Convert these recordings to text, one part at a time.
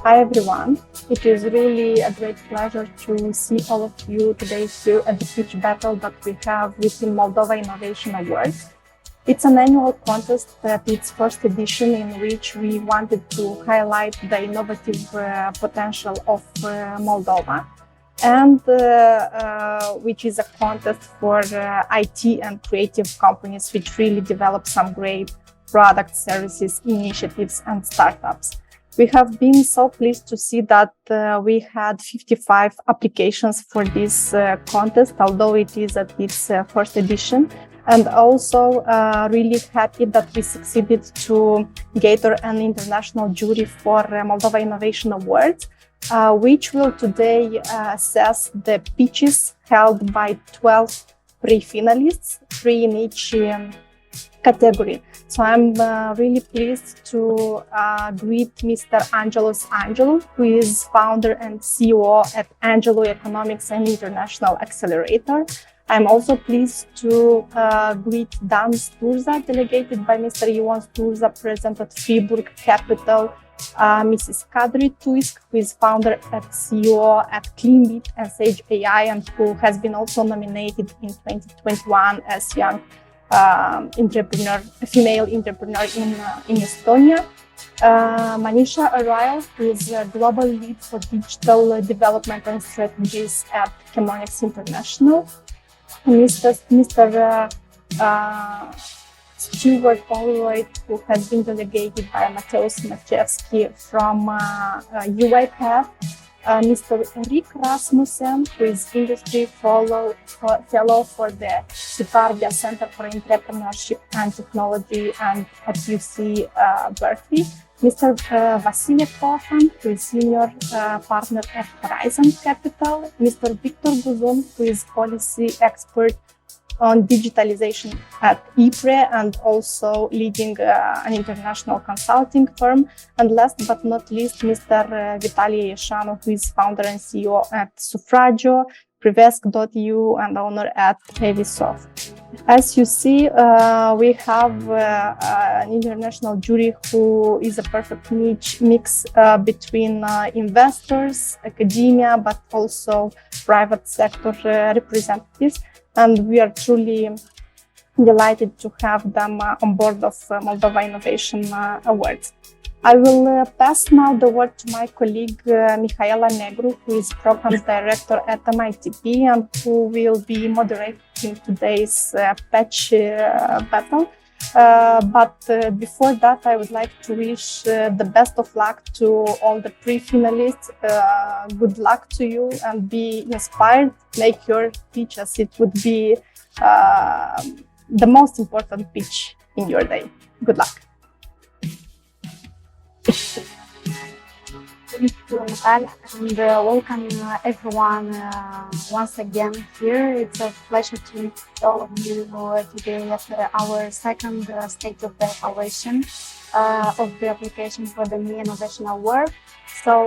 Hi everyone, it is really a great pleasure to see all of you today here at the pitch battle that we have within Moldova Innovation Awards. It's an annual contest at its first edition in which we wanted to highlight the innovative potential of Moldova and which is a contest for IT and creative companies which really develop some great products, services, initiatives and startups. We have been so pleased to see that we had 55 applications for this contest, although it is at its first edition, and also really happy that we succeeded to gather an international jury for Moldova Innovation Awards, which will today assess the pitches held by 12 pre-finalists, 3 in each category. So I'm really pleased to greet Mr. Angelos Angelou, who is founder and CEO at Angelou Economics and International Accelerator. I'm also pleased to greet Dan Sturza, delegated by Mr. Ion Sturza, present at Fribourg Capital, Mrs. Kadri Tuisk, who is founder and CEO at CleanBit and Sage AI, and who has been also nominated in 2021 as Young female entrepreneur in Estonia. Manisha Arayal, who is a global lead for digital development and strategies at Chemonics International. Mr. Stuart Holroyd, who has been delegated by Mateusz Maciejewski from UiPath. Mr. Rick Rasmussen, who is industry fellow for the Sutarvia Center for Entrepreneurship and Technology and at UC Berkeley. Mr. Vasile Cohan, who is senior partner at Horizon Capital. Mr. Victor Buzun, who is policy expert on digitalization at IPRE and also leading an international consulting firm. And last but not least, Mr. Vitalie Ieșanu, who is founder and CEO at Suffragio, Privesc.eu and owner at Heavysoft. As you see, we have an international jury who is a perfect mix between investors, academia, but also private sector representatives. And we are truly delighted to have them on board of Moldova Innovation Awards. I will pass now the word to my colleague Mihaela Negru, who is Program Director at MITP and who will be moderating today's pitch battle. But before that, I would like to wish the best of luck to all the pre-finalists. Good luck to you and be inspired. Make your pitch as it would be the most important pitch in your day. Good luck. Thank you, Natalia, and welcome everyone once again here. It's a pleasure to meet all of you today at our second stage of the evaluation of the application for the ME Innovation Award. So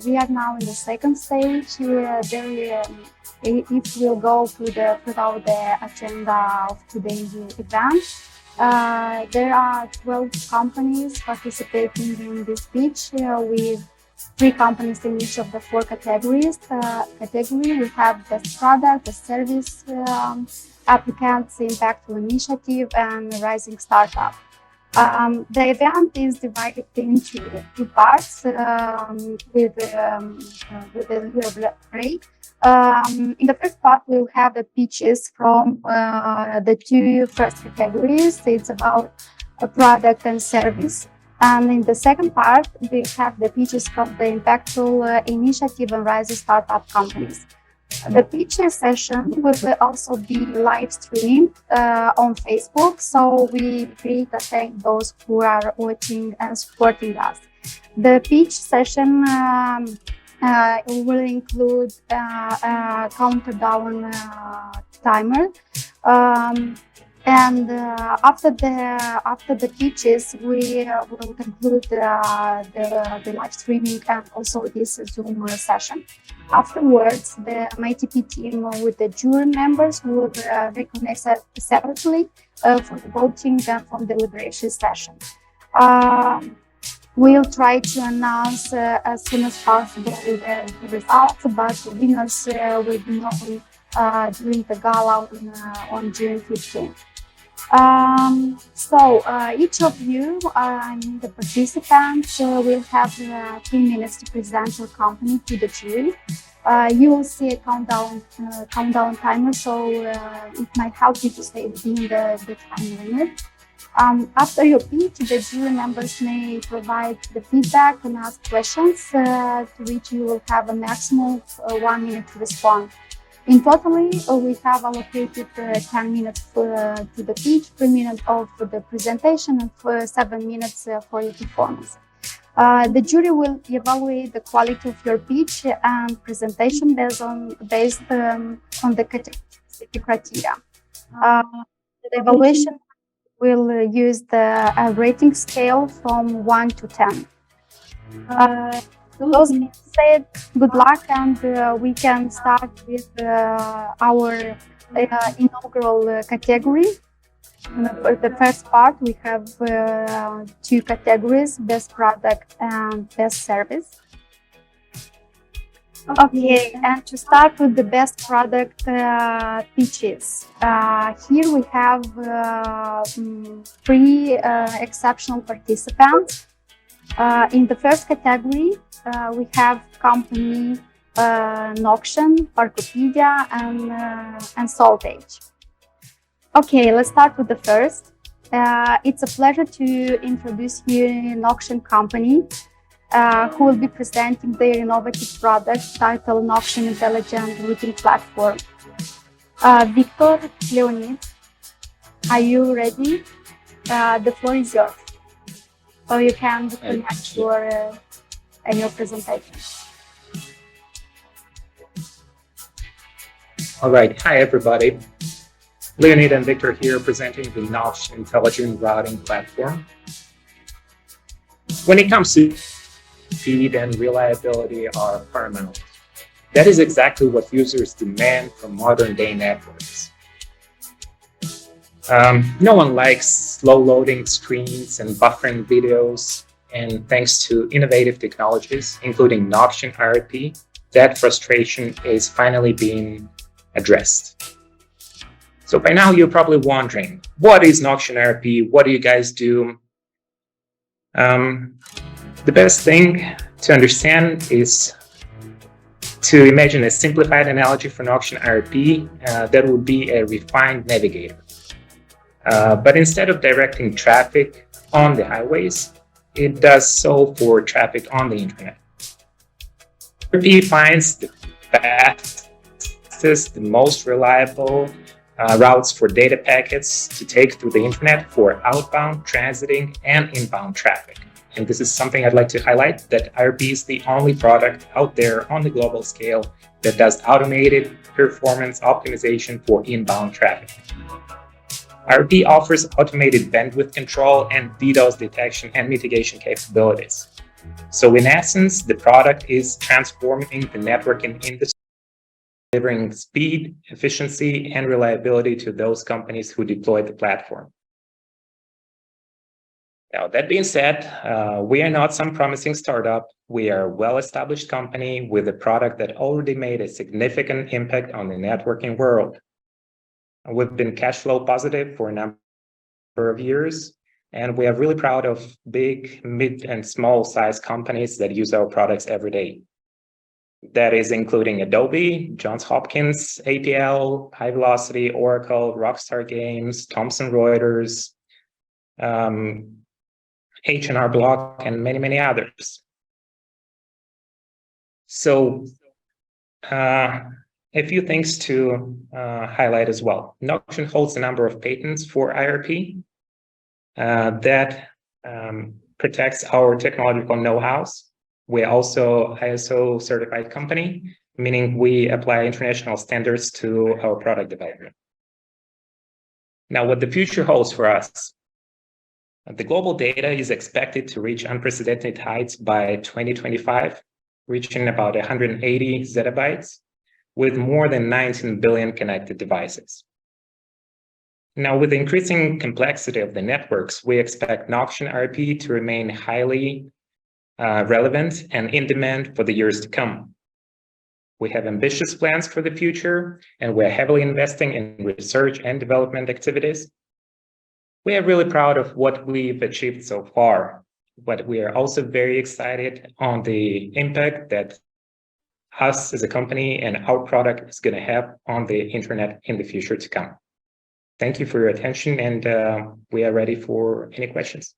we are now in the second stage. If we'll go through the agenda of today's event, there are 12 companies participating in this pitch with 3 companies in each of the 4 categories. We have best product, the service applicants, impactful initiative, and rising startup. The event is divided into 2 parts with a little break. In the first part, we'll have the pitches from the 2 first categories. It's about a product and service. And in the second part, we have the pitches from the impactful initiative and rising startup companies. The pitch session will also be live streamed on Facebook, so we greatly thank those who are watching and supporting us. The pitch session will include a countdown timer, and after the pitches, we will conclude the live streaming and also this Zoom session. Afterwards, the MITP team with the jury members will reconnect separately for the voting and for the deliberation session. We'll try to announce as soon as possible the results, but winners will be known during the gala on June 15th. Each of you, the participants, will have 3 minutes to present your company to the jury. You will see a countdown timer, so it might help you to stay within the time limit. After your pitch, the jury members may provide the feedback and ask questions, to which you will have a maximum of 1 minute to respond. In totally, we have allocated 10 minutes to the pitch, 3 minutes of the presentation, and 7 minutes for your performance. The jury will evaluate the quality of your pitch and presentation based on the criteria. The evaluation will use the rating scale from 1 to 10. Those being said, good luck, and we can start with our inaugural category. For the first part, we have 2 categories: best product and best service. Okay, and to start with the best product pitches, here we have 3 exceptional participants. In the first category, we have company Noction, Parkopedia, and Saltage. Okay, let's start with the first. It's a pleasure to introduce you Noction company, who will be presenting their innovative product titled Noction Intelligent Routing Platform. Victor, Leonid, are you ready? The floor is yours. So you can connect your presentation. All right, hi everybody. Leonid and Victor here presenting the Noction Intelligent Routing Platform. When it comes to speed and reliability are paramount. That is exactly what users demand from modern-day networks. No one likes slow loading screens and buffering videos, and thanks to innovative technologies, including Noction IRP, that frustration is finally being addressed. So by now you're probably wondering, what is Noction IRP? What do you guys do? The best thing to understand is to imagine a simplified analogy for Noction IRP that would be a refined navigator. But instead of directing traffic on the highways, it does so for traffic on the internet. IRP finds the fastest, the most reliable routes for data packets to take through the internet for outbound, transiting, and inbound traffic. And this is something I'd like to highlight, that IRP is the only product out there on the global scale that does automated performance optimization for inbound traffic. IRP offers automated bandwidth control and DDoS detection and mitigation capabilities. So in essence, the product is transforming the networking industry, delivering speed, efficiency, and reliability to those companies who deploy the platform. Now, that being said, we are not some promising startup. We are a well-established company with a product that already made a significant impact on the networking world. We've been cash flow positive for a number of years, and we are really proud of big, mid, and small-sized companies that use our products every day. That is including Adobe, Johns Hopkins, ATL, High Velocity, Oracle, Rockstar Games, Thomson Reuters, H&R Block, and many, many others. So a few things to highlight as well. Noction holds a number of patents for IRP that protects our technological know-hows. We're also ISO certified company, meaning we apply international standards to our product development. Now, what the future holds for us. The global data is expected to reach unprecedented heights by 2025, reaching about 180 zettabytes, with more than 19 billion connected devices. Now, with the increasing complexity of the networks, we expect Noction IRP to remain highly relevant and in demand for the years to come. We have ambitious plans for the future, and we're heavily investing in research and development activities. We are really proud of what we've achieved so far, but we are also very excited on the impact that us as a company and our product is going to have on the internet in the future to come. Thank you for your attention, and we are ready for any questions.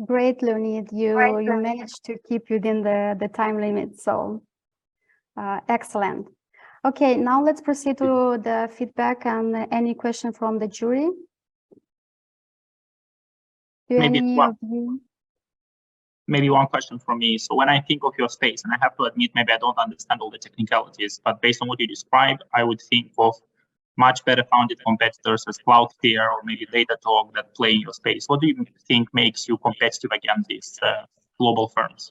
Great, Leonid. You managed to keep within the time limit, so excellent. Okay, now let's proceed to the feedback and any question from the jury. Maybe one question from me. So when I think of your space, and I have to admit, maybe I don't understand all the technicalities, but based on what you described, I would think of much better founded competitors as Cloudflare or maybe Datadog that play in your space. What do you think makes you competitive against these global firms?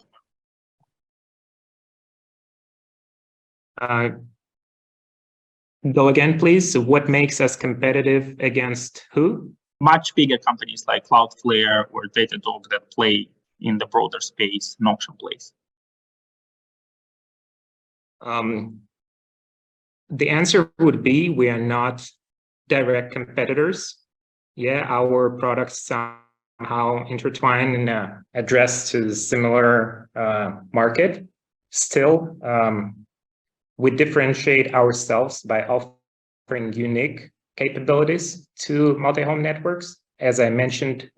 Go again, please. So what makes us competitive against who? Much bigger companies like Cloudflare or Datadog that play in the broader space, in auction place. The answer would be we are not direct competitors. Yeah, our products somehow intertwine and address to the similar market. Still, we differentiate ourselves by offering unique capabilities to multi-home networks. As I mentioned,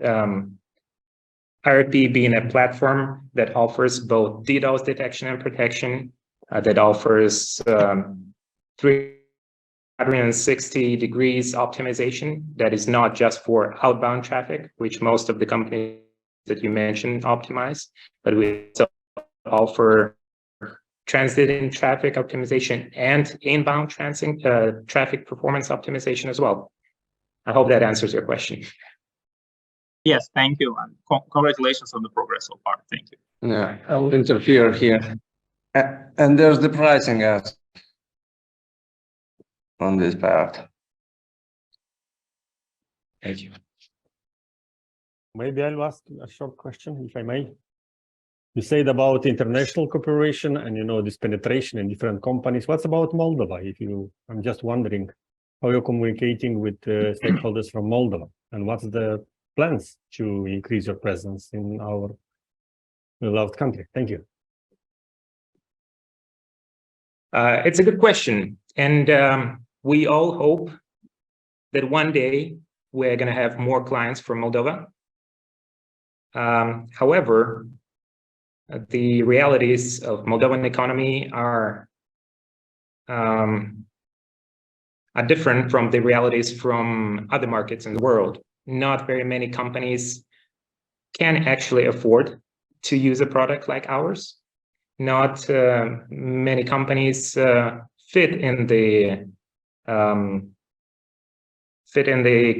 IRP being a platform that offers both DDoS detection and protection, that offers 360 degrees optimization that is not just for outbound traffic, which most of the companies that you mentioned optimize, but we also offer transiting traffic optimization and inbound traffic performance optimization as well. I hope that answers your question. Yes, thank you. And congratulations on the progress so far. Thank you. Yeah, I'll interfere here. And there's the pricing aspect on this part. Thank you. Maybe I'll ask a short question, if I may. You said about international cooperation and this penetration in different companies. What's about Moldova? I'm just wondering how you're communicating with stakeholders from Moldova, and what's the plans to increase your presence in our beloved country? Thank you. It's a good question, and we all hope that one day we're going to have more clients from Moldova. However, the realities of Moldovan economy are different from the realities from other markets in the world. Not very many companies can actually afford to use a product like ours. Not many companies fit in the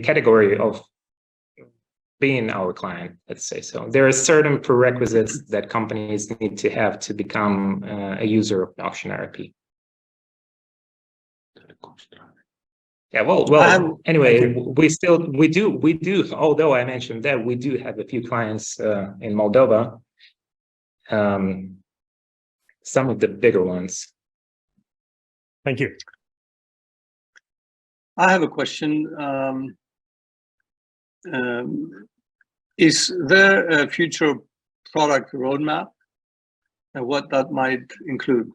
category of being our client, let's say so. There are certain prerequisites that companies need to have to become a user of Auction IRP. Yeah, well. Anyway, we do. Although I mentioned that we do have a few clients in Moldova. Some of the bigger ones. Thank you. I have a question. Is there a future product roadmap and what that might include?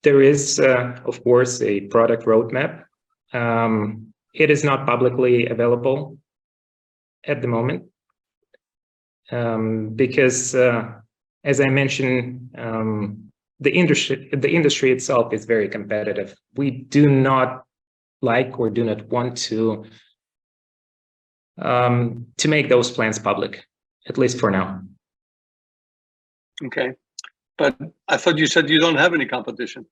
There is, of course, a product roadmap. It is not publicly available at the moment because, as I mentioned, the industry itself is very competitive. We do not like or do not want to make those plans public, at least for now. Okay, but I thought you said you don't have any competition.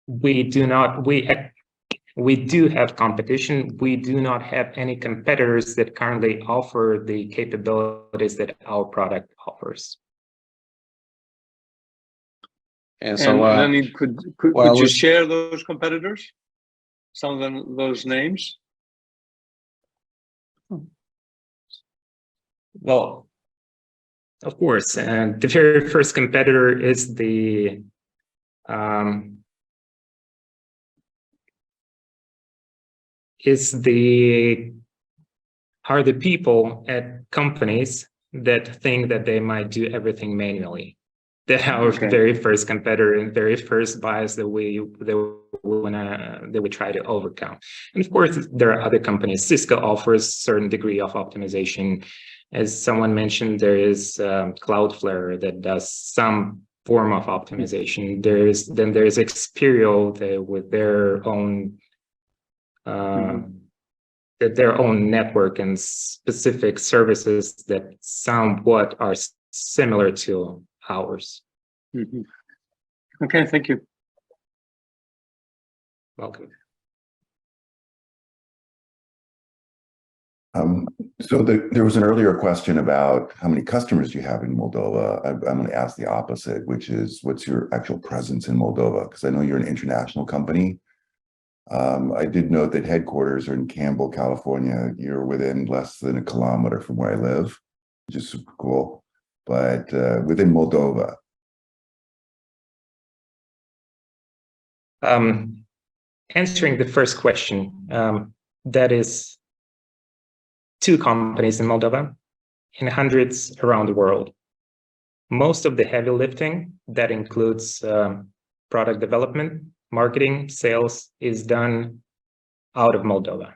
We do not. We do have competition. We do not have any competitors that currently offer the capabilities that our product offers. And so, Leonid, could you share those competitors? Some of them, those names? Well, of course, and the very first competitor is the are the people at companies that think that they might do everything manually. That our very first competitor and very first bias that we try to overcome. And of course, there are other companies. Cisco offers a certain degree of optimization. As someone mentioned, there is Cloudflare that does some form of optimization. There's Experial with their own network and specific services that somewhat are similar to ours. Okay, thank you. Welcome. So there was an earlier question about how many customers you have in Moldova. I'm going to ask the opposite, which is what's your actual presence in Moldova? Because I know you're an international company. I did note that headquarters are in Campbell, California. You're within less than a kilometer from where I live, which is super cool. But within Moldova. Answering the first question, that is 2 companies in Moldova and hundreds around the world. Most of the heavy lifting, that includes product development, marketing, sales, is done out of Moldova.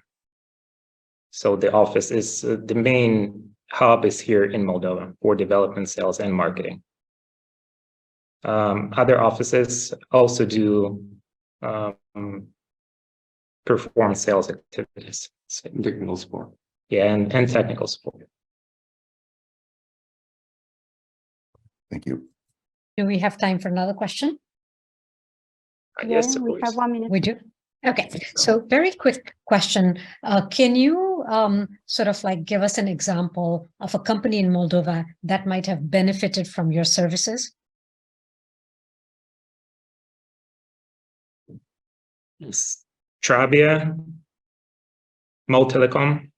So the office is, the main hub is here in Moldova for development, sales, and marketing. Other offices also do perform sales activities. Technical support. Yeah, and technical support. Thank you. Do we have time for another question? Yes, of we course. have 1 minute. We do. Okay, so very quick question. Can you sort of like give us an example of a company in Moldova that might have benefited from your services? Yes. Trabia, Mol Telecom,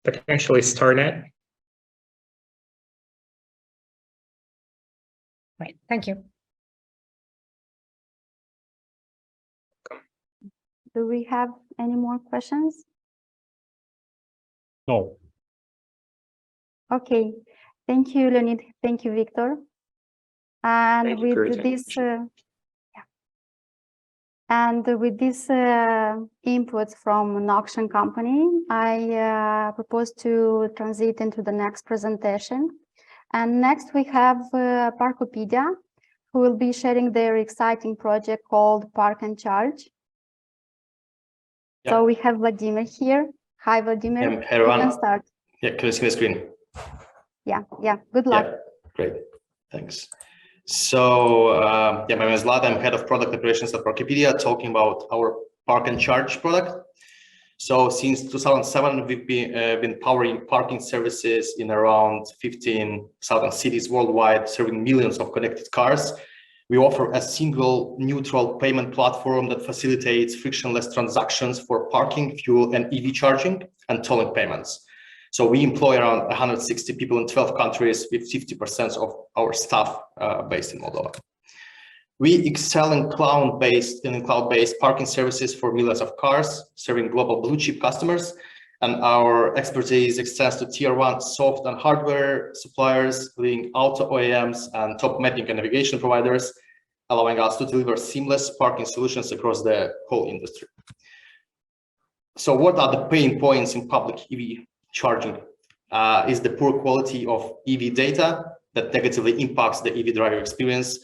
potentially Starnet. Right, thank you. Do we have any more questions? No. Okay, thank you, Leonid. Thank you, Victor. And Thank you for your with this, attention. with this input from an auction company, I propose to transit into the next presentation. And next we have Parkopedia, who will be sharing their exciting project called Park and Charge. Yeah. So we have Vladimir here. Hi, Vladimir. Hey, everyone. You can start. Yeah, can you see my screen? Yeah. Good luck. Yeah, great. Thanks. So, my name is Vlad. I'm head of product operations at Parkopedia, talking about our Park and Charge product. So, since 2007, we've been powering parking services in around 15,000 cities worldwide, serving millions of connected cars. We offer a single neutral payment platform that facilitates frictionless transactions for parking, fuel, and EV charging and tolling payments. So we employ around 160 people in 12 countries with 50% of our staff based in Moldova. We excel in cloud-based parking services for millions of cars, serving global blue chip customers. And our expertise extends to tier 1 soft and hardware suppliers, leading auto OEMs and top mapping and navigation providers, allowing us to deliver seamless parking solutions across the whole industry. So what are the pain points in public EV charging? Is the poor quality of EV data that negatively impacts the EV driver experience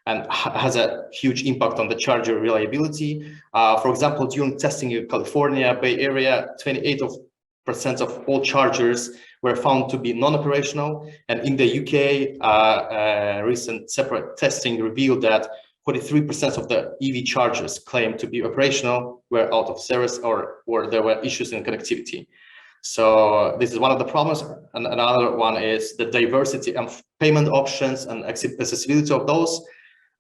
and has a huge impact on the charger reliability. For example, during testing in California, Bay Area, 28% of all chargers were found to be non-operational. And in the UK, recent separate testing revealed that 43% of the EV chargers claimed to be operational were out of service or there were issues in connectivity. So this is one of the problems. And another one is the diversity of payment options and accessibility of those.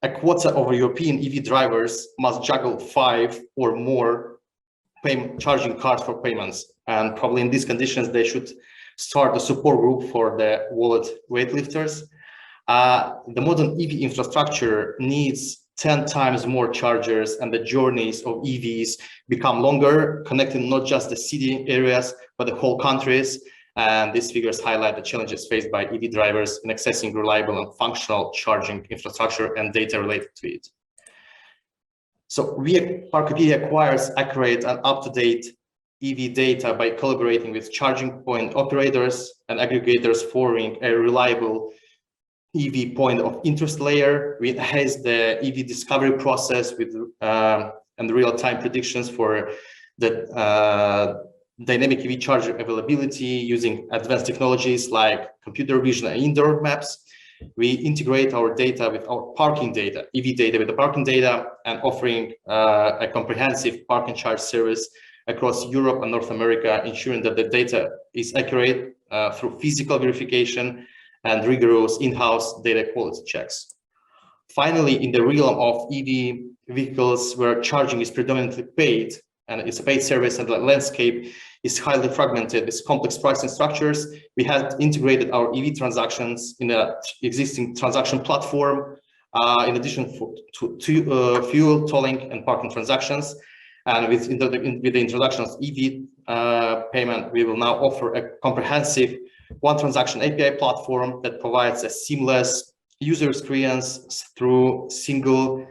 A quota of European EV drivers must juggle 5 or more charging cards for payments. And probably in these conditions, they should start a support group for the wallet weightlifters. The modern EV infrastructure needs 10 times more chargers, and the journeys of EVs become longer, connecting not just the city areas, but the whole countries. And these figures highlight the challenges faced by EV drivers in accessing reliable and functional charging infrastructure and data related to it. So Parkopedia acquires accurate and up-to-date EV data by collaborating with charging point operators and aggregators, forming a reliable EV point of interest layer. We enhance the EV discovery process with and real-time predictions for the dynamic EV charger availability using advanced technologies like computer vision and indoor maps. We integrate our data with our parking data, EV data with the parking data, and offering a comprehensive park and charge service across Europe and North America, ensuring that the data is accurate through physical verification and rigorous in-house data quality checks. Finally, in the realm of EV vehicles where charging is predominantly paid, and it's a paid service and the landscape is highly fragmented with complex pricing structures, we have integrated our EV transactions in an existing transaction platform, in addition to fuel, tolling, and parking transactions. And with the introduction of EV payment, we will now offer a comprehensive one transaction API platform that provides a seamless user experience through single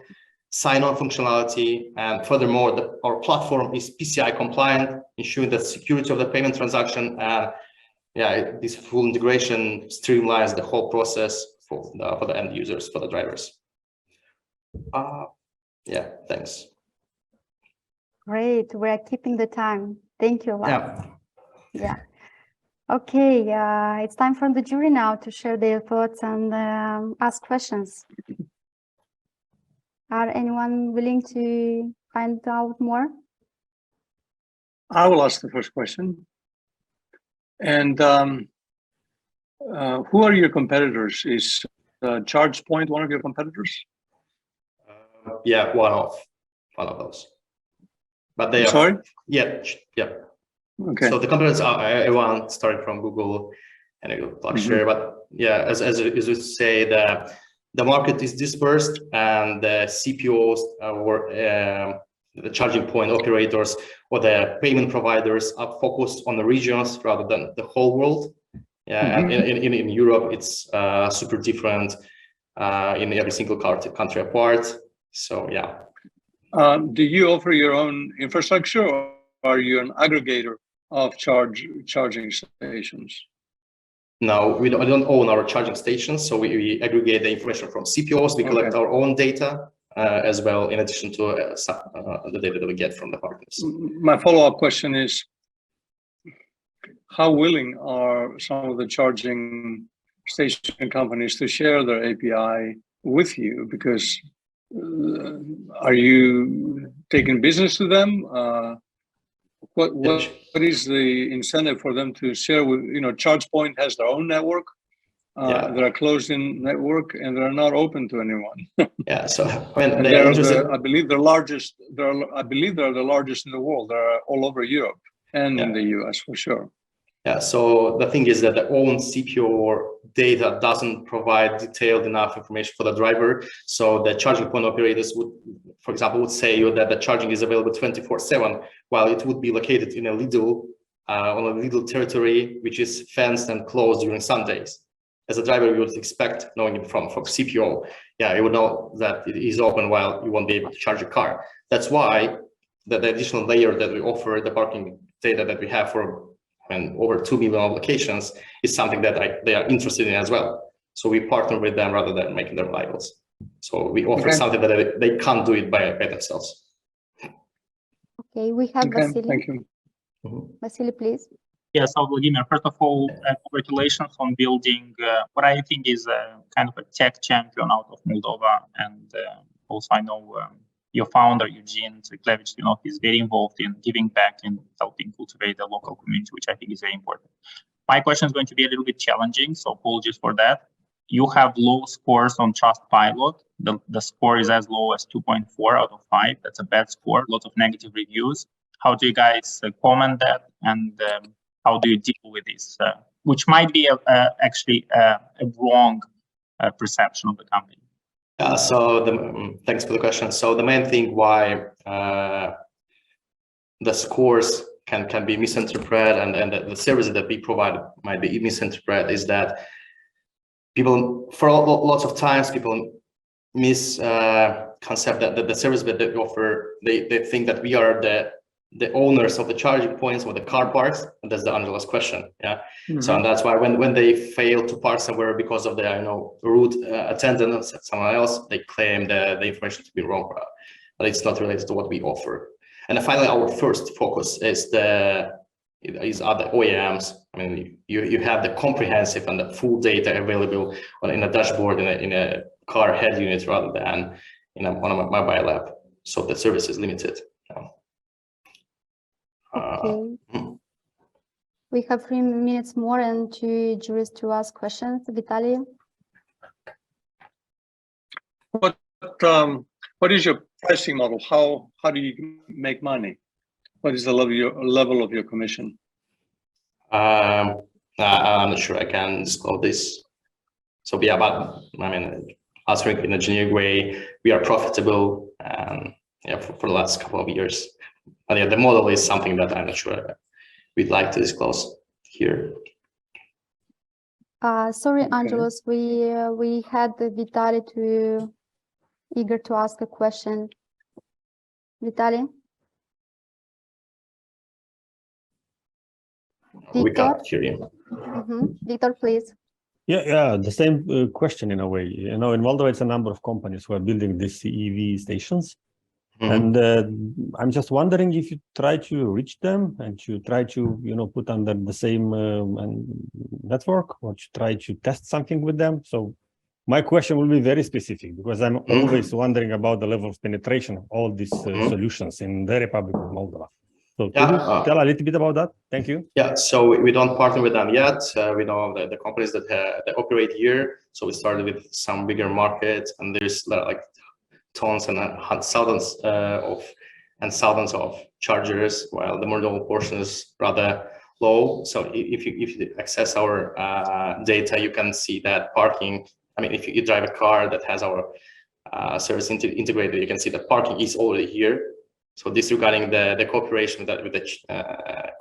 sign-on functionality. And furthermore, our platform is PCI compliant, ensuring the security of the payment transaction. And this full integration streamlines the whole process for the end users, for the drivers. Thanks. Great, we're keeping the time. Thank you, Vlad. Yeah. Okay, it's time for the jury now to share their thoughts and ask questions. Are anyone willing to find out more? I will ask the first question. And who are your competitors? Is ChargePoint one of your competitors? Yeah, one of those. But they Sorry? Yeah. Okay. So the competitors are everyone starting from Google and Luxury, but yeah, as you say, the market is dispersed, and the CPOs or the charging point operators or the payment providers are focused on the regions rather than the whole world. Yeah, and in Europe, it's super different in every single country apart. So yeah. Do you offer your own infrastructure, or are you an aggregator of charging stations? No, we don't own our charging stations, so we aggregate the information from CPOs. We collect our own data as well, in addition to the data that we get from the partners. My follow-up question is, how willing are some of the charging station companies to share their API with you? Because are you taking business to them? What is the incentive for them to share with, ChargePoint has their own network, they're a closed-in network, and they're not open to anyone. Yeah, so I believe they're largest. I believe they're the largest in the world. They're all over Europe and in the US for sure. Yeah, so the thing is that the own CPO data doesn't provide detailed enough information for the driver. So the charging point operators would, for example, say that the charging is available 24/7, while it would be located in a Lidl, on a Lidl territory, which is fenced and closed during Sundays. As a driver, you would expect, knowing it from CPO, you would know that it is open while you won't be able to charge your car. That's why the additional layer that we offer, the parking data that we have for over 2 million locations, is something that they are interested in as well. So we partner with them rather than making them rivals. So we offer something that they can't do it by themselves. Okay, we have Vasily. Thank you. Vasily, please. Yes, so Vladimir, first of all, congratulations on building what I think is kind of a tech champion out of Moldova. And also I know your founder, Eugene Tsiklevich, he's very involved in giving back and helping cultivate the local community, which I think is very important. My question is going to be a little bit challenging, so apologies for that. You have low scores on Trustpilot. The score is as low as 2.4 out of 5. That's a bad score, lots of negative reviews. how do you guys comment that, and how do you deal with this, which might be actually a wrong perception of the company? Thanks for the question. So the main thing why the scores can be misinterpreted and the services that we provide might be misinterpreted is that people, for lots of times, people misconcept that the service that they offer, they think that we are the owners of the charging points or the car parks. And that's the Angela's question. Yeah. Mm-hmm. So and that's why when they fail to park somewhere because of the route attendant or someone else, they claim the information to be wrong, but it's not related to what we offer. And then finally, our first focus is other OEMs. I mean, you have the comprehensive and the full data available in a dashboard in a car head unit rather than on a mobile app. So the service is limited. Okay. We have 3 minutes more and 2 juries to ask questions. Vitaly? What is your pricing model? How do you make money? What is the level of your commission? I'm not sure I can disclose this. So yeah, but I mean, answering in a generic way, we are profitable for the last couple of years. But yeah, the model is something that I'm not sure we'd like to disclose here. Sorry, okay. Angelos, we had Vitaly eager to ask a question. Vitaly? We can't hear you. Mm-hmm. Victor, please. Yeah, the same question in a way. In Moldova, it's a number of companies who are building these EV stations. Mm-hmm. And I'm just wondering if you try to reach them and you try to, put under the same network, or to try to test something with them. So my question will be very specific, because I'm always wondering about the level of penetration of all these solutions in the Republic of Moldova. So could you tell a little bit about that? Thank you. Yeah, so we don't partner with them yet. We know the companies that operate here. So we started with some bigger markets, and there's like tons and thousands of chargers, while the Moldova portion is rather low. So if you access our data, you can see that parking. I mean, if you drive a car that has our service integrated, you can see that parking is already here. So disregarding the cooperation with the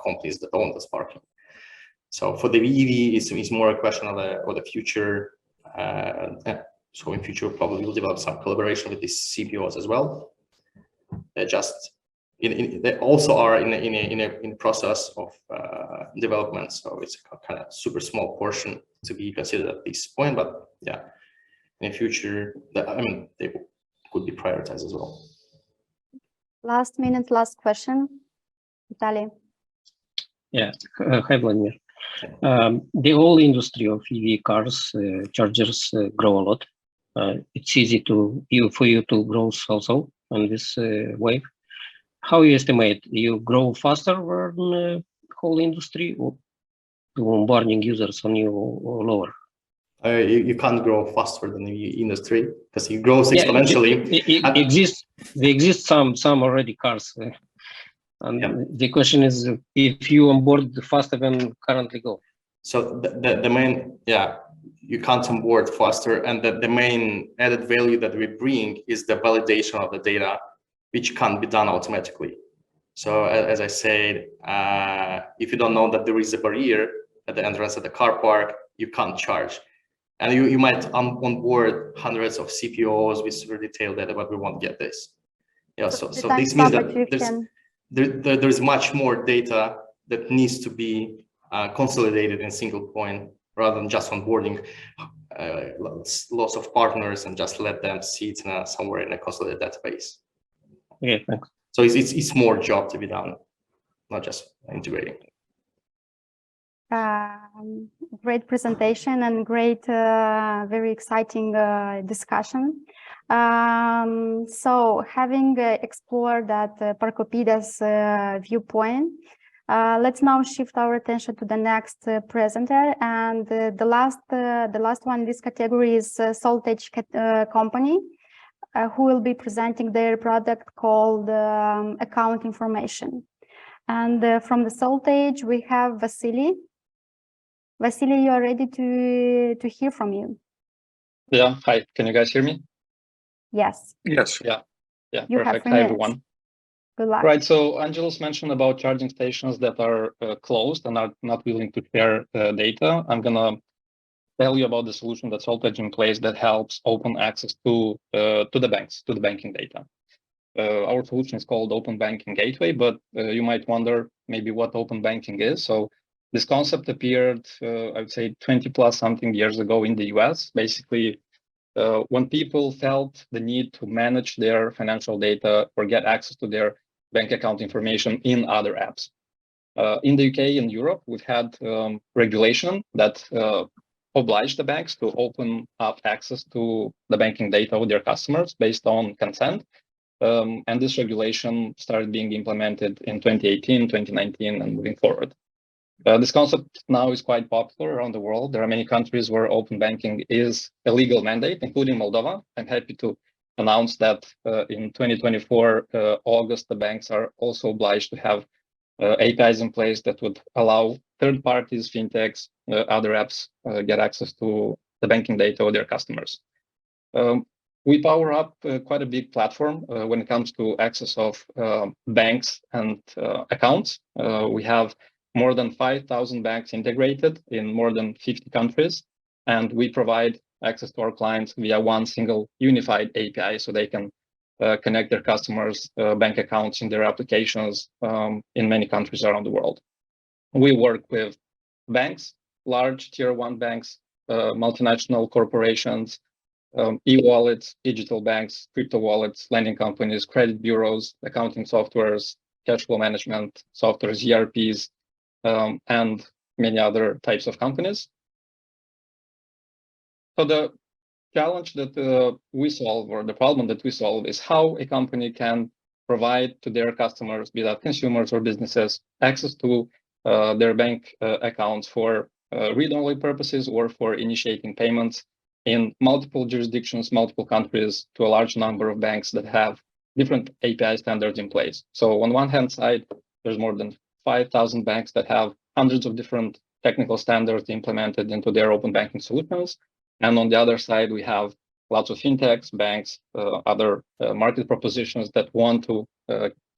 companies that own this parking. So for the EV, it's more a question of the future. So in future, probably we'll develop some collaboration with these CPOs as well. They also are in process of development. So it's a kind of super small portion to be considered at this point. But yeah, in the future, they could be prioritized as well. Last minute, last question. Vitaly. Yeah, hi, Vladimir. The whole industry of EV cars, chargers grow a lot. It's easy for you to grow also on this wave. How you estimate you grow faster than the whole industry, or onboarding users on you or lower? You can't grow faster than the industry because it grows exponentially. There exist some already cars, and the question is if you onboard faster than currently go. So the main, you can't onboard faster, and the main added value that we bring is the validation of the data, which can't be done automatically. So as I said, if you don't know that there is a barrier at the entrance of the car park, you can't charge. And you might onboard hundreds of CPOs with super detailed data, but we won't get this. Yeah, so this means that there's much more data that needs to be consolidated in a single point, rather than just onboarding lots of partners and just let them sit somewhere in a consolidated database. Okay, thanks. So it's more job to be done, not just integrating. Great presentation and great, very exciting discussion. So having explored that Parkopida's viewpoint, let's now shift our attention to the next presenter, and the last one in this category is Saltage company, who will be presenting their product called account information. And from the Saltage, we have Vasily. Vasily, you are ready to hear from you. Yeah, hi, can you guys hear me? Yes. Yes. Yeah, You have perfect. 3 Hi, minutes. everyone. Good luck. Right, so Angelos mentioned about charging stations that are closed and are not willing to share data. I'm gonna tell you about the solution that's already in place that helps open access to the banks, to the banking data. Our solution is called Open Banking Gateway, but you might wonder maybe what open banking is. So this concept appeared, I would say 20 plus something years ago in the US. Basically, when people felt the need to manage their financial data or get access to their bank account information in other apps. In the UK and Europe, we've had regulation that obliged the banks to open up access to the banking data of their customers based on consent. And this regulation started being implemented in 2018, 2019, and moving forward. This concept now is quite popular around the world. There are many countries where open banking is a legal mandate, including Moldova. I'm happy to announce that in 2024, August, the banks are also obliged to have APIs in place that would allow third parties, fintechs, other apps get access to the banking data of their customers. We power up quite a big platform when it comes to access of banks and accounts. We have more than 5,000 banks integrated in more than 50 countries, and we provide access to our clients via one single unified API so they can connect their customers' bank accounts in their applications in many countries around the world. We work with banks, large tier 1 banks, multinational corporations, e-wallets, digital banks, crypto wallets, lending companies, credit bureaus, accounting softwares, cash flow management softwares, ERPs, and many other types of companies. So the challenge that we solve, or the problem that we solve, is how a company can provide to their customers, be that consumers or businesses, access to their bank accounts for read-only purposes or for initiating payments in multiple jurisdictions, multiple countries, to a large number of banks that have different API standards in place. So on one hand side, there's more than 5,000 banks that have hundreds of different technical standards implemented into their open banking solutions. And on the other side, we have lots of fintechs, banks, other market propositions that want to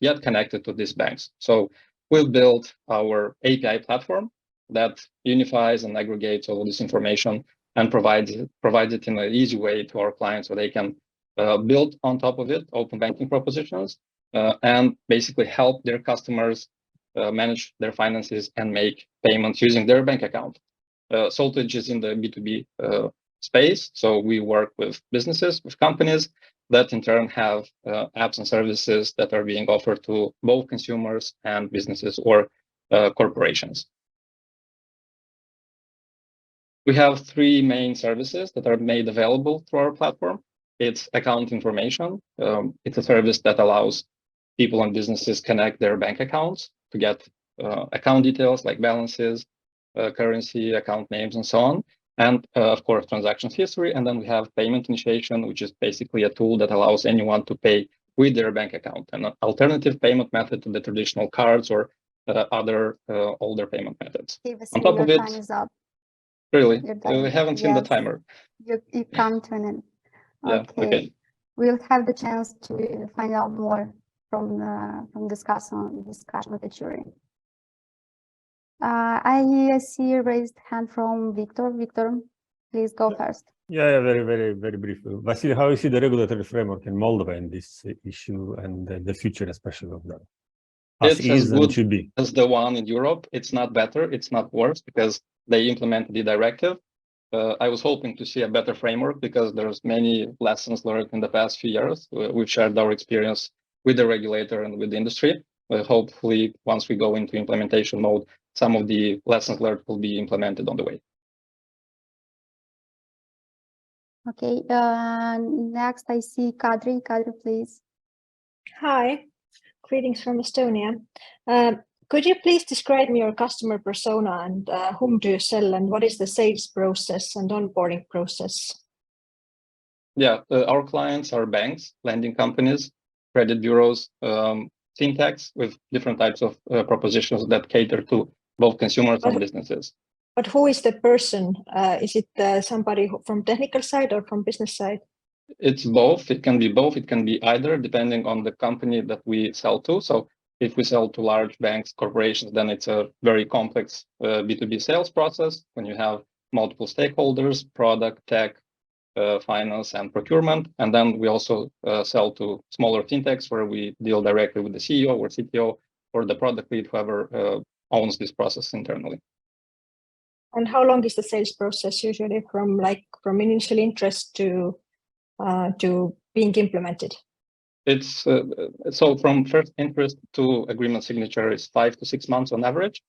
get connected to these banks. So we've built our API platform that unifies and aggregates all of this information and provides it in an easy way to our clients so they can build on top of it open banking propositions and basically help their customers manage their finances and make payments using their bank account. Saltage is in the B2B space, so we work with businesses, with companies that in turn have apps and services that are being offered to both consumers and businesses or corporations. We have 3 main services that are made available through our platform. It's account information. It's a service that allows people and businesses connect their bank accounts to get account details like balances, currency, account names, and so on. And of course, transactions history. And then we have payment initiation, which is basically a tool that allows anyone to pay with their bank account, an alternative payment method to the traditional cards or other older payment methods. Okay, Vasily, On top of your it, time is up. really, we haven't seen the timer. You come to an end. Yeah, okay. We'll have the chance to find out more from discussion with the jury. I see a raised hand from Victor. Victor, please go first. Yeah, very briefly. Vasily, how you see the regulatory framework in Moldova in this issue and the future, especially of that? It's as good as the one in Europe. It's not better, it's not worse, because they implemented the directive. I was hoping to see a better framework because there's many lessons learned in the past few years. We've shared our experience with the regulator and with the industry. Hopefully, once we go into implementation mode, some of the lessons learned will be implemented on the way. Okay, next I see Kadri. Kadri, please. Hi, greetings from Estonia. Could you please describe me your customer persona and whom do you sell and what is the sales process and onboarding process? Yeah, our clients are banks, lending companies, credit bureaus, fintechs with different types of propositions that cater to both consumers and businesses. But who is the person? Is it somebody from technical side or from business side? It's both. It can be both. It can be either, depending on the company that we sell to. So if we sell to large banks, corporations, then it's a very complex B2B sales process when you have multiple stakeholders, product, tech, finance, and procurement. And then we also sell to smaller fintechs where we deal directly with the CEO or CTO or the product lead, whoever owns this process internally. And how long is the sales process usually from initial interest to being implemented? It's so from first interest to agreement signature is 5 to 6 months on average.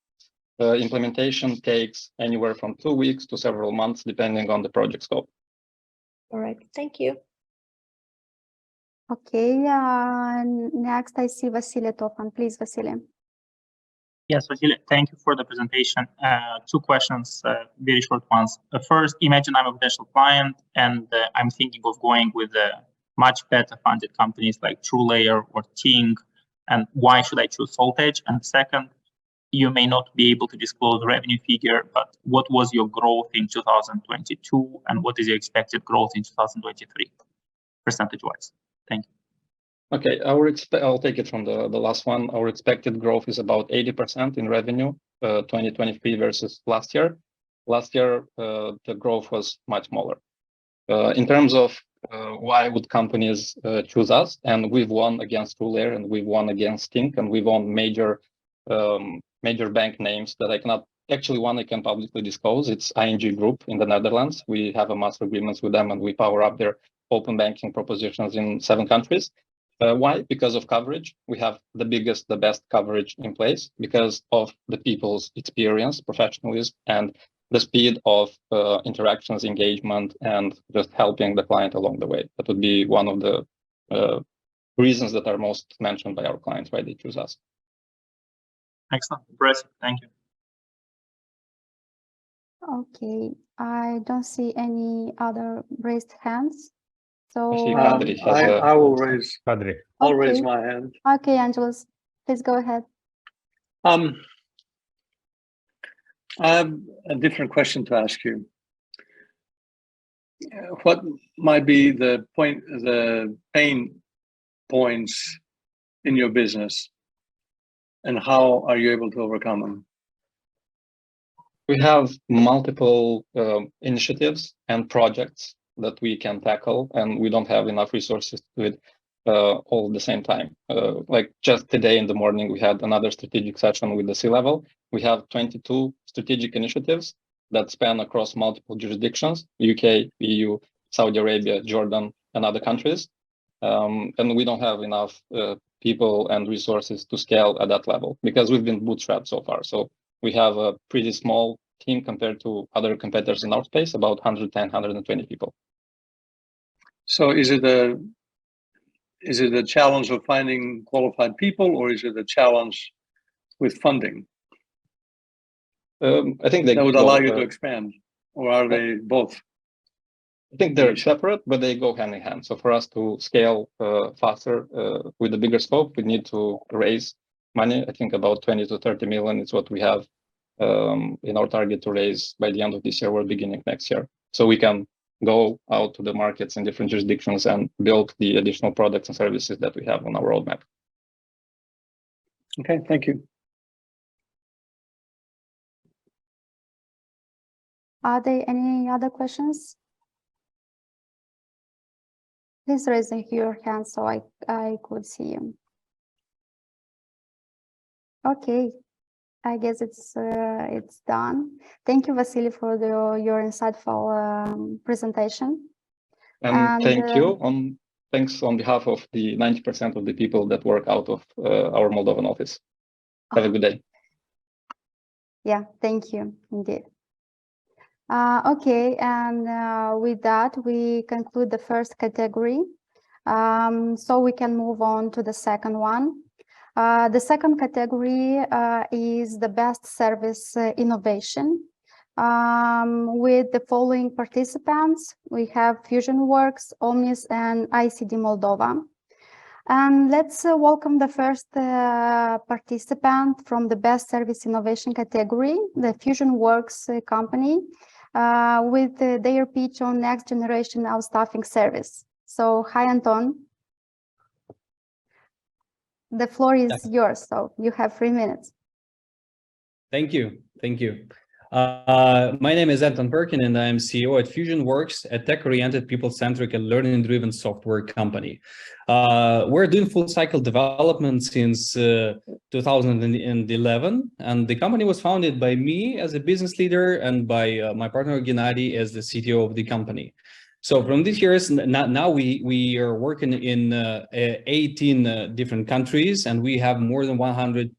Implementation takes anywhere from 2 weeks to several months, depending on the project scope. All right, thank you. Okay, next I see Vasile Tofan. Please, Vasile. Yes, Vasile, thank you for the presentation. 2 questions, very short ones. First, imagine I'm a potential client and I'm thinking of going with much better funded companies like TrueLayer or Ting, and why should I choose Voltage? And second, you may not be able to disclose the revenue figure, but what was your growth in 2022 and what is your expected growth in 2023, percentage-wise? Thank you. Okay, I'll take it from the last one. Our expected growth is about 80% in revenue, 2023 versus last year. Last year, the growth was much smaller. In terms of why would companies choose us, and we've won against TrueLayer and we've won against Ting, and we've won major bank names that I cannot, actually one I can publicly disclose. It's ING Group in the Netherlands. We have a master agreements with them and we power up their open banking propositions in 7 countries. Why? Because of coverage. We have the biggest, the best coverage in place because of the people's experience, professionalism, and the speed of interactions, engagement, and just helping the client along the way. That would be one of the reasons that are most mentioned by our clients why they choose us. Excellent, impressive, thank you. Okay, I don't see any other raised hands. So I will raise. I'll raise my hand. Okay, Angelos, please go ahead. I have a different question to ask you. What might be the pain points in your business, and how are you able to overcome them? We have multiple initiatives and projects that we can tackle, and we don't have enough resources to do it all at the same time. Like just today in the morning, we had another strategic session with the C-level. We have 22 strategic initiatives that span across multiple jurisdictions, UK, EU, Saudi Arabia, Jordan, and other countries. And we don't have enough people and resources to scale at that level because we've been bootstrapped so far. So we have a pretty small team compared to other competitors in our space, about 110, 120 people. So is it a challenge of finding qualified people, or is it a challenge with funding? I think that would allow you to expand, or are they both? I think they're separate, but they go hand in hand. So for us to scale faster with a bigger scope, we need to raise money. I think about 20 to 30 million is what we have in our target to raise by the end of this year or beginning next year. So we can go out to the markets in different jurisdictions and build the additional products and services that we have on our roadmap. Okay, thank you. Are there any other questions? Please raise your hand so I could see you. Okay, I guess it's done. Thank you, Vasily, for your insightful presentation. And thank you. Thanks on behalf of the 90% of the people that work out of our Moldovan office. Have a good day. Yeah, thank you, indeed. Okay, and with that, we conclude the first category. So we can move on to the second one. The second category is the best service innovation. With the following participants, we have FusionWorks, Omnis, and ICD Moldova. And let's welcome the first participant from the Best Service Innovation category, the FusionWorks company, with their pitch on next generation outstaffing service. So, hi, Anton. The floor is yours, so you have 3 minutes. Thank you. Thank you. My name is Anton Perkin, and I'm CEO at FusionWorks, a tech-oriented, people-centric, and learning-driven software company. We're doing full-cycle development since 2011, and the company was founded by me as a business leader and by my partner Gennady as the CTO of the company. So from these years, now we are working in 18 different countries, and we have more than 100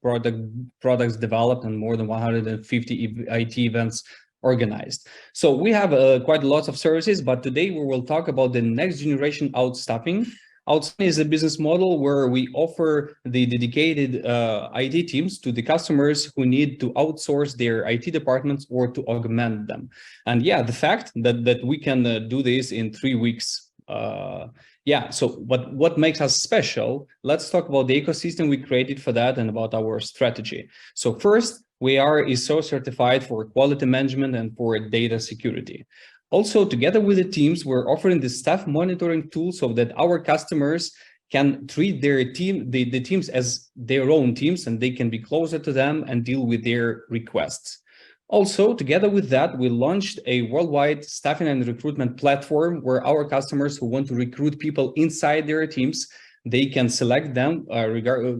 products developed and more than 150 IT events organized. So we have quite lots of services, but today we will talk about the next generation outstaffing. Outstaffing is a business model where we offer the dedicated IT teams to the customers who need to outsource their IT departments or to augment them. And yeah, the fact that we can do this in 3 weeks. So what makes us special? Let's talk about the ecosystem we created for that and about our strategy. So first, we are ISO certified for quality management and for data security. Also, together with the teams, we're offering the staff monitoring tool so that our customers can treat their team, the teams as their own teams, and they can be closer to them and deal with their requests. Also, together with that, we launched a worldwide staffing and recruitment platform where our customers who want to recruit people inside their teams, they can select them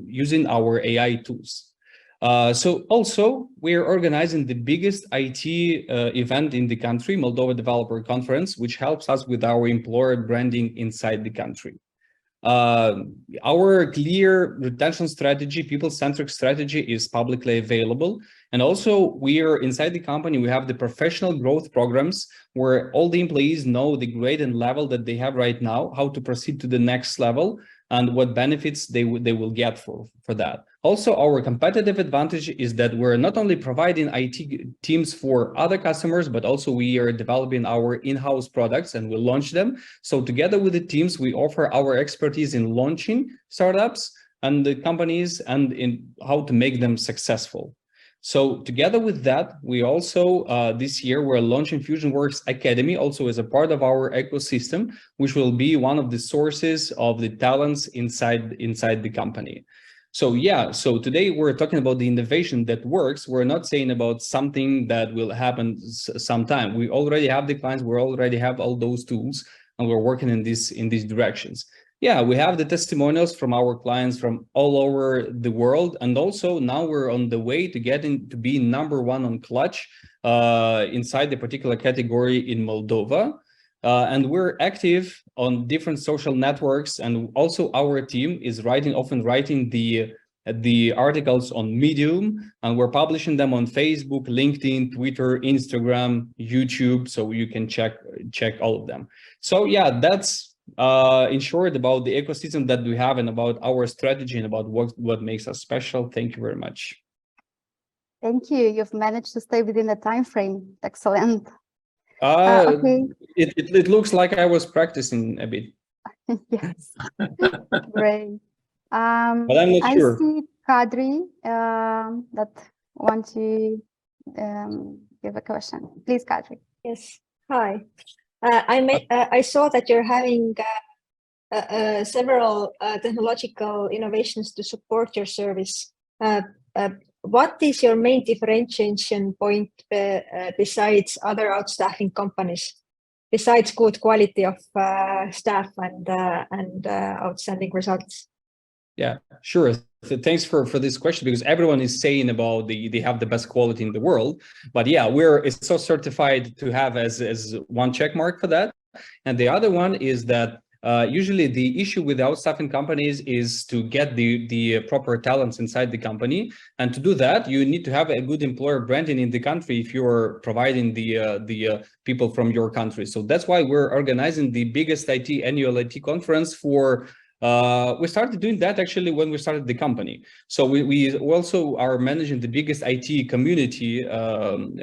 using our AI tools. So also, we are organizing the biggest IT event in the country, Moldova Developer Conference, which helps us with our employer branding inside the country. Our clear retention strategy, people-centric strategy is publicly available. And also, we are inside the company, we have the professional growth programs where all the employees know the grade and level that they have right now, how to proceed to the next level, and what benefits they will get for that. Also, our competitive advantage is that we're not only providing IT teams for other customers, but also we are developing our in-house products and we launch them. So together with the teams, we offer our expertise in launching startups and the companies and in how to make them successful. So together with that, we also, this year, we're launching FusionWorks Academy, also as a part of our ecosystem, which will be one of the sources of the talents inside the company. So yeah, so today we're talking about the innovation that works. We're not saying about something that will happen sometime. We already have the clients, we already have all those tools, and we're working in these directions. Yeah, we have the testimonials from our clients from all over the world. And also now we're on the way to getting to be #1 on Clutch inside the particular category in Moldova. And we're active on different social networks. And also our team is often writing the articles on Medium, and we're publishing them on Facebook, LinkedIn, Twitter, Instagram, YouTube. So you can check all of them. So yeah, that's in short about the ecosystem that we have and about our strategy and about what makes us special. Thank you very much. Thank you. You've managed to stay within the time frame. Excellent. Okay. It looks like I was practicing a bit. Yes. Great. But I'm not sure. I see Kadri that want to give a question. Please, Kadri. Yes. Hi. I saw that you're having several technological innovations to support your service. What is your main differentiation point besides other outstaffing companies, besides good quality of staff and outstanding results? Yeah, sure. So thanks for this question, because everyone is saying about they have the best quality in the world. But yeah, we're so certified to have as one check mark for that. And the other one is that usually the issue with outstaffing companies is to get the proper talents inside the company. And to do that, you need to have a good employer branding in the country if you're providing the people from your country. So that's why we're organizing the biggest annual IT conference for we started doing that actually when we started the company. So we also are managing the biggest IT community in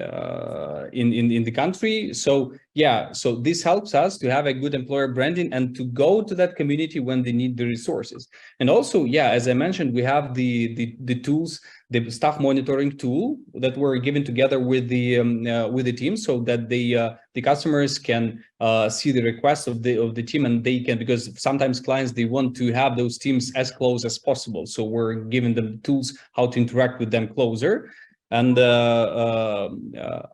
the country. So yeah, so this helps us to have a good employer branding and to go to that community when they need the resources. And also, yeah, as I mentioned, we have the tools, the staff monitoring tool that we're given together with the team, so that the customers can see the requests of the team, and they can, because sometimes clients, they want to have those teams as close as possible. So we're giving them tools how to interact with them closer. And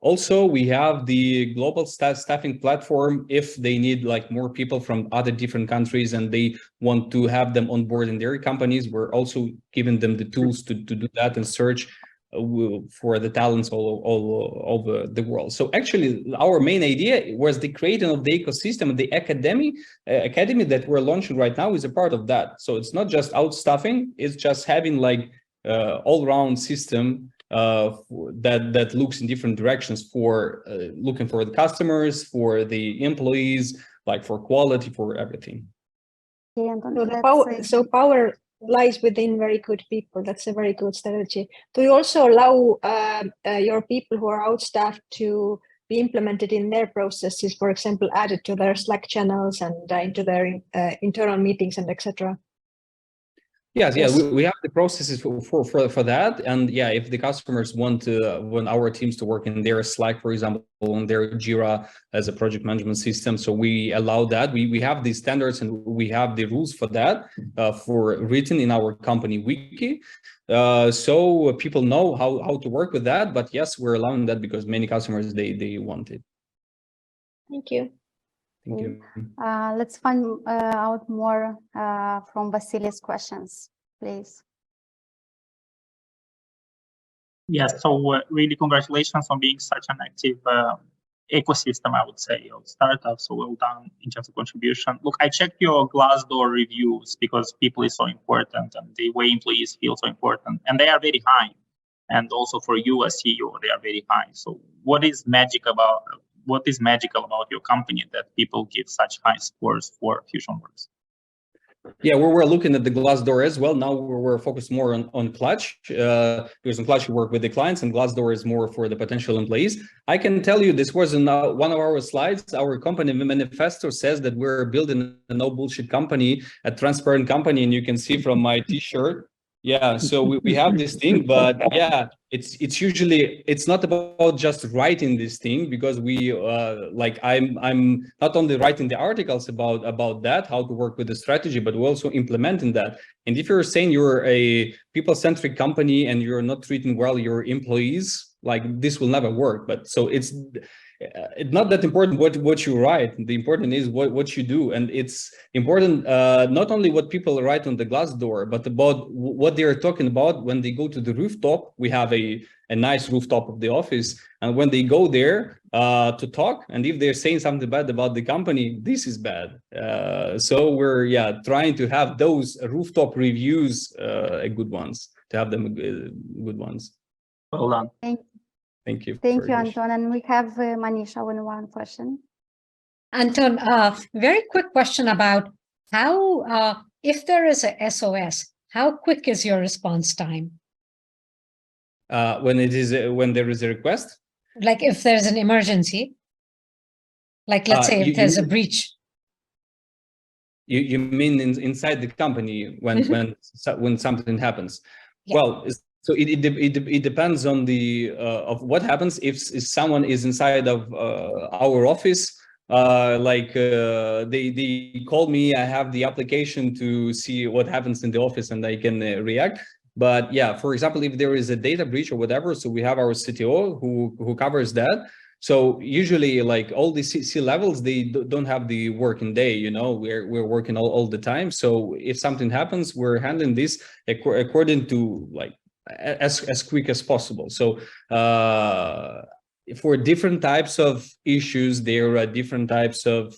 also we have the global staffing platform. If they need like more people from other different countries and they want to have them on board in their companies, we're also giving them the tools to do that and search for the talents all over the world. So actually our main idea was the creating of the ecosystem. The academy that we're launching right now is a part of that. So it's not just outstaffing, it's just having like all-round system that looks in different directions for looking for the customers, for the employees, like for quality, for everything. So power lies within very good people. That's a very good strategy. Do you also allow your people who are outstaffed to be implemented in their processes, for example, added to their Slack channels and into their internal meetings and etc.? Yes, yeah, we have the processes for that, and yeah, if the customers want our teams to work in their Slack, for example, on their Jira as a project management system, so we allow that. We have the standards and we have the rules for that, for written in our company wiki, so people know how to work with that. But yes, we're allowing that because many customers they want it. Thank you. Thank you. Let's find out more from Vasily's questions, please. Yes, so really congratulations on being such an active ecosystem, I would say, of startups. So well done in terms of contribution. Look, I checked your Glassdoor reviews because people is so important and the way employees feel so important, and they are very high. And also for you as CEO, they are very high. So what is magical about your company that people give such high scores for FusionWorks? Yeah, we're looking at the Glassdoor as well. Now we're focused more on Clutch, because in Clutch we work with the clients, and Glassdoor is more for the potential employees. I can tell you this was in one of our slides. Our company manifesto says that we're building a no bullshit company, a transparent company, and you can see from my T-shirt. Yeah, so we have this thing, but yeah, it's usually, it's not about just writing this thing, because we like I'm not only writing the articles about that, how to work with the strategy, but we're also implementing that. And if you're saying you're a people-centric company and you're not treating well your employees, like this will never work. But so it's not that important what you write. The important is what you do, and it's important not only what people write on the Glassdoor, but about what they're talking about when they go to the rooftop. We have a nice rooftop of the office, and when they go there to talk, and if they're saying something bad about the company, this is bad. So we're trying to have those rooftop reviews good ones, to have them good ones. Well done. Thank you. Thank you, Anton. And we have Manisha with one question. Anton, very quick question about how, if there is a SOS, how quick is your response time? When there is a request? Like if there's an emergency, like let's say if there's a breach. You mean inside the company when something happens? Yeah. Well, so it depends on the of what happens. If someone is inside of our office, they call me, I have the application to see what happens in the office and I can react. But yeah, for example, if there is a data breach or whatever, so we have our CTO who covers that. So usually, like all the C levels, they don't have the working day. You know, we're working all the time. So if something happens, we're handling this according to like as quick as possible. So for different types of issues, there are different types of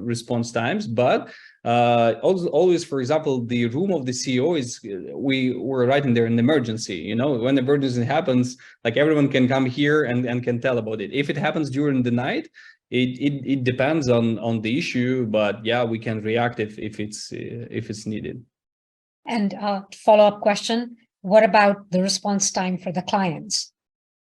response times, but always, for example, the room of the CEO is we're writing there an emergency. You know, when emergency happens, like everyone can come here and can tell about it. If it happens during the night, it depends on the issue, but yeah, we can react if it's needed. And follow-up question: what about the response time for the clients?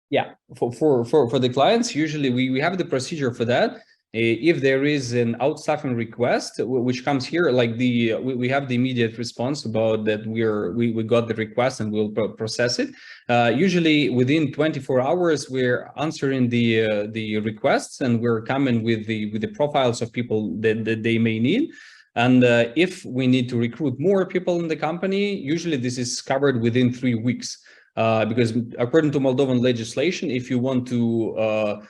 Yeah, for the clients, usually we have the procedure for that. if there is an outstaffing request, which comes here, like we have the immediate response about that we got the request and we'll process it. Usually within 24 hours, we're answering the requests and we're coming with the profiles of people that they may need. And if we need to recruit more people in the company, usually this is covered within 3 weeks. Because according to Moldovan legislation, if you want to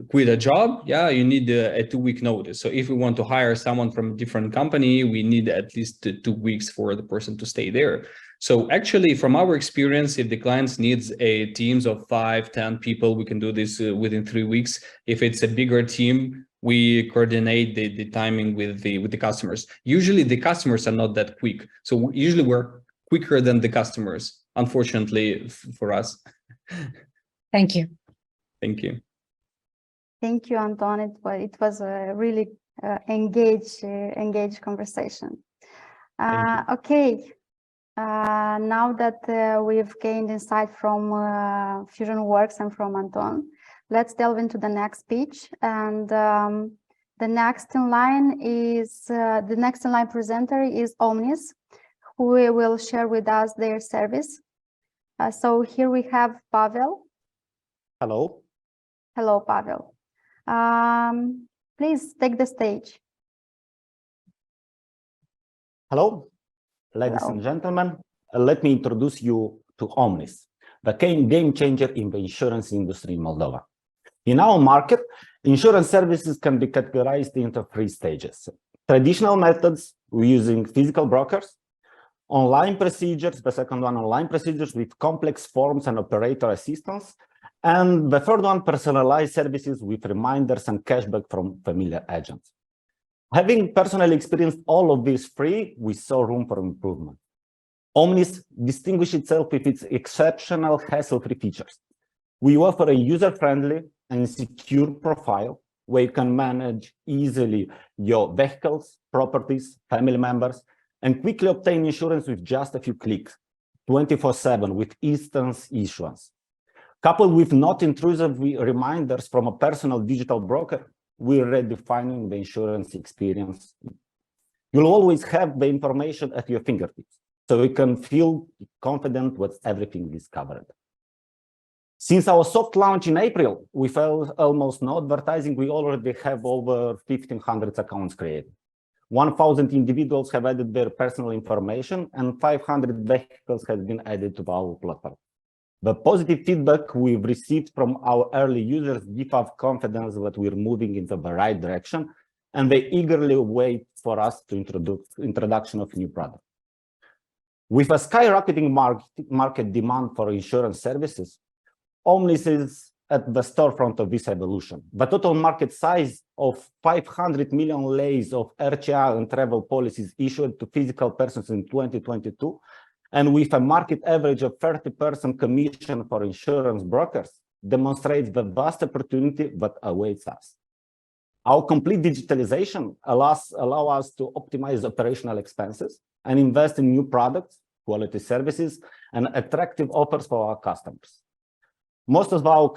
quit a job, you need a 2-week notice. So if we want to hire someone from a different company, we need at least 2 weeks for the person to stay there. So actually, from our experience, if the client needs a teams of 5-10 people, we can do this within 3 weeks. If it's a bigger team, we coordinate the timing with the customers. Usually the customers are not that quick. So usually we're quicker than the customers, unfortunately for us. Thank you. Thank you. Thank you, Anton. It was a really engaged conversation. Okay. Now that we've gained insight from FusionWorks and from Anton, let's delve into the next speech. And the next in line presenter is Omnis, who will share with us their service. So here we have Pavel. Hello. Hello, Pavel. Please take the stage. Hello, ladies and gentlemen. Let me introduce you to Omnis, the game changer in the insurance industry in Moldova. In our market, insurance services can be categorized into 3 stages. Traditional methods using physical brokers, online procedures, the second one online procedures with complex forms and operator assistance, and the third one personalized services with reminders and cashback from familiar agents. Having personally experienced all of these 3, we saw room for improvement. Omnis distinguishes itself with its exceptional hassle-free features. We offer a user-friendly and secure profile where you can manage easily your vehicles, properties, family members, and quickly obtain insurance with just a few clicks, 24/7 with instant issuance. Coupled with not intrusive reminders from a personal digital broker, we're redefining the insurance experience. You'll always have the information at your fingertips, so you can feel confident that everything is covered. Since our soft launch in April, we felt almost no advertising. We already have over 1,500 accounts created. 1,000 individuals have added their personal information and 500 vehicles have been added to our platform. The positive feedback we've received from our early users gives us confidence that we're moving in the right direction, and they eagerly wait for us to introduction of new products. With a skyrocketing market demand for insurance services, Omnis is at the storefront of this evolution. The total market size of 500 million leis of RCA and travel policies issued to physical persons in 2022, and with a market average of 30% commission for insurance brokers, demonstrates the vast opportunity that awaits us. Our complete digitalization allows us to optimize operational expenses and invest in new products, quality services, and attractive offers for our customers. Most of our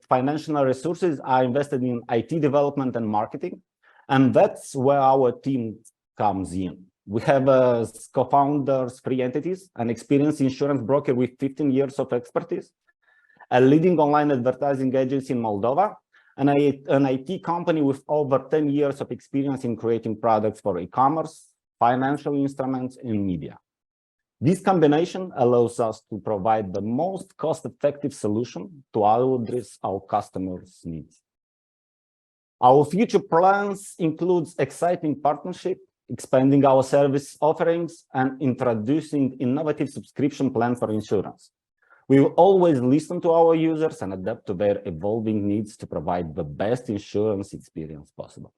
financial resources are invested in IT development and marketing, and that's where our team comes in. We have co-founders, 3 entities, an experienced insurance broker with 15 years of expertise, a leading online advertising agency in Moldova, and an IT company with over 10 years of experience in creating products for e-commerce, financial instruments, and media. This combination allows us to provide the most cost-effective solution to address our customers' needs. Our future plans include exciting partnerships, expanding our service offerings, and introducing innovative subscription plans for insurance. We will always listen to our users and adapt to their evolving needs to provide the best insurance experience possible.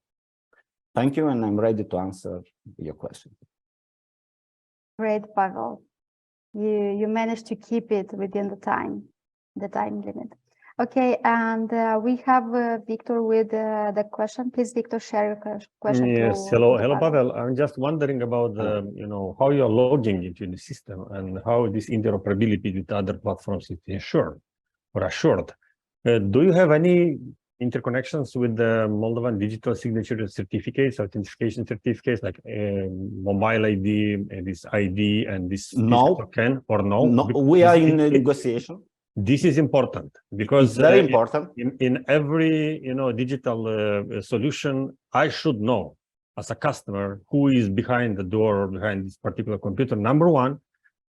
Thank you, and I'm ready to answer your question. Great, Pavel. You managed to keep it within the time limit. Okay, and we have Victor with the question. Please, Victor, share your question. Yes, hello, Pavel. I'm just wondering about how you're logging into the system and how this interoperability with other platforms is ensured or assured. Do you have any interconnections with the Moldovan digital signature certificates, authentication certificates, like mobile ID, and this ID, and this token, or no? No, we are in a negotiation. This is important because it's very important. In every digital solution, I should know as a customer who is behind the door, behind this particular computer. Number one,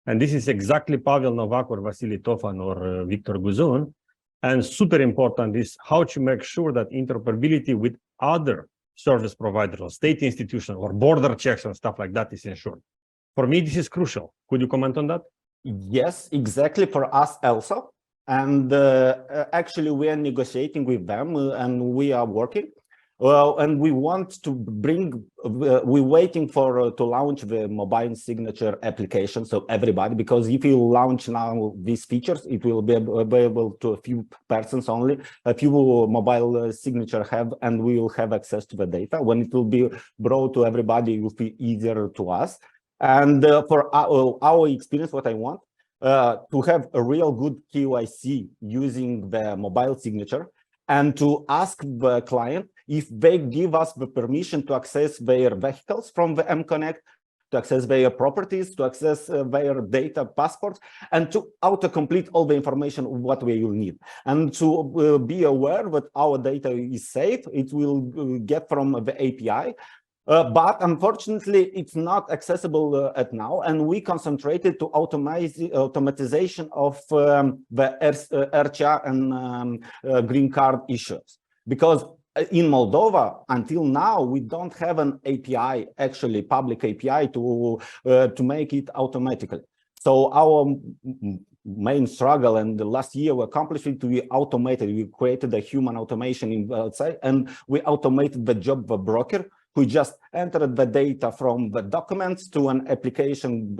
and this is exactly Pavel Novak or Vasily Tofan or Victor Guzun. And super important is how to make sure that interoperability with other service providers or state institutions or border checks and stuff like that is ensured. For me, this is crucial. Could you comment on that? Yes, exactly, for us also. And actually, we are negotiating with them and we are working. Well, and we want to bring, we're waiting for to launch the mobile signature application. So everybody, because if you launch now these features, it will be available to a few persons only, a few mobile signature have, and we will have access to the data. When it will be brought to everybody, it will be easier to us. And for our experience, what I want, to have a real good KYC using the mobile signature, and to ask the client if they give us the permission to access their vehicles from the mConnect, to access their properties, to access their data passports, and to auto-complete all the information what we will need. And to be aware that our data is safe, it will get from the API. But unfortunately, it's not accessible at now, and we concentrated to automatization of the RCA and green card issues. Because in Moldova, until now, we don't have an API, actually public API to make it automatically. So our main struggle, and the last year we accomplished it, we automated, we created a human automation in outside, and we automated the job of a broker who just entered the data from the documents to an application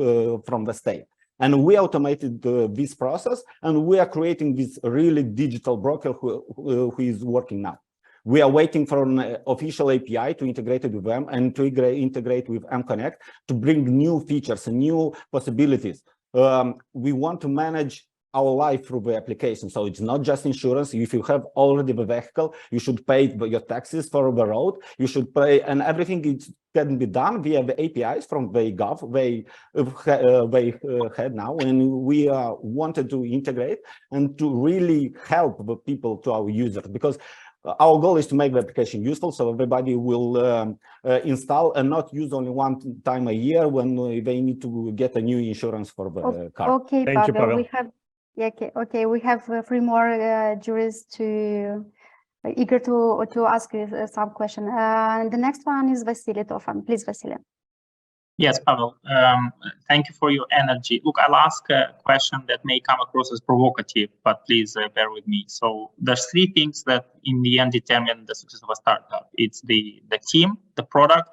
from the state. And we automated this process, and we are creating this really digital broker who is working now. We are waiting for an official API to integrate it with them and to integrate with mConnect to bring new features and new possibilities. We want to manage our life through the application. So it's not just insurance. If you have already the vehicle, you should pay your taxes for the road. You should pay, and everything can be done via the APIs from the Gov they had now. And we wanted to integrate and to really help the people, to our users, because our goal is to make the application useful, so everybody will install and not use only one time a year when they need to get a new insurance for the car. Okay, Thank you, Pavel. we have we have 3 more juries eager to ask you some question. The next one is Vasily Tofan. Please, Vasily. Yes, Pavel, thank you for your energy. Look, I'll ask a question that may come across as provocative, but please bear with me. So there's 3 things that in the end determine the success of a startup. It's the team, the product,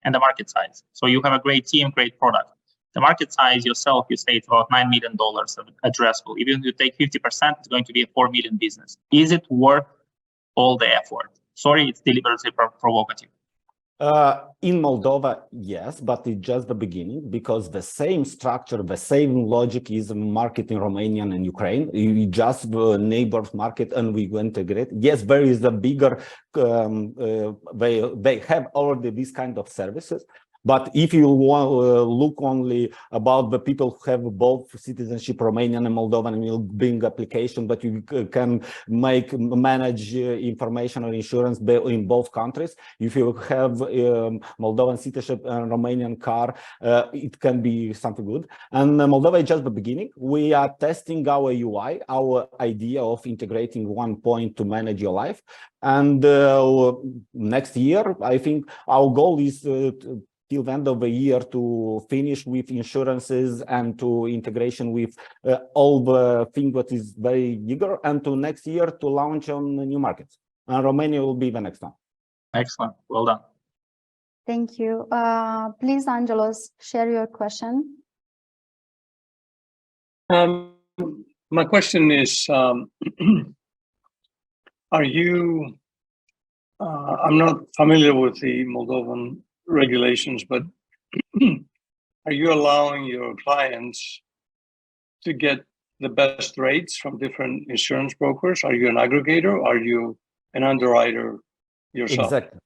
and the market size. So you have a great team, great product. The market size yourself, you say it's about $9 million addressable. Even if you take 50%, it's going to be a $4 million business. Is it worth all the effort? Sorry, it's deliberately provocative. In Moldova, yes, but it's just the beginning, because the same structure, the same logic is market in Romania and Ukraine. We just neighbors market and we integrate. Yes, there is a bigger, they have already this kind of services. But if you look only about the people who have both citizenship, Romanian and Moldovan, and you'll bring application, but you can manage information or insurance in both countries. If you have Moldovan citizenship and Romanian car, it can be something good. And Moldova is just the beginning. We are testing our UI, our idea of integrating one point to manage your life. And next year, I think our goal is till the end of the year to finish with insurances and to integration with all the things that is very eager, and to next year to launch on new markets. And Romania will be the next one. Excellent. Well done. Thank you. Please, Angelos, share your question. My question is, are you, I'm not familiar with the Moldovan regulations, but are you allowing your clients to get the best rates from different insurance brokers? Are you an aggregator? Are you an underwriter yourself? Exactly.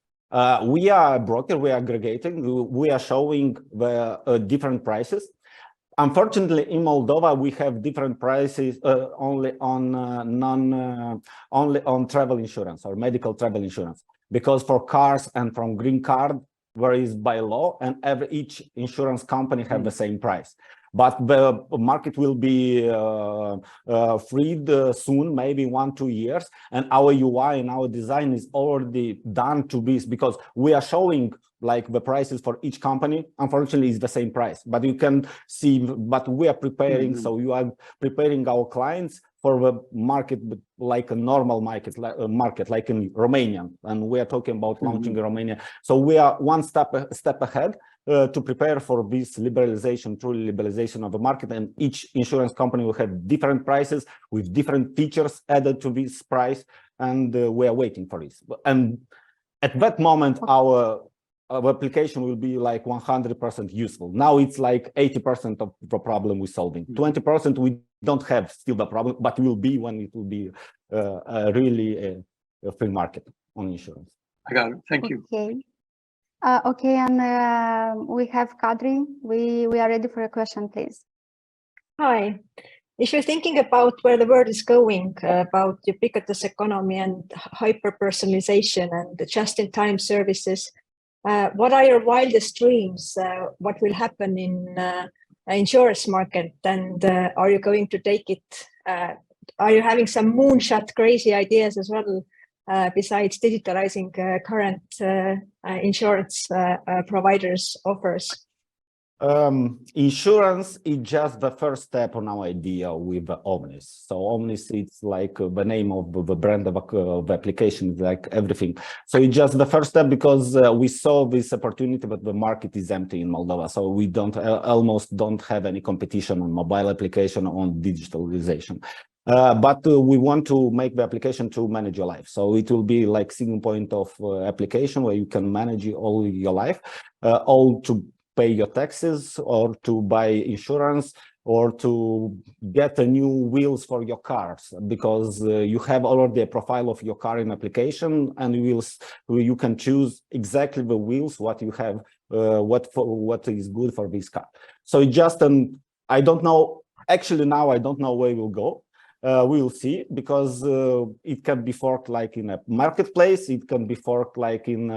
We are a broker, we are aggregating, we are showing the different prices. Unfortunately, in Moldova, we have different prices only on only on travel insurance or medical travel insurance, because for cars and from green card, there is by law, and each insurance company have the same price. But the market will be freed soon, maybe 1-2 years, and our UI and our design is already done to this, because we are showing like the prices for each company. Unfortunately, it's the same price, but you can see, but we are preparing, so you are preparing our clients for the market, like a normal market, like in Romania, and we are talking about launching in Romania. So we are one step ahead to prepare for this liberalization, true liberalization of the market, and each insurance company will have different prices with different features added to this price, and we are waiting for this. And at that moment, our application will be like 100% useful. Now it's like 80% of the problem we're solving. 20% we don't have still the problem, but will be when it will be really a free market on insurance. I got it. Thank you. Okay. Okay, and we have Kadri. We are ready for a question, please. Hi. If you're thinking about where the world is going, about ubiquitous economy and hyper-personalization and the just-in-time services, what are your wildest dreams? What will happen in insurance market, and are you going to take it? Are you having some moonshot crazy ideas as well, besides digitalizing current insurance providers' offers? Insurance is just the first step on our idea with Omnis. So Omnis, it's like the name of the brand of the application, like everything. So it's just the first step, because we saw this opportunity, but the market is empty in Moldova. So we almost don't have any competition on mobile application on digitalization. But we want to make the application to manage your life. So it will be like single point of application where you can manage all your life, all to pay your taxes, or to buy insurance, or to get a new wheels for your cars, because you have already a profile of your car in application, and you can choose exactly the wheels what you have, what is good for this car. So it just I don't know, actually now I don't know where we'll go. We will see, because it can be forked like in a marketplace, it can be forked like in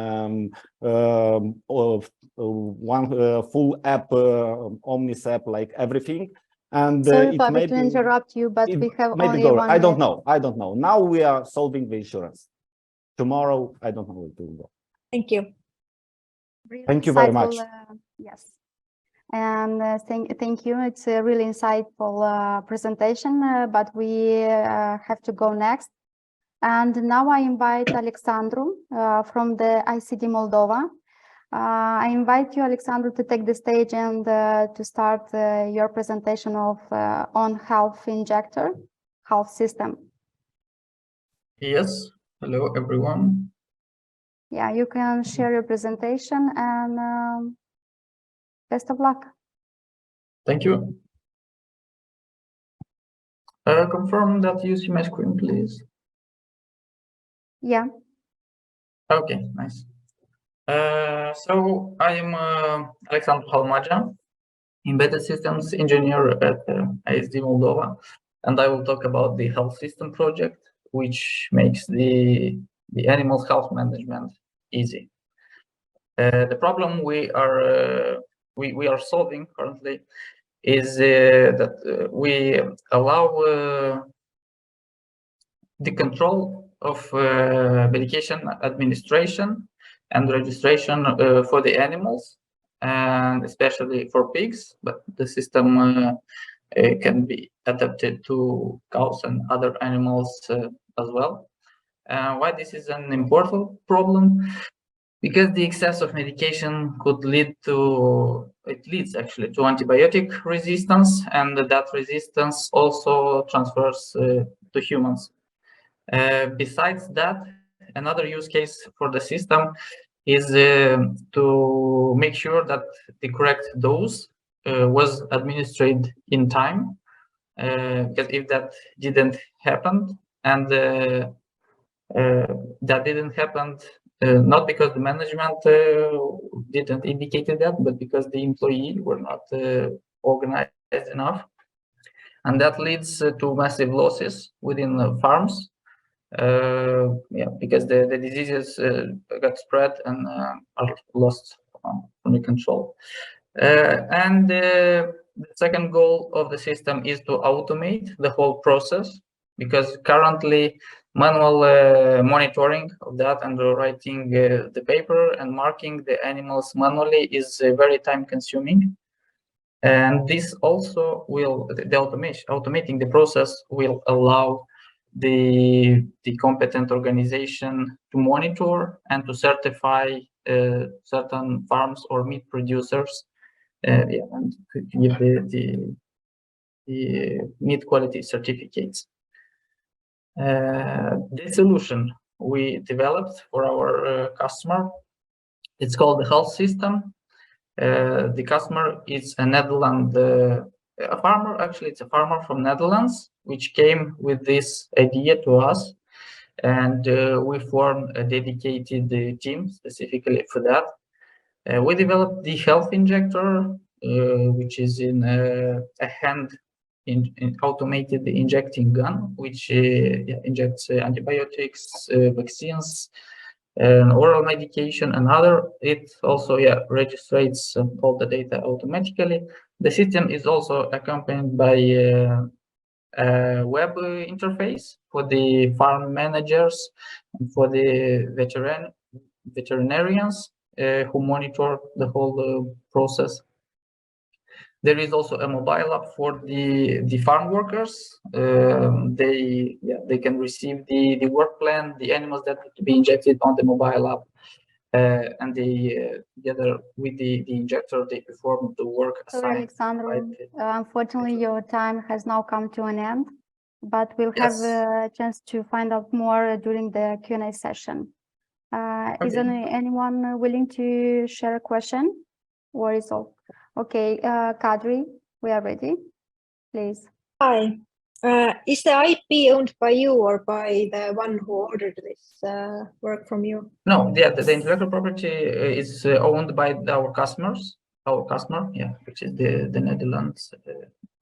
one full app, Omnis app, like everything. And sorry, Pavel, to interrupt you, but we have only 1 minute. I don't know. Now we are solving the insurance. Tomorrow, I don't know where to go. Thank you. Really Thank you very much. Yes. And thank you. It's a really insightful presentation, but we have to go next. And now I invite Alexandru from the ICD Moldova. I invite you, Alexandru, to take the stage and to start your presentation of on health injector, health system. Yes. Hello, everyone. Yeah, you can share your presentation, and best of luck. Thank you. Confirm that you see my screen, please. Yeah. Okay, nice. So I am Alexandru Halmaja, embedded systems engineer at ISD Moldova, and I will talk about the health system project, which makes the animals' health management easy. The problem we are solving currently is that we allow the control of medication administration and registration for the animals, and especially for pigs, but the system can be adapted to cows and other animals as well. Why this is an important problem? Because the excess of medication could leads actually to antibiotic resistance, and that resistance also transfers to humans. Besides that, another use case for the system is to make sure that the correct dose was administered in time, because if that didn't happen, and That didn't happen not because the management didn't indicate that, but because the employees were not organized enough. And that leads to massive losses within the farms. Because the diseases got spread and are lost from the control. And the second goal of the system is to automate the whole process, because currently manual monitoring of that and writing the paper and marking the animals manually is very time consuming. And this also will, automating the process will allow the competent organization to monitor and to certify certain farms or meat producers, and to give the meat quality certificates. This solution we developed for our customer, it's called the health system. The customer is a Netherlands, a farmer, actually it's a farmer from Netherlands, which came with this idea to us. And we formed a dedicated team specifically for that. We developed the health injector, which is in a hand in automated injecting gun, which injects antibiotics, vaccines, oral medication, and other. It also registers all the data automatically. The system is also accompanied by a web interface for the farm managers and for the veterinarians who monitor the whole process. There is also a mobile app for the farm workers. They can receive the work plan, the animals that need to be injected on the mobile app, and they together with the injector they perform the work assigned. Alexandru, unfortunately your time has now come to an end, but we'll have a chance to find out more during the Q&A session. Is there anyone willing to share a question, or is all? Okay, Kadri, we are ready. Please. Hi. Is the IP owned by you or by the one who ordered this work from you? No, the intellectual property is owned by our customers. Our customer, which is the Netherlands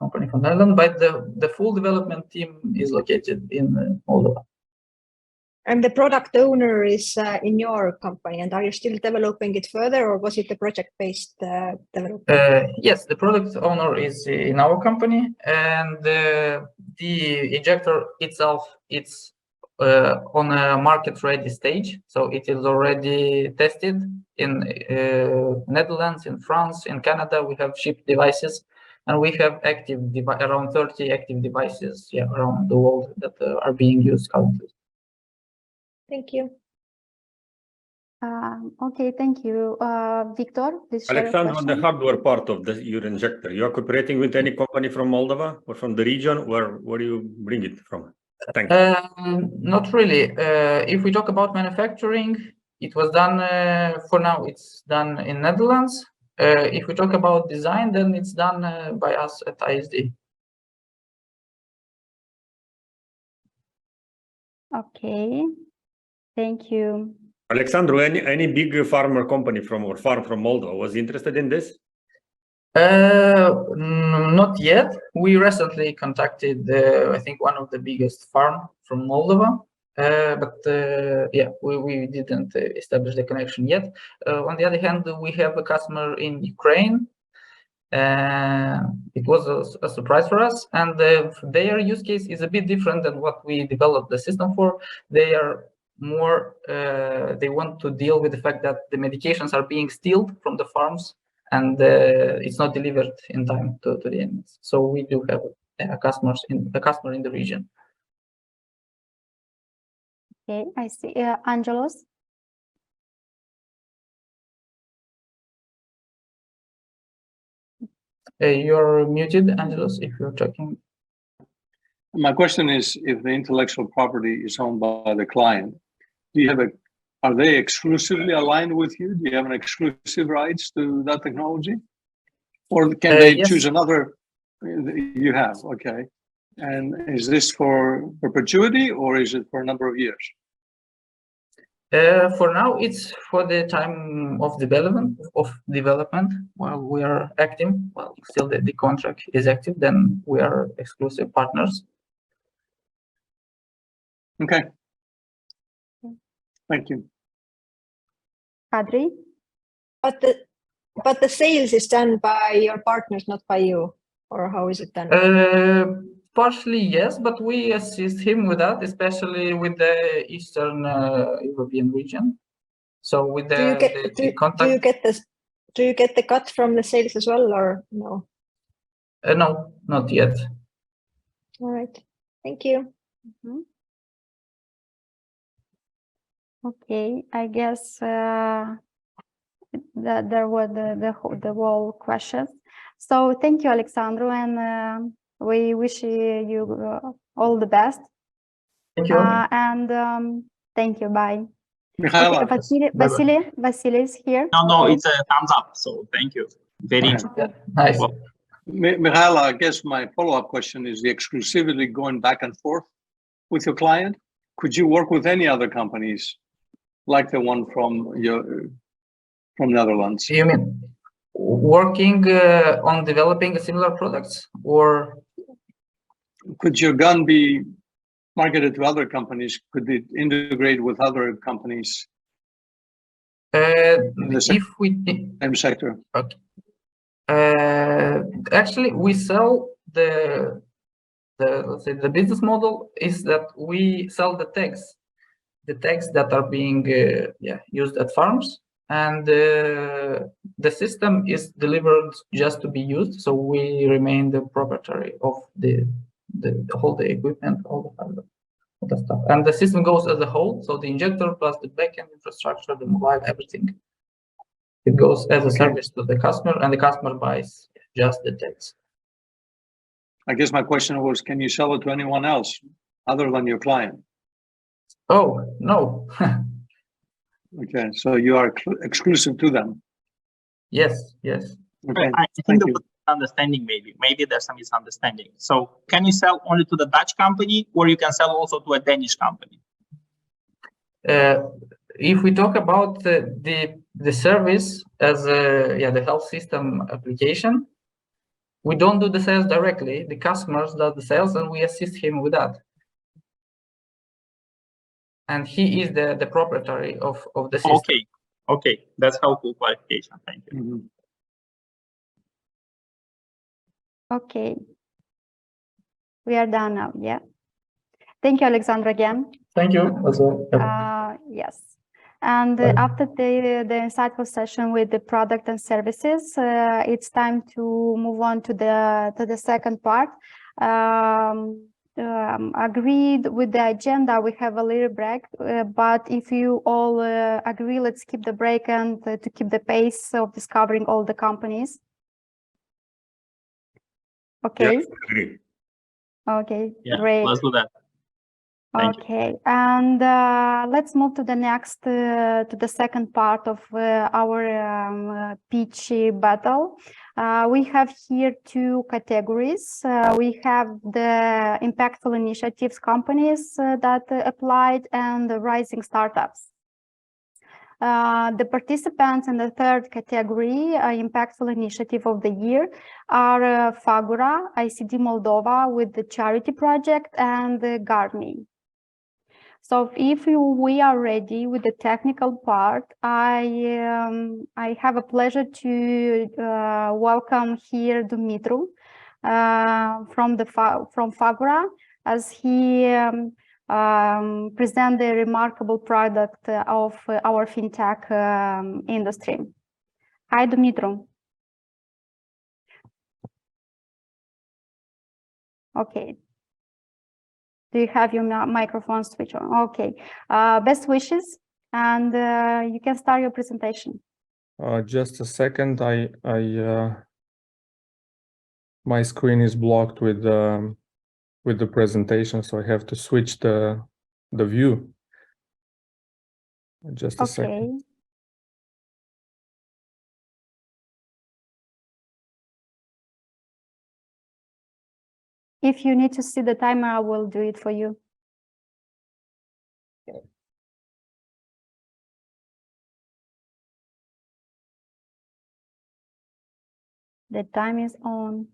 company from Netherlands. But the full development team is located in Moldova. And the product owner is in your company, and are you still developing it further, or was it a project-based development? Yes, the product owner is in our company, and the injector itself, it's on a market-ready stage. So it is already tested in Netherlands, in France, in Canada. We have shipped devices, and we have around 30 active devices around the world that are being used currently. Thank you. Okay, thank you. Victor, please share Alexandru, on the hardware part of your injector, you are cooperating with any company from Moldova or from the region? Where do you bring it from? Thanks. Not really. If we talk about manufacturing, it was done, for now, it's done in Netherlands. If we talk about design, then it's done by us at ISD. Okay. Thank you. Alexandru, any big farmer company from farm from Moldova was interested in this? Not yet. We recently contacted, I think, one of the biggest farm from Moldova, but we didn't establish the connection yet. On the other hand, we have a customer in Ukraine. It was a surprise for us, and their use case is a bit different than what we developed the system for. They are more, they want to deal with the fact that the medications are being stolen from the farms, and it's not delivered in time to the animals. So we do have a customer in the region. Okay, I see. Angelos. You're muted, Angelos, if you're talking. My question is, if the intellectual property is owned by the client, do you have are they exclusively aligned with you? Do you have an exclusive rights to that technology? Or can they choose another? You have, okay. And is this for perpetuity, or is it for a number of years? For now, it's for the time of development. While we are active, while still the contract is active, then we are exclusive partners. Okay. Thank you. Kadri? But the sales is done by your partners, not by you, or how is it done? Partially, yes, but we assist him with that, especially with the Eastern European region. So with the contact. Do you get the cut from the sales as well, or no? No, not yet. All right. Thank you. Okay, I guess that there were the whole questions. So thank you, Alexandru, and we wish you all the best. Thank you. And thank you. Bye. Mihaela. Okay, Vasily is here. No, it's a thumbs up. So thank you. Very nice. Well, Mihaela, I guess my follow-up question is the exclusivity going back and forth with your client. Could you work with any other companies like the one from Netherlands? You mean working on developing similar products, or could your gun be marketed to other companies? Could it integrate with other companies? If we same sector. Okay. Actually, we sell let's say the business model is that we sell the tags that are being used at farms, and the system is delivered just to be used. So we remain the proprietary of the whole the equipment, all the stuff, and the system goes as a whole. So the injector plus the backend infrastructure, the mobile, everything. It goes as a service to the customer, and the customer buys just the tags. I guess my question was, can you sell it to anyone else other than your client? Oh, no. Okay, so you are exclusive to them. Yes. Okay. I think the understanding maybe there's some misunderstanding. So can you sell only to the Dutch company, or you can sell also to a Danish company? If we talk about the service as the health system application, we don't do the sales directly. The customers do the sales, and we assist him with that. And he is the proprietary of the system. Okay, that's helpful clarification. Thank you. Okay, we are done now. Yeah. Thank you, Alexandra, again. Thank you as well. Yes. And after the insightful session with the product and services, it's time to move on to the second part. Agreed with the agenda, we have a little break, but if you all agree, let's keep the break and to keep the pace of discovering all the companies. Okay. Yes, agree. Okay, yeah, great. Let's do that. Okay, and let's move to the next, to the second part of our pitch battle. We have here two categories. We have the impactful initiatives companies that applied and the rising startups. The participants in the third category, impactful initiative of the year, are Fagura, ICD Moldova with the charity project, and Garmi. So if we are ready with the technical part, I have a pleasure to welcome here Dumitru from Fagura, as he present the remarkable product of our fintech industry. Hi, Dumitru. Okay. Do you have your microphone switch on? Okay. Best wishes, and you can start your presentation. Just a second. My screen is blocked with the presentation, so I have to switch the view. Just a second. If you need to see the timer, I will do it for you. The time is on.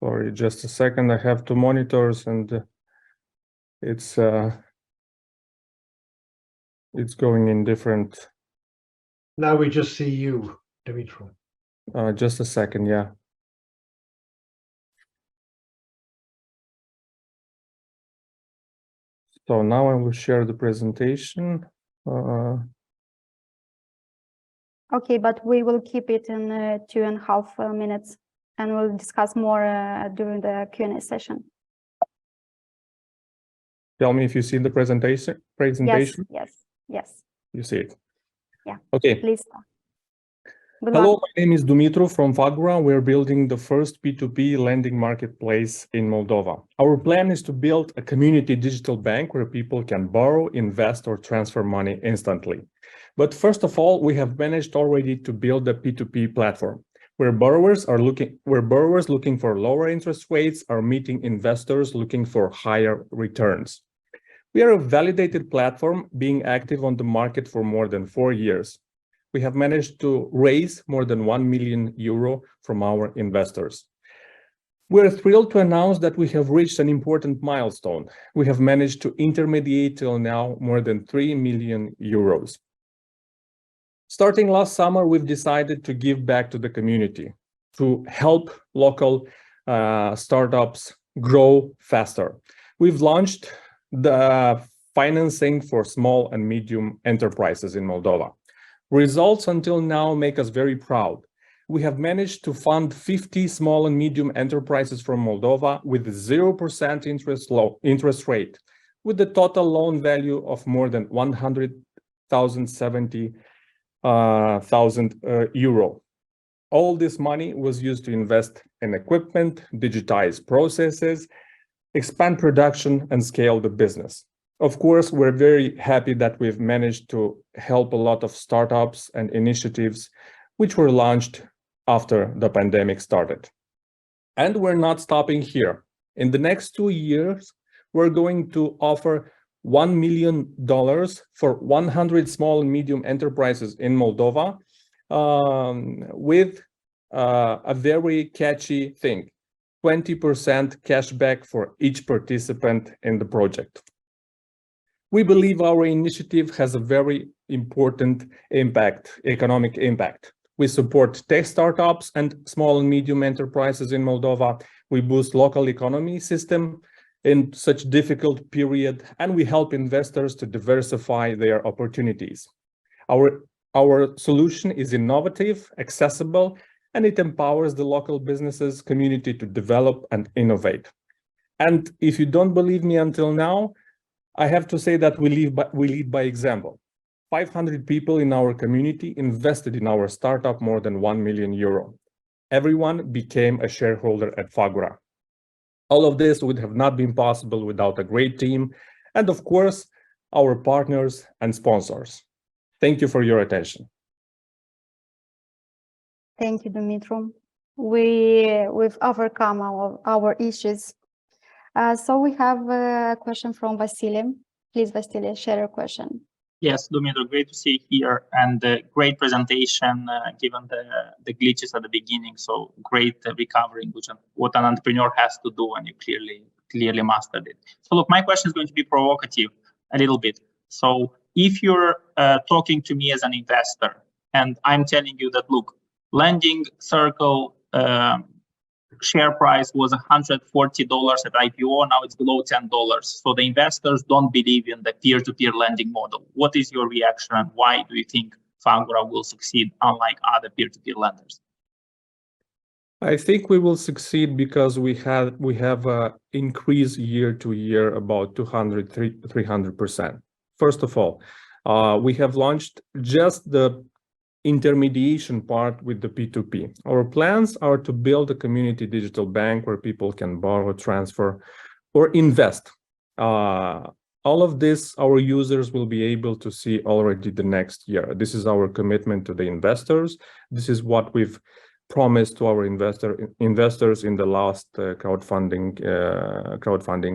Sorry, just a second. I have two monitors and it's going in different. Now we just see you, Dimitro. Just a second, yeah. So now I will share the presentation. Okay, but we will keep it in 2.5 minutes, and we'll discuss more during the Q&A session. Tell me if you see the presentation. Yes. You see it? Yeah. Okay. Please. Good Hello, luck. my name is Dumitru from Fagura. We're building the first P2P lending marketplace in Moldova. Our plan is to build a community digital bank where people can borrow, invest, or transfer money instantly. But first of all, we have managed already to build a P2P platform where borrowers looking for lower interest rates are meeting investors looking for higher returns. We are a validated platform being active on the market for more than 4 years. We have managed to raise more than 1 million euro from our investors. We're thrilled to announce that we have reached an important milestone. We have managed to intermediate till now more than 3 million euros. Starting last summer, we've decided to give back to the community, to help local startups grow faster. We've launched the financing for small and medium enterprises in Moldova. Results until now make us very proud. We have managed to fund 50 small and medium enterprises from Moldova with 0% interest rate, with the total loan value of more than 170,000 euro. All this money was used to invest in equipment, digitize processes, expand production, and scale the business. Of course, we're very happy that we've managed to help a lot of startups and initiatives which were launched after the pandemic started. And we're not stopping here. In the next 2 years, we're going to offer $1 million for 100 small and medium enterprises in Moldova with a very catchy thing, 20% cashback for each participant in the project. We believe our initiative has a very important impact, economic impact. We support tech startups and small and medium enterprises in Moldova. We boost local economy system in such difficult period, and we help investors to diversify their opportunities. Our solution is innovative, accessible, and it empowers the local businesses community to develop and innovate. And if you don't believe me until now, I have to say that we lead by example. 500 people in our community invested in our startup more than 1 million euro. Everyone became a shareholder at Fagura. All of this would have not been possible without a great team and, of course, our partners and sponsors. Thank you for your attention. Thank you, Dumitru. We've overcome our issues. So we have a question from Vasile. Please, Vasile, share your question. Yes, Dumitru, great to see you here, and great presentation given the glitches at the beginning. So great recovering, which what an entrepreneur has to do, and you clearly mastered it. So look, my question is going to be provocative a little bit. So if you're talking to me as an investor, and I'm telling you that, look, Lending Circle share price was $140 at IPO, now it's below $10. So the investors don't believe in the peer-to-peer lending model. What is your reaction, and why do you think Fagura will succeed unlike other peer-to-peer lenders? I think we will succeed because we have a increase year to year about 300%. First of all, we have launched just the intermediation part with the P2P. Our plans are to build a community digital bank where people can borrow, transfer, or invest. All of this, our users will be able to see already the next year. This is our commitment to the investors. This is what we've promised to our investors in the last crowdfunding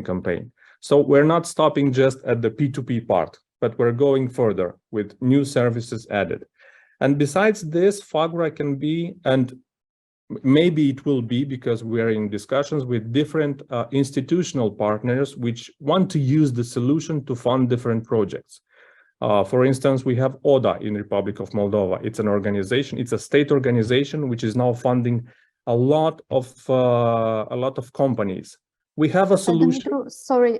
campaign. So we're not stopping just at the P2P part. but we're going further with new services added. And besides this, Fagra can be, and maybe it will be, because we are in discussions with different institutional partners which want to use the solution to fund different projects. For instance, we have ODA in Republic of Moldova. It's an organization, it's a state organization which is now funding a lot of companies. We have a solution. Dumitru, sorry,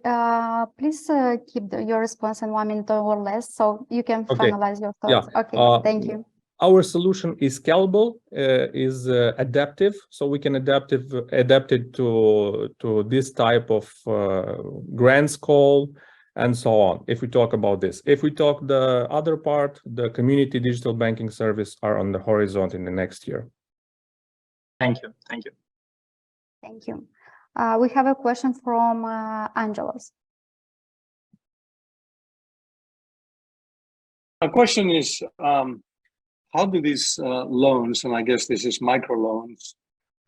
please keep your response in 1 minute or less, so you can finalize your thoughts. Yeah. Okay, thank you. Our solution is scalable, is adaptive, so we can adapt it to this type of grants call and so on. If we talk about this, if we talk the other part, the community digital banking service are on the horizon in the next year. Thank you. Thank you. Thank you. We have a question from Angelos. My question is, how do these loans, and I guess this is microloans,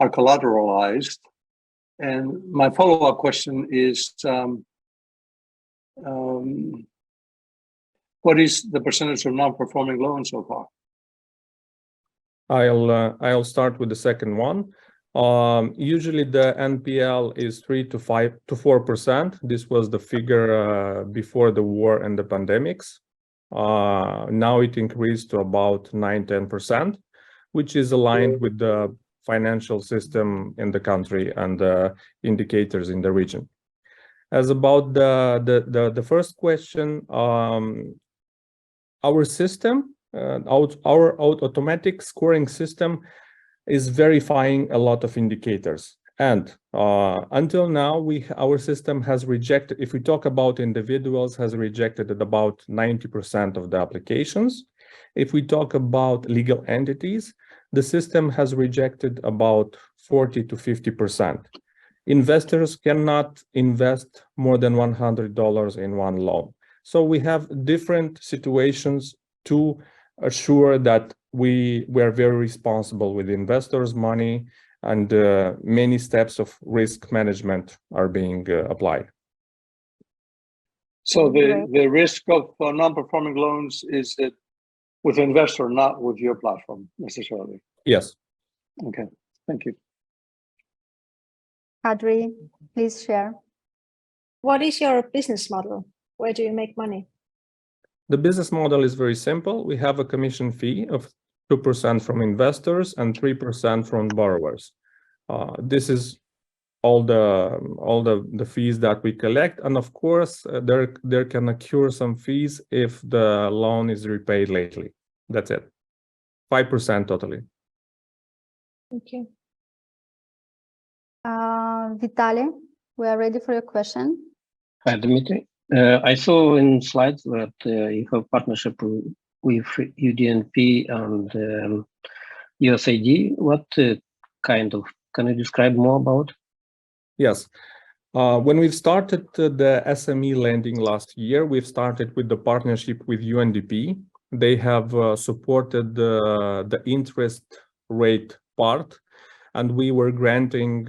are collateralized? And my follow-up question is, what is the percentage of non-performing loans so far? I'll start with the second one. Usually the NPL is 3 to 4%. This was the figure before the war and the pandemics. Now it increased to about 9-10%, which is aligned with the financial system in the country and the indicators in the region. As about the first question, our system, our automatic scoring system is verifying a lot of indicators. And until now, our system has rejected, if we talk about individuals, has rejected about 90% of the applications. If we talk about legal entities, the system has rejected about 40 to 50%. Investors cannot invest more than $100 in one loan. So we have different situations to assure that we are very responsible with investors' money, and many steps of risk management are being applied. So the risk of non-performing loans is it with investor, not with your platform necessarily? Yes. Okay, thank you. Kadri, please share. What is your business model? Where do you make money? The business model is very simple. We have a commission fee of 2% from investors and 3% from borrowers. This is all the fees that we collect, and of course there can occur some fees if the loan is repaid lately. That's it. 5% totally. Thank you. Vitaly, we are ready for your question. Hi, Dmitry. I saw in slides that you have partnership with UDNP and USAID. What kind of, can you describe more about? Yes. When we've started the SME lending last year, we've started with the partnership with UNDP. They have supported the interest rate part, and we were granting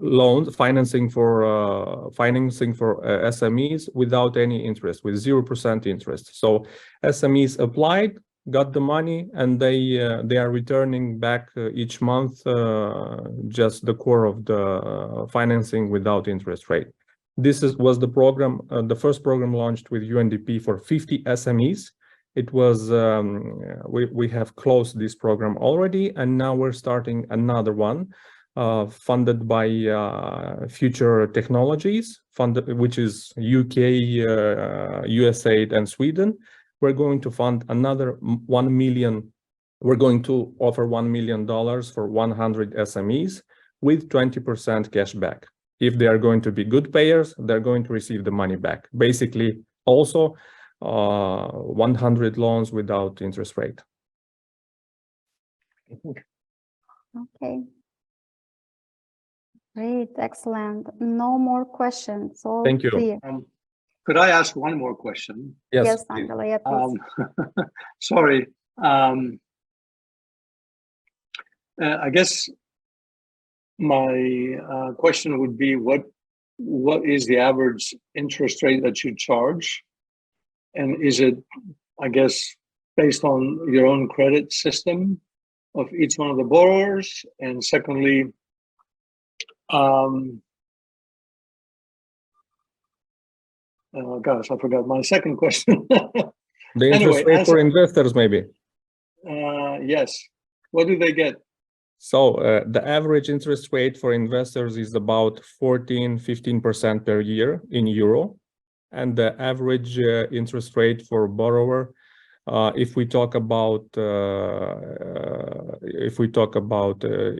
loans, financing for SMEs without any interest, with 0% interest. So SMEs applied, got the money, and they are returning back each month just the core of the financing without interest rate. This was the program, the first program launched with UNDP for 50 SMEs. It was we have closed this program already, and now we're starting another one funded by Future Technologies, which is UK, USAID, and Sweden. We're going to fund another 1 million. We're going to offer $1 million for 100 SMEs with 20% cash back. If they are going to be good payers, they're going to receive the money back. Basically, also 100 loans without interest rate. Okay. Great, excellent. No more questions. All Thank you. clear. Could I ask one more question? Yes, Angela, yeah, please. Sorry. I guess my question would be, what is the average interest rate that you charge And is it, I guess, based on your own credit system of each one of the borrowers? And secondly, oh gosh, I forgot my second question. The interest rate for investors, maybe. Yes. What do they get? So the average interest rate for investors is about 14–15% per year in euro, and the average interest rate for borrower, if we talk about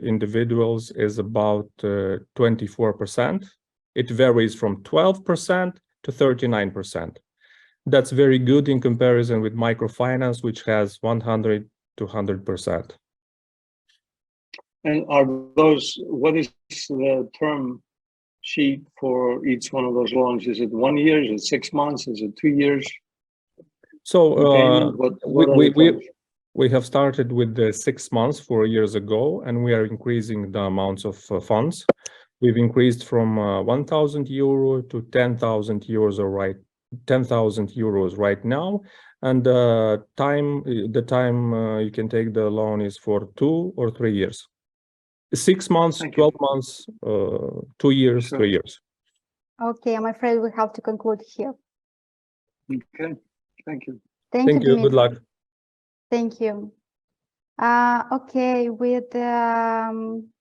individuals, is about 24%. It varies from 12% to 39%. That's very good in comparison with microfinance, which has 100 to 100%. And are those, what is the term sheet for each one of those loans? Is it 1 year? Is it 6 months? Is it 2 years? So we have started with the 6 months 4 years ago, and we are increasing the amounts of funds. We've increased from 1,000 euro to 10,000 euros, or 10,000 euros right now. And the time you can take the loan is for 2 or 3 years. 6 months, 12 months, 2 years, 3 years. Okay, I'm afraid we have to conclude here. Okay, thank you. Thank you, Good luck. Thank you. Okay, with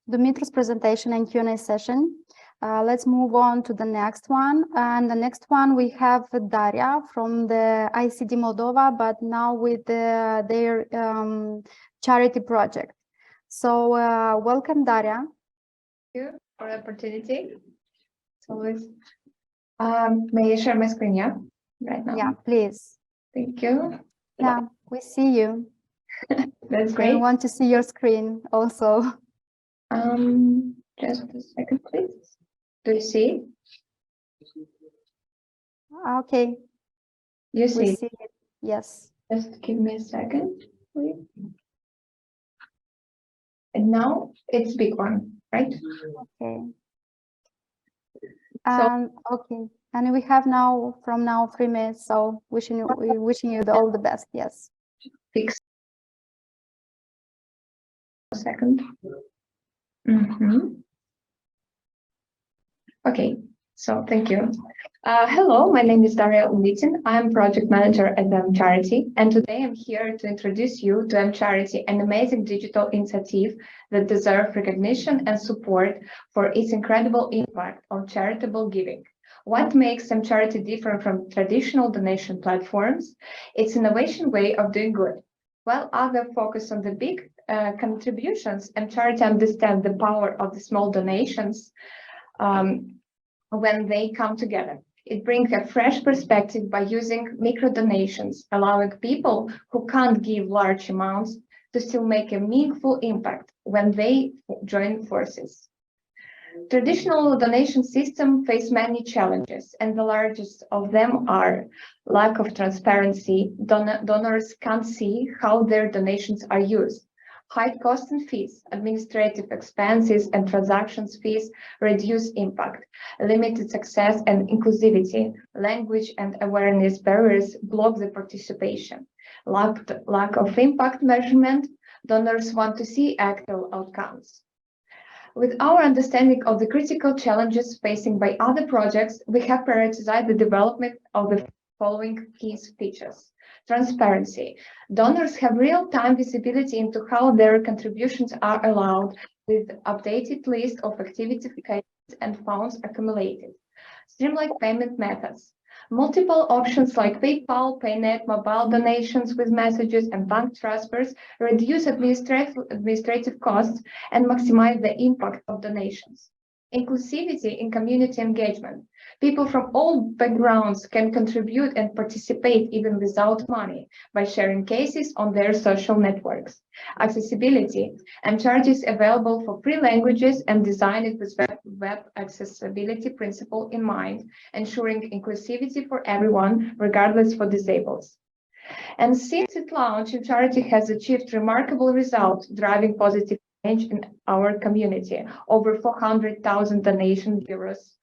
Dimitri's presentation and Q&A session, let's move on to the next one. And the next one, we have Daria from the ICD Moldova, but now with their charity project. So welcome, Daria. Thank you for the opportunity. So may I share my screen, yeah? Right now. Yeah, please. Thank you. Yeah, we see you. That's great. I want to see your screen also. Just a second, please. Do you see? Okay. You see? We see it. Yes. Just give me a second, please. And now it's big one, right? Okay. Okay. And we have now 3 minutes, so wishing you all the best. Yes. Fix. A second. Okay. So thank you. Hello, my name is Daria Ulitin. I'm project manager at M Charity, and today I'm here to introduce you to M Charity, an amazing digital initiative that deserves recognition and support for its incredible impact on charitable giving. What makes M Charity different from traditional donation platforms? Its innovation way of doing good. While others focus on the big contributions, M Charity understands the power of the small donations when they come together. It brings a fresh perspective by using micro donations, allowing people who can't give large amounts to still make a meaningful impact when they join forces. Traditional donation systems face many challenges, and the largest of them are lack of transparency. Donors can't see how their donations are used. High costs and fees, administrative expenses and transactions fees reduce impact. Limited success and inclusivity, language and awareness barriers block the participation. Lack of impact measurement, donors want to see actual outcomes. With our understanding of the critical challenges facing by other projects, we have prioritized the development of the following key features. Transparency. Donors have real-time visibility into how their contributions are allowed, with updated list of activity and funds accumulated. Streamlined payment methods. Multiple options like PayPal, PayNet, mobile donations with messages, and bank transfers reduce administrative costs and maximize the impact of donations. Inclusivity in community engagement. People from all backgrounds can contribute and participate even without money by sharing cases on their social networks. Accessibility. M Charity is available for 3 languages and designed with web accessibility principle in mind, ensuring inclusivity for everyone, regardless for disabled. And since its launch, M Charity has achieved remarkable results, driving positive change in our community. Over 400,000 donation euros,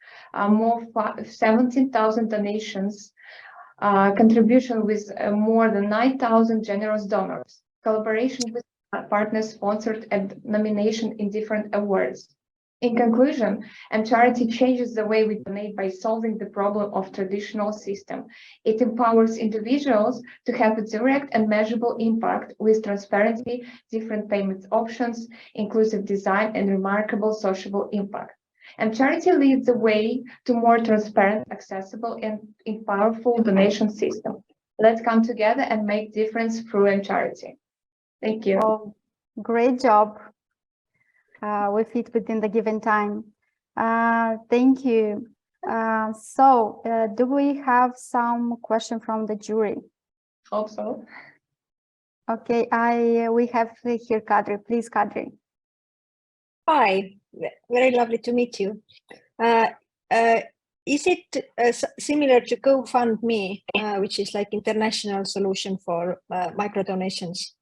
more 17,000 donations contribution with more than 9,000 generous donors, collaboration with partners sponsored and nomination in different awards. In conclusion, M-Charity changes the way we donate by solving the problem of traditional system. It empowers individuals to have a direct and measurable impact with transparency, different payment options, inclusive design, and remarkable social impact. M-Charity leads the way to more transparent, accessible, and powerful donation system. Let's come together and make difference through M-Charity. Thank you. Oh, great job. We fit within the given time. Thank you. Do we have some question from the jury? Hope so. Okay, we have here Kadri. Please, Kadri. Hi, very lovely to meet you. Is it similar to GoFundMe, which is like international solution for micro donations?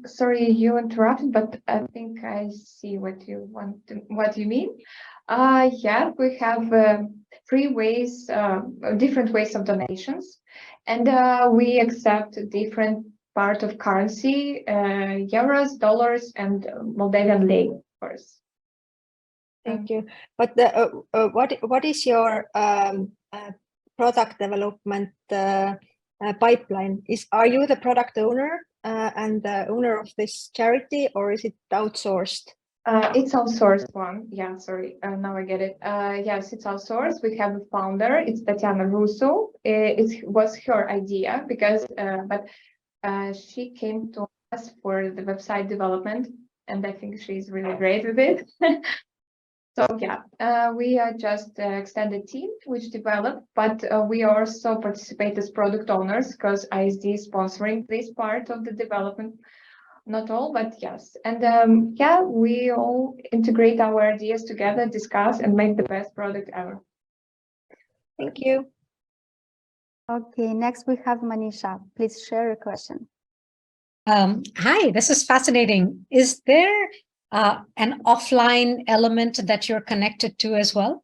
Sorry, you interrupted, but I think I see what you mean. Yeah, we have three ways, different ways of donations, and we accept different part of currency, euros, dollars, and Moldovan lei, of course. Thank you. But what is your product development pipeline? Are you the product owner and the owner of this charity, or is it outsourced? It's outsourced one. Yeah, sorry. Now I get it. Yes, it's outsourced. We have a founder. It's Tatiana Russo. It was her idea because, but she came to us for the website development, and I think she's really great with it. So yeah, we are just extended team which developed, but we also participate as product owners because ISD is sponsoring this part of the development. Not all, but yes. And yeah, we all integrate our ideas together, discuss, and make the best product ever. Thank you. Okay, next we have Manisha. Please share your question. Hi, this is fascinating. Is there an offline element that you're connected to as well?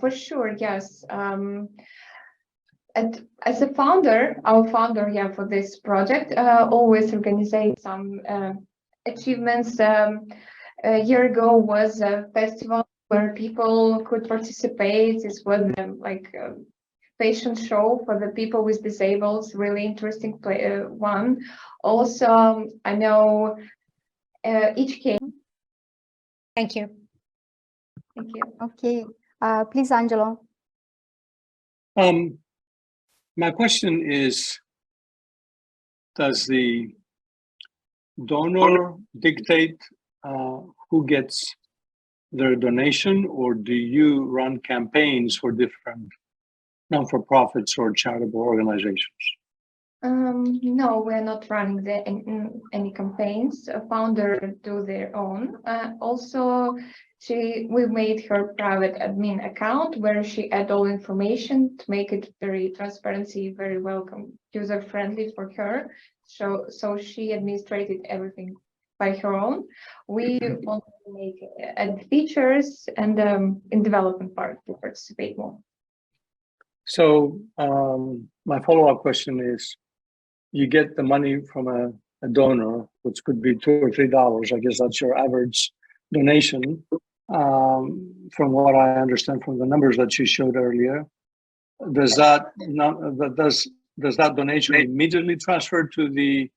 For sure, yes. And as a founder, our founder, yeah, for this project, always organizes some achievements. A year ago was a festival where people could participate. This was like a fashion show for the people with disabled, really interesting one. Also, I know each came. Thank you. Thank you. Okay, please, Angelo. My question is, does the donor dictate who gets their donation, or do you run campaigns for different non-for-profits or charitable organizations? No, we're not running any campaigns. A founder do their own. Also, we made her private admin account where she add all information to make it very transparency, very welcome, user friendly for her. So she administrated everything by her own. We want to make add features and in development part to participate more. So my follow-up question is, you get the money from a donor, which could be $2 or $3. I guess that's your average donation. From what I understand from the numbers that you showed earlier, does that donation immediately transfer to the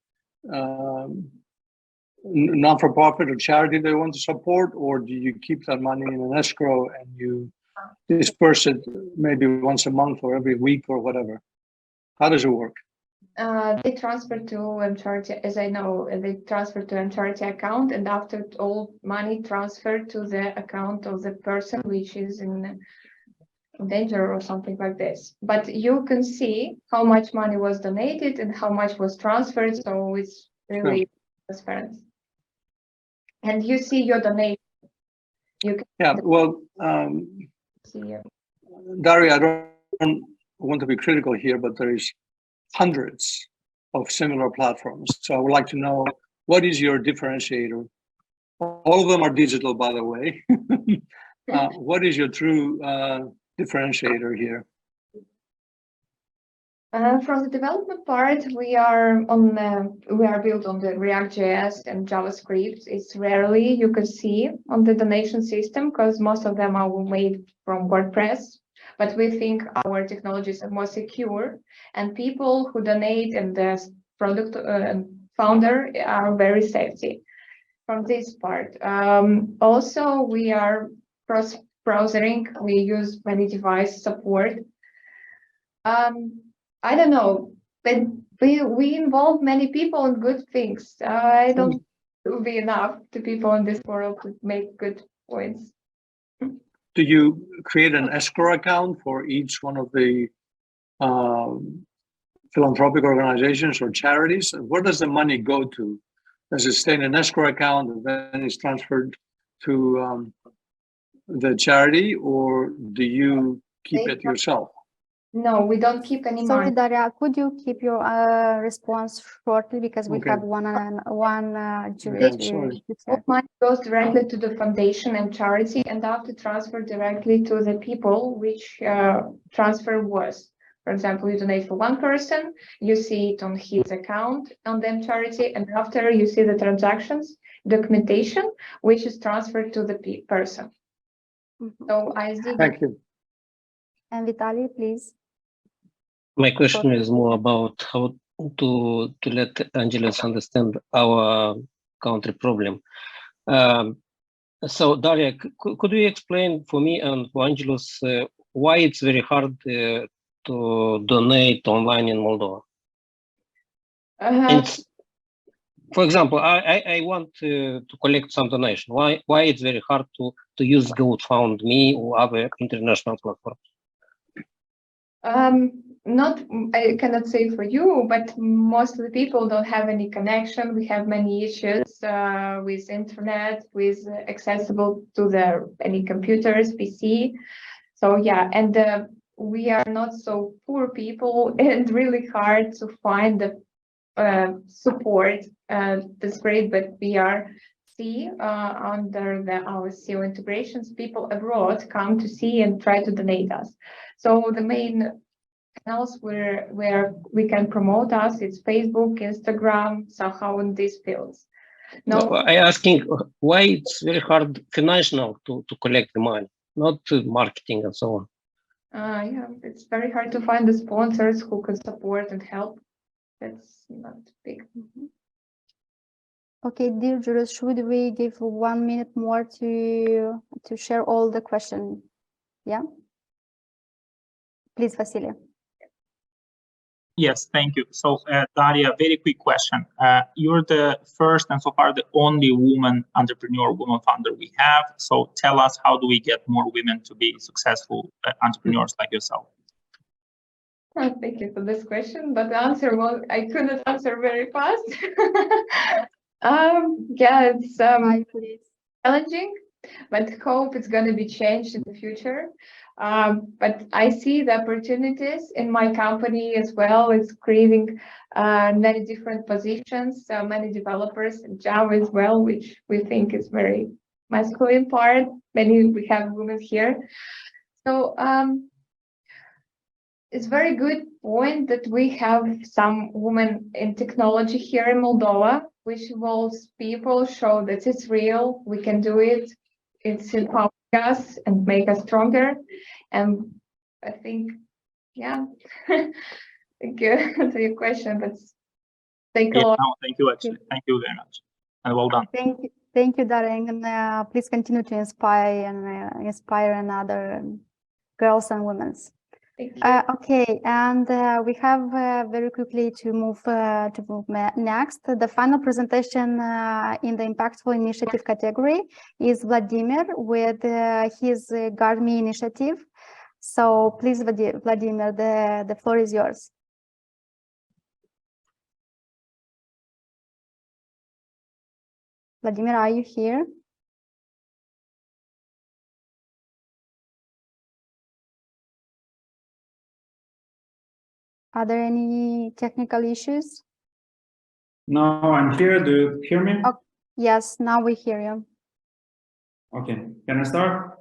non-for-profit or charity they want to support, or do you keep that money in an escrow and you disperse it maybe once a month or every week or whatever? How does it work? They transfer to M-Charity, as I know, they transfer to M-Charity account, and after all money transferred to the account of the person which is in danger or something like this. But you can see how much money was donated and how much was transferred, so it's really transparent. And you see your donation. You can see Daria, I don't want to be critical here, but there is hundreds of similar platforms. So I would like to know, what is your differentiator? All of them are digital, by the way. What is your true differentiator here? From the development part, we are built on the React.js and JavaScript. It's rarely you can see on the donation system because most of them are made from WordPress. But we think our technologies are more secure, and people who donate and the product founder are very safety from this part. Also, we are cross-browsing. We use many device support. I don't know, but we involve many people in good things. I don't think it will be enough to people in this world to make good points. Do you create an escrow account for each one of the philanthropic organizations or charities? Where does the money go to? Does it stay in an escrow account and then it's transferred to the charity, or do you keep it yourself? No, we don't keep any Sorry, money. Daria, could you keep your response shortly because we Okay. have one jury to All money goes directly to the foundation and charity, and after transfer directly to the people which transfer was. For example, you donate for one person, you see it on his account, on then charity, and after you see the transactions, documentation, which is transferred to the person. So I see. Thank you. And Vitaly, please. My question is more about how to let Angelos understand our country problem. So Daria, could you explain for me and for Angelos why it's very hard to donate online in Moldova? For example, I want to collect some donation. Why it's very hard to use GoFundMe or other international platforms? I cannot say for you, but most of the people don't have any connection. We have many issues with internet, with accessible to any computers, PC. So yeah, and we are not so poor people, and really hard to find the support. That's great, but we are under our CEO integrations, people abroad come to see and try to donate us. So the main channels where we can promote us, it's Facebook, Instagram, somehow in these fields. No, I asking why it's very hard financial to collect the money, not marketing and so on. Yeah, it's very hard to find the sponsors who can support and help. That's not big. Okay, dear jurors, should we give 1 minute more to share all the questions? Yeah. Please, Vasily. Yes, thank you. So, Daria, very quick question. You're the first and so far the only woman entrepreneur, woman founder we have. So tell us, how do we get more women to be successful entrepreneurs like yourself? Thank you for this question, but the answer was I couldn't answer very fast. Yeah, it's challenging, but hope it's going to be changed in the future. But I see the opportunities in my company as well. It's creating many different positions, many developers in Java as well, which we think is very masculine part. We have women here. So it's very good point that we have some women in technology here in Moldova, which involves people, show that it's real, we can do it, it's empowering us and make us stronger. And I think, yeah, thank you for your question, but thank you a lot. No, thank you, actually. Thank you very much. And well done. Thank you, Daria, and please continue to inspire another girls and women. Okay, and we have very quickly to move next. The final presentation in the impactful initiative category is Vladimir with his Guard Me initiative. So please, Vladimir, the floor is yours. Vladimir, are you here? Are there any technical issues? No, I'm here. Do you hear me? Oh, yes, now we hear you. Okay, can I start?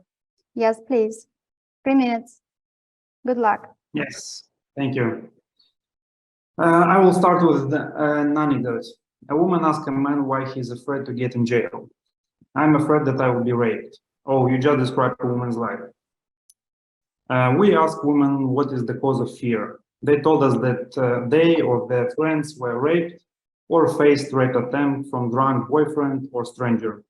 Yes, please. 3 minutes. Good luck. Yes, thank you. I will start with an anecdote. A woman asked a man why he's afraid to get in jail. I'm afraid that I will be raped. Oh, you just described a woman's life. We asked women what is the cause of fear. They told us that they or their friends were raped or faced rape attempt from drunk boyfriend or stranger.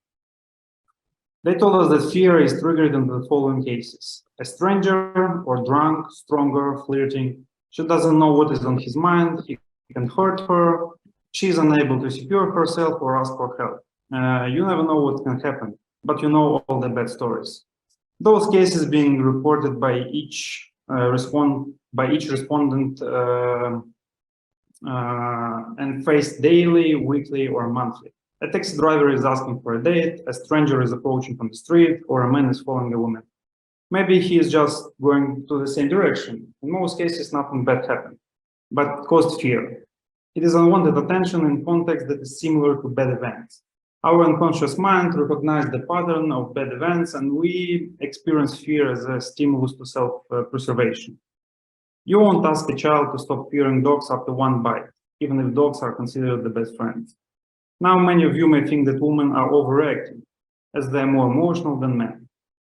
They told us that fear is triggered in the following cases: a stranger or drunk, stronger, flirting. She doesn't know what is on his mind. He can hurt her. She's unable to secure herself or ask for help. You never know what can happen, but you know all the bad stories. Those cases being reported by each respondent and faced daily, weekly, or monthly. A taxi driver is asking for a date, a stranger is approaching from the street, or a man is following a woman. Maybe he is just going to the same direction. In most cases, nothing bad happened, but caused fear. It is unwanted attention in context that is similar to bad events. Our unconscious mind recognizes the pattern of bad events, and we experience fear as a stimulus to self-preservation. You won't ask a child to stop fearing dogs after one bite, even if dogs are considered the best friends. Now, many of you may think that women are overreacting, as they are more emotional than men.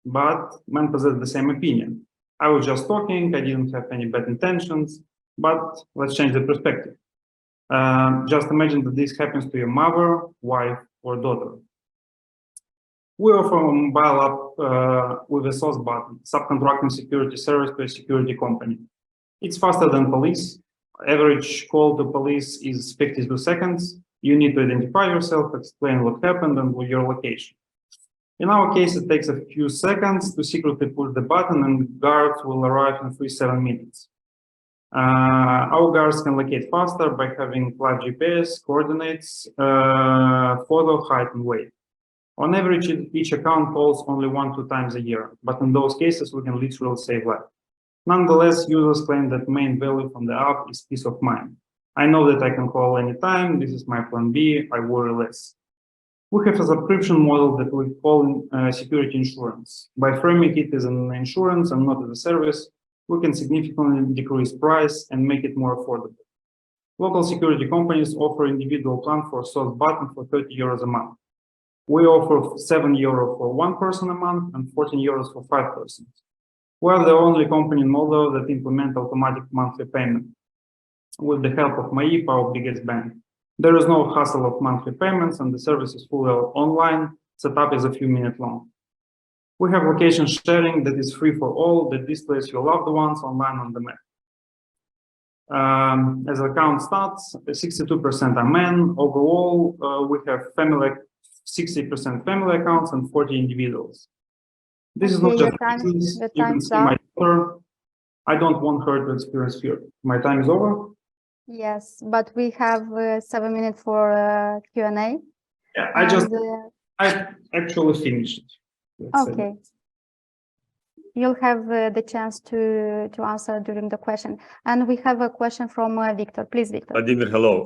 But men possess the same opinion. I was just talking, I didn't have any bad intentions, but let's change the perspective. Just imagine that this happens to your mother, wife, or daughter. We offer a mobile app with a source button, subcontracting security service to a security company. It's faster than police. Average call to police is 52 seconds. You need to identify yourself, explain what happened, and your location. In our case, it takes a few seconds to secretly push the button, and guards will arrive in 3-7 minutes. Our guards can locate faster by having live GPS, coordinates, photo, height, and weight. On average, each account calls only 1-2 times a year, but in those cases, we can literally save life. Nonetheless, users claim that main value from the app is peace of mind. I know that I can call anytime. This is my plan B. I worry less. We have a subscription model that we call security insurance. By framing it as an insurance and not as a service, we can significantly decrease price and make it more affordable. Local security companies offer individual plan for source button for 30 euros a month. We offer 7 euro for 1 person a month and 14 euros for 5 persons. We are the only company in Moldova that implement automatic monthly payment with the help of MAIP, our biggest bank. There is no hassle of monthly payments, and the service is fully online. Setup is a few minutes long. We have location sharing that is free for all, that displays your loved ones online on the map. As the count starts, 62% are men. Overall, we have 60% family accounts and 40 individuals. This is not just business. You can see my daughter. I don't want her to experience fear. My time is over. Yes, but we have 7 minutes for Q&A. Yeah, I actually finished. Okay. You'll have the chance to answer during the question. And we have a question from Victor. Please, Victor. Vladimir, hello.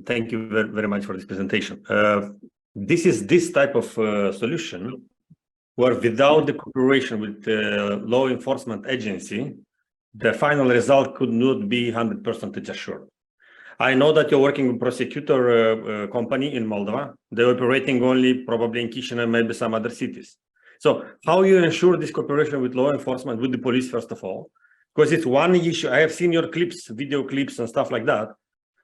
Thank you very much for this presentation. This is this type of solution where without the cooperation with the law enforcement agency, the final result could not be 100% assured. I know that you're working with prosecutor company in Moldova. They're operating only probably in Chisinau and maybe some other cities. So how you ensure this cooperation with law enforcement, with the police, first of all? Because it's one issue. I have seen your clips, video clips and stuff like that.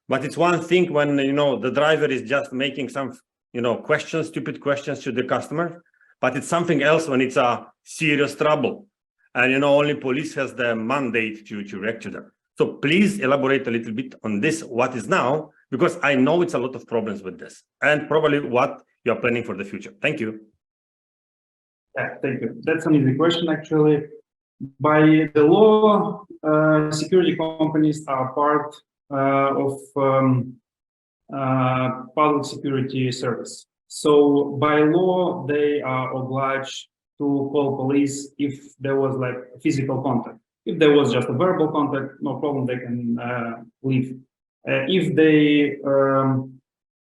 But it's one thing when, the driver is just making some, questions, stupid questions to the customer. But it's something else when it's a serious trouble. And, only police has the mandate to react to them. So please elaborate a little bit on this, what is now, because I know it's a lot of problems with this and probably what you're planning for the future. Thank you. Yeah, thank you. That's an easy question, actually. By the law, security companies are part of public security service. So by law, they are obliged to call police if there was like physical contact. If there was just a verbal contact, no problem, they can leave. If they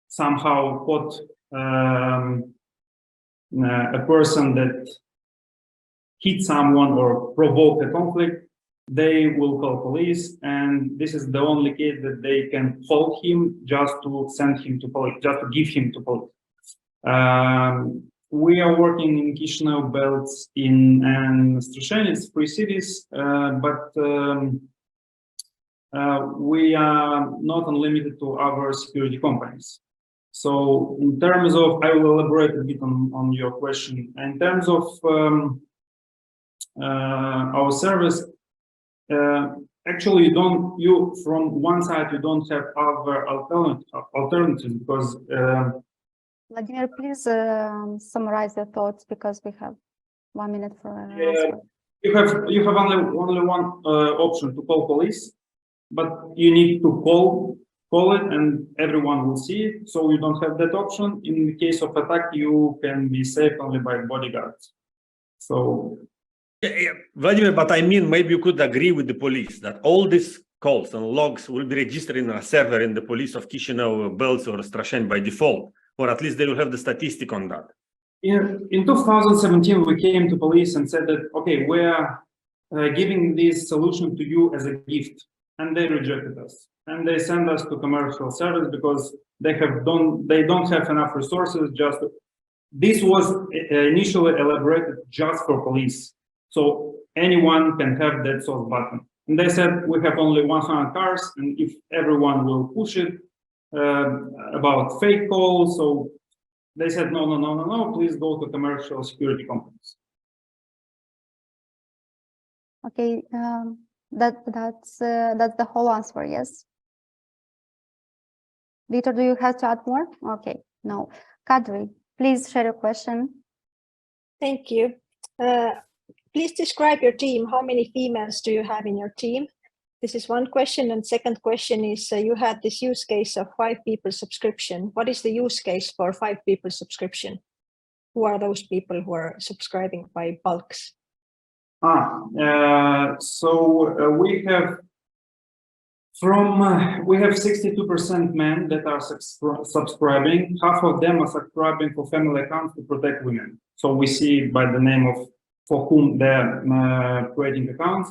somehow caught a person that hit someone or provoked a conflict, they will call police, and this is the only case that they can call him just to send him to police, just to give him to police. We are working in Chisinau, Belts, and Strashenets, 3 cities, but we are not unlimited to other security companies. So in terms of, I will elaborate a bit on your question. In terms of our service, actually you from one side, you don't have other alternatives because Vladimir, please summarize your thoughts because we have 1 minute for answer. You have only one option to call police, but you need to call it and everyone will see it. So you don't have that option. In the case of attack, you can be saved only by bodyguards. So yeah, Vladimir, but I mean, maybe you could agree with the police that all these calls and logs will be registered in a server in the police of Chisinau, Belts, or Strashen by default, or at least they will have the statistic on that. In 2017, we came to police and said that, okay, we are giving this solution to you as a gift, and they rejected us. And they send us to commercial service because they don't have enough resources. This was initially elaborated just for police. So anyone can have that source button. And they said, we have only 100 cars, and if everyone will push it about fake calls, so they said, no, please go to commercial security companies. Okay, that's the whole answer, yes? Vitor, do you have to add more? Okay, no. Kadri, please share your question. Thank you. Please describe your team. How many females do you have in your team? This is one question. And second question is, you had this use case of 5 people subscription. What is the use case for 5 people subscription? Who are those people who are subscribing by bulks? We have 62% men that are subscribing. Half of them are subscribing for family accounts to protect women. So we see by the name of for whom they're creating accounts.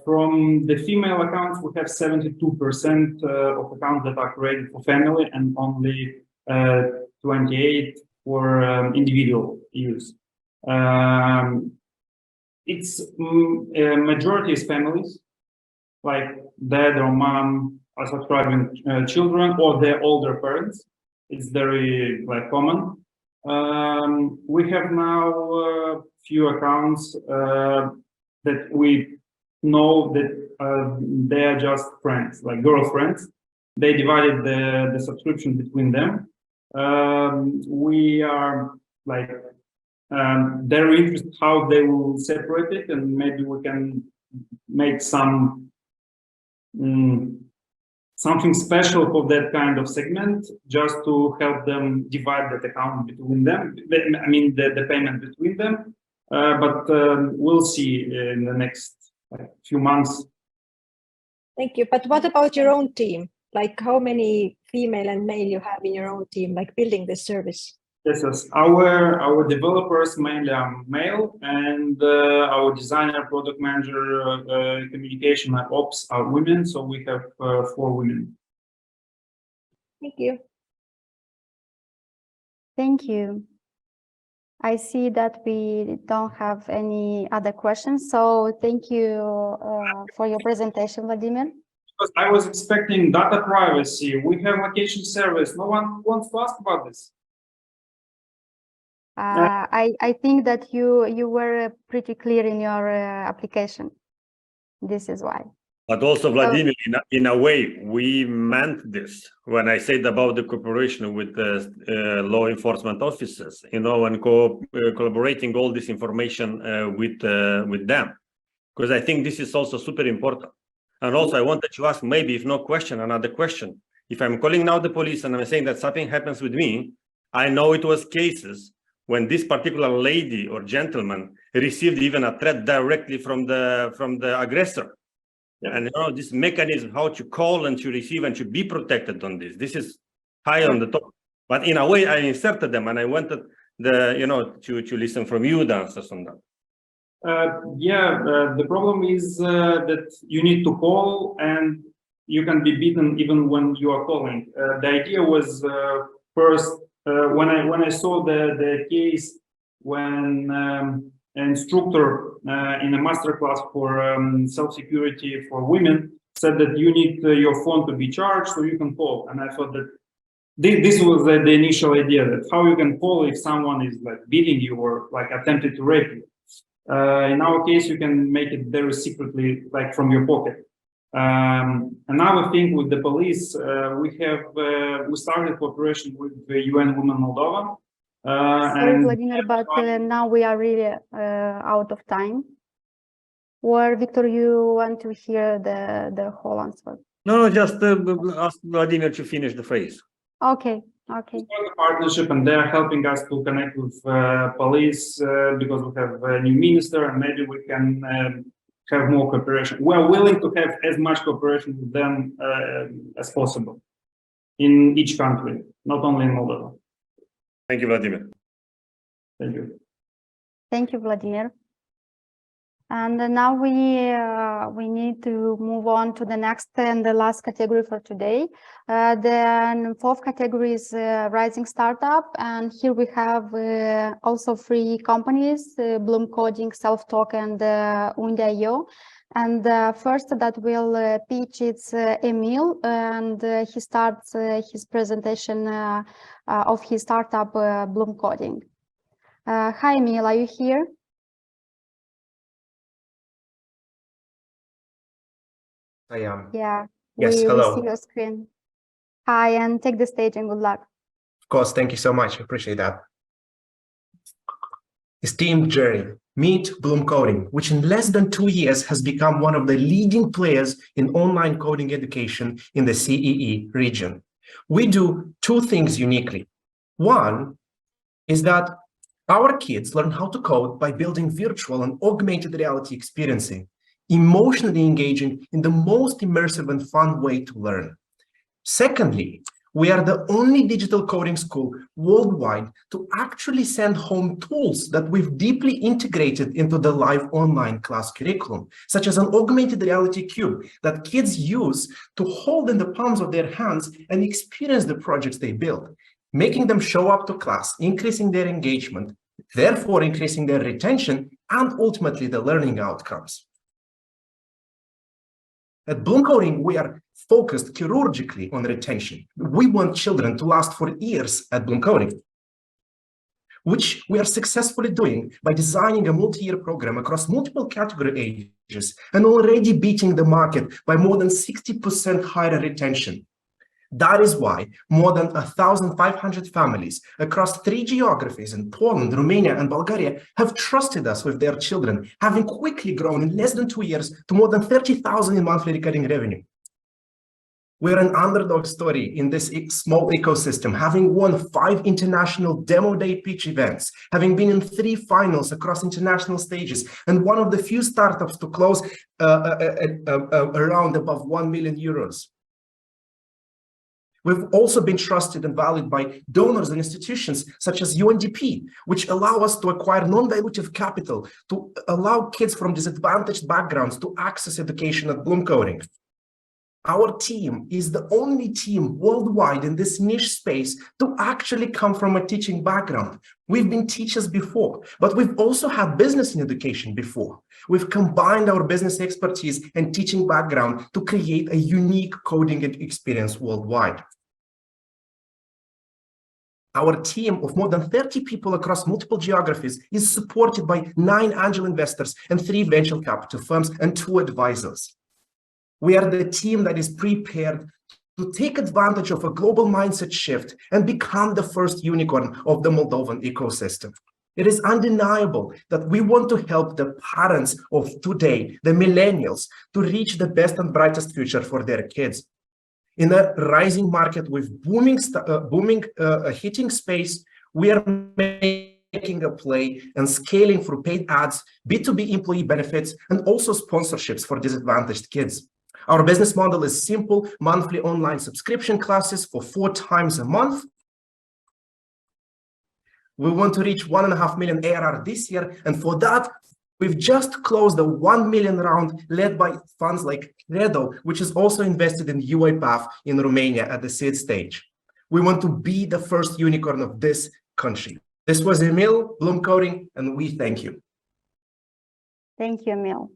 From the female accounts, we have 72% of accounts that are created for family and only 28 for individual use. It's majority is families, like dad or mom are subscribing children or their older parents. It's very common. We have now few accounts that we know that they are just friends, like girlfriends. They divided the subscription between them. We are they're interested how they will separate it, and maybe we can make some something special for that kind of segment, just to help them divide that account between them. I mean, the payment between them. But we'll see in the next few months. Thank you. But what about your own team? Like how many female and male you have in your own team, like building this service? Yes, our developers mainly are male, and our designer, product manager, communication, and ops are women. So we have 4 women. Thank you. Thank you. I see that we don't have any other questions. So thank you for your presentation, Vladimir. Because I was expecting data privacy. We have location service. No one wants to ask about this. I think that you were pretty clear in your application. This is why. But also, Vladimir, in a way, we meant this when I said about the cooperation with the law enforcement officers, and collaborating all this information with them, because I think this is also super important. And also, I wanted to ask, maybe if no question, another question. If I'm calling now the police and I'm saying that something happens with me, I know it was cases when this particular lady or gentleman received even a threat directly from the aggressor. And this mechanism, how to call and to receive and to be protected on this. This is high on the top. But in a way, I inserted them, and I wanted to listen from you the answers on that. The problem is that you need to call and you can be beaten even when you are calling. The idea was first when I saw the case when an instructor in a masterclass for self-security for women said that you need your phone to be charged so you can call, and I thought that this was the initial idea, that how you can call if someone is like beating you or like attempted to rape you. In our case, you can make it very secretly, like from your pocket. Another thing with the police, we started cooperation with the UN Women Moldova. Sorry, Vladimir, but now we are really out of time. Or Victor, you want to hear the whole answer? No, just ask Vladimir to finish the phrase. Okay. A partnership, and they're helping us to connect with police because we have a new minister, and maybe we can have more cooperation. We are willing to have as much cooperation with them as possible in each country, not only in Moldova. Thank you, Vladimir. Thank you. Thank you, Vladimir. And now we need to move on to the next and the last category for today. The fourth category is Rising Startup, and here we have also 3 companies, Bloom Coding, Self-Talk, and Undi.io. And first that will pitch it's Emil, and he starts his presentation of his startup, Bloom Coding. Hi, Emil, are you here? I am. Yeah, yes, we hello. see your screen. Hi, and take the stage and good luck. Of course, thank you so much. I appreciate that. Esteemed jury, meet Bloom Coding, which in less than 2 years has become one of the leading players in online coding education in the CEE region. We do 2 things uniquely. One is that our kids learn how to code by building virtual and augmented reality experiencing, emotionally engaging in the most immersive and fun way to learn. Secondly, we are the only digital coding school worldwide to actually send home tools that we've deeply integrated into the live online class curriculum, such as an augmented reality cube that kids use to hold in the palms of their hands and experience the projects they build, making them show up to class, increasing their engagement, therefore increasing their retention and ultimately the learning outcomes. At Bloom Coding, we are focused chirurgically on retention. We want children to last for years at Bloom Coding, which we are successfully doing by designing a multi-year program across multiple category ages and already beating the market by more than 60% higher retention. That is why more than 1,500 families across 3 geographies in Poland, Romania, and Bulgaria have trusted us with their children, having quickly grown in less than 2 years to more than 30,000 in monthly recurring revenue. We're an underdog story in this small ecosystem, having won 5 international demo day pitch events, having been in 3 finals across international stages, and one of the few startups to close around above 1 million euros. We've also been trusted and valued by donors and institutions such as UNDP, which allow us to acquire non-dilutive capital to allow kids from disadvantaged backgrounds to access education at Bloom Coding. Our team is the only team worldwide in this niche space to actually come from a teaching background. We've been teachers before, but we've also had business in education before. We've combined our business expertise and teaching background to create a unique coding experience worldwide. Our team of more than 30 people across multiple geographies is supported by 9 angel investors and 3 venture capital firms and 2 advisors. We are the team that is prepared to take advantage of a global mindset shift and become the first unicorn of the Moldovan ecosystem. It is undeniable that we want to help the parents of today, the millennials, to reach the best and brightest future for their kids. In a rising market with booming hitting space, we are making a play and scaling through paid ads, B2B employee benefits, and also sponsorships for disadvantaged kids. Our business model is simple: monthly online subscription classes for 4 times a month. We want to reach 1.5 million ARR this year, and for that, We've just closed a 1 million round led by funds like Credo, which is also invested in UiPath in Romania at the seed stage. We want to be the first unicorn of this country. This was Emil, Bloom Coding, and we thank you. Thank you, Emil.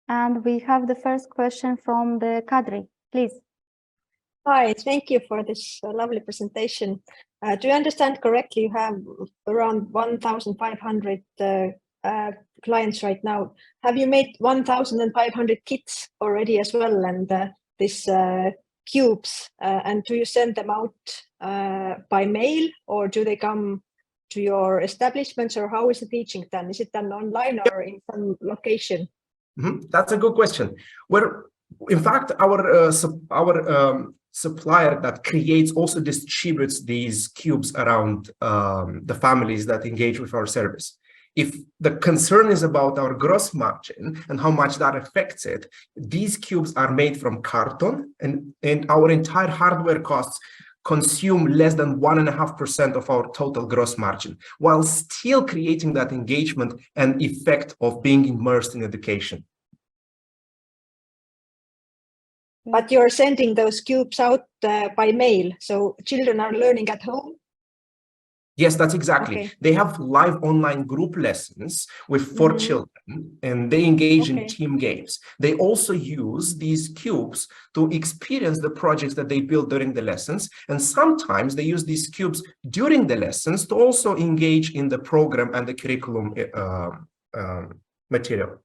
And we have the first question from the Kadri, please. Hi, thank you for this lovely presentation. Do you understand correctly, you have around 1,500 clients right now. Have you made 1,500 kits already as well, and these cubes, and do you send them out by mail, or do they come to your establishments, or how is the teaching done? Is it done online or in some location? That's a good question. In fact, our supplier that creates also distributes these cubes around the families that engage with our service. If the concern is about our gross margin and how much that affects it, these cubes are made from carton, and our entire hardware costs consume less than 1.5% of our total gross margin, while still creating that engagement and effect of being immersed in education. But you're sending those cubes out by mail, so children are learning at home? Yes, that's exactly. Okay. They have live online group lessons with 4 children, and they engage in team games. They also use these cubes to experience the projects that they build during the lessons. And sometimes they use these cubes during the lessons to also engage in the program and the curriculum material.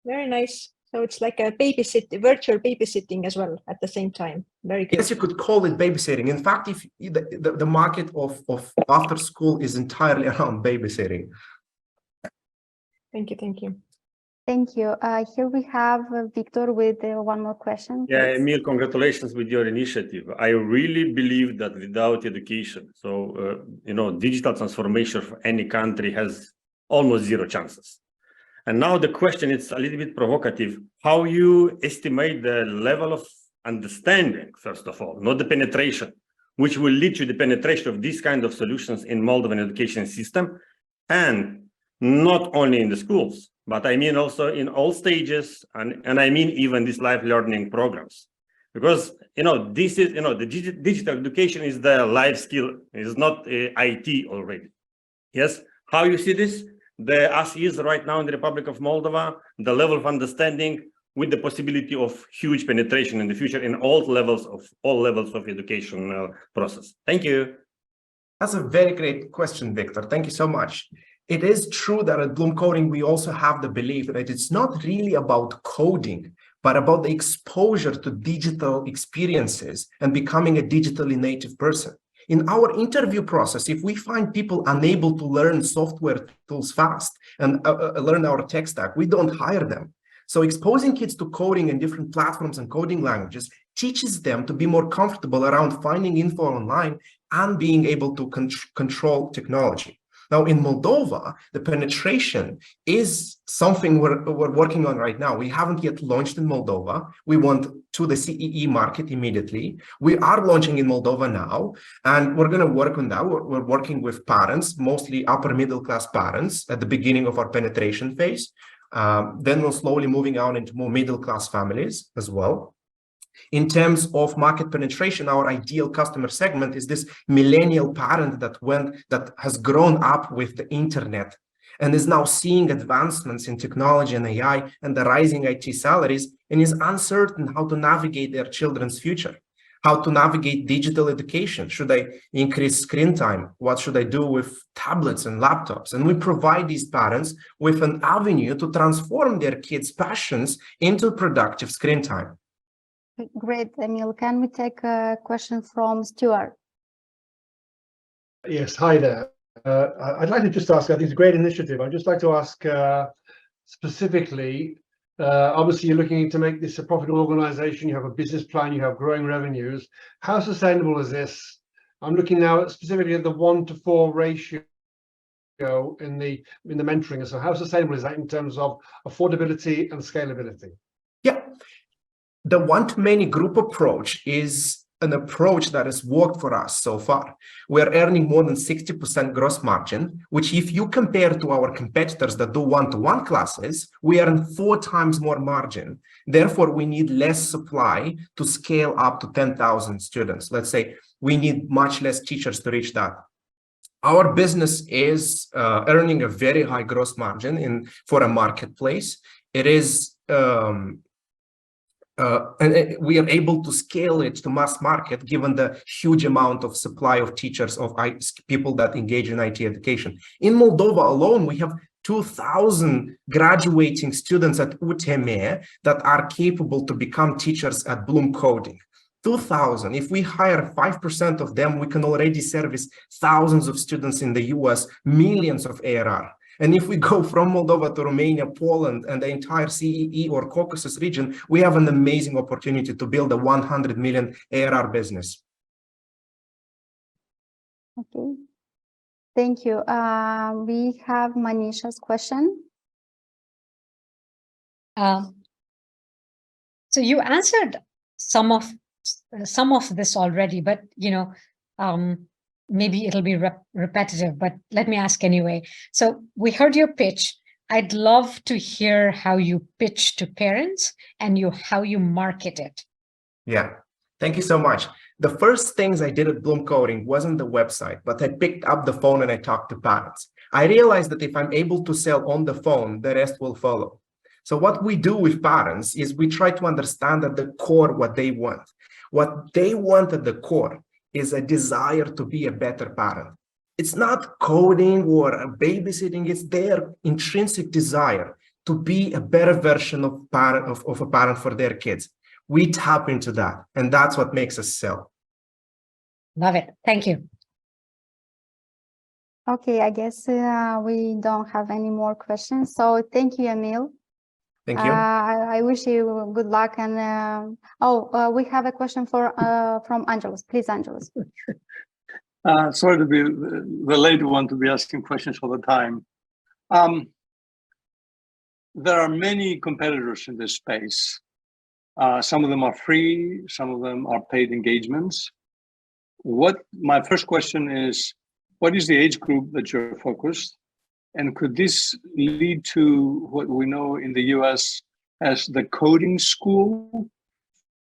Very nice. So it's like a virtual babysitting as well at the same time. Very good. Yes, you could call it babysitting. In fact, if the market of after school is entirely around babysitting. Thank you. Thank you. Thank you. Here we have Victor with one more question. Yeah, Emil, congratulations with your initiative. I really believe that without education, digital transformation for any country has almost zero chances. And now the question is a little bit provocative. How you estimate the level of understanding, first of all, not the penetration, which will lead to the penetration of these kind of solutions in Moldovan education system, and not only in the schools, but I mean also in all stages, and I mean even these life learning programs. Because, this is, the digital education is the life skill, is not IT already. Yes, how you see this? As is right now in the Republic of Moldova, the level of understanding with the possibility of huge penetration in the future in all levels of education process. Thank you. That's a very great question, Victor. Thank you so much. It is true that at Bloom Coding, we also have the belief that it's not really about coding, but about the exposure to digital experiences and becoming a digitally native person. In our interview process, if we find people unable to learn software tools fast and learn our tech stack, we don't hire them. So exposing kids to coding in different platforms and coding languages teaches them to be more comfortable around finding info online and being able to control technology. Now, in Moldova, the penetration is something we're working on right now. We haven't yet launched in Moldova. We want to the CEE market immediately. We are launching in Moldova now, and we're going to work on that. We're working with parents, mostly upper middle class parents at the beginning of our penetration phase. Then we're slowly moving on into more middle class families as well. In terms of market penetration, our ideal customer segment is this millennial parent that has grown up with the internet and is now seeing advancements in technology and AI and the rising IT salaries, and is uncertain how to navigate their children's future, how to navigate digital education. Should I increase screen time? What should I do with tablets and laptops? And we provide these parents with an avenue to transform their kids' passions into productive screen time. Great, Emil. Can we take a question from Stuart? Yes, hi there. I'd like to just ask, I think it's a great initiative. I'd just like to ask specifically, obviously you're looking to make this a profitable organization, you have a business plan, you have growing revenues. How sustainable is this? I'm looking now specifically at the 1-to-4 ratio in the mentoring. So how sustainable is that in terms of affordability and scalability? Yeah. The one-to-many group approach is an approach that has worked for us so far. We're earning more than 60% gross margin, which if you compare to our competitors that do one-to-one classes, we earn 4 times more margin. Therefore, we need less supply to scale up to 10,000 students. Let's say we need much less teachers to reach that. Our business is earning a very high gross margin for a marketplace. It is and we are able to scale it to mass market given the huge amount of supply of teachers, of people that engage in IT education. In Moldova alone, we have 2,000 graduating students at UTM that are capable to become teachers at Bloom Coding. 2,000. If we hire 5% of them, we can already service thousands of students in the US, millions of ARR. And if we go from Moldova to Romania, Poland, and the entire CEE or Caucasus region, we have an amazing opportunity to build a 100 million ARR business. Okay, thank you. We have Manisha's question. So you answered some of this already, but maybe it'll be repetitive, but let me ask anyway. So we heard your pitch. I'd love to hear how you pitch to parents and how you market it. Yeah, thank you so much. The first things I did at Bloom Coding wasn't the website, but I picked up the phone and I talked to parents. I realized that if I'm able to sell on the phone, the rest will follow. So what we do with parents is we try to understand at the core what they want. What they want at the core is a desire to be a better parent. It's not coding or babysitting, it's their intrinsic desire to be a better version of a parent for their kids. We tap into that, and that's what makes us sell. Love it. Thank you. Okay, I guess we don't have any more questions. So thank you, Emil. Thank you. I wish you good luck. And we have a question from Angelos. Please, Angelos. Sorry to be the late one to be asking questions all the time. There are many competitors in this space. Some of them are free, some of them are paid engagements. My first question is, what is the age group that you're focused? And could this lead to what we know in the US as the coding school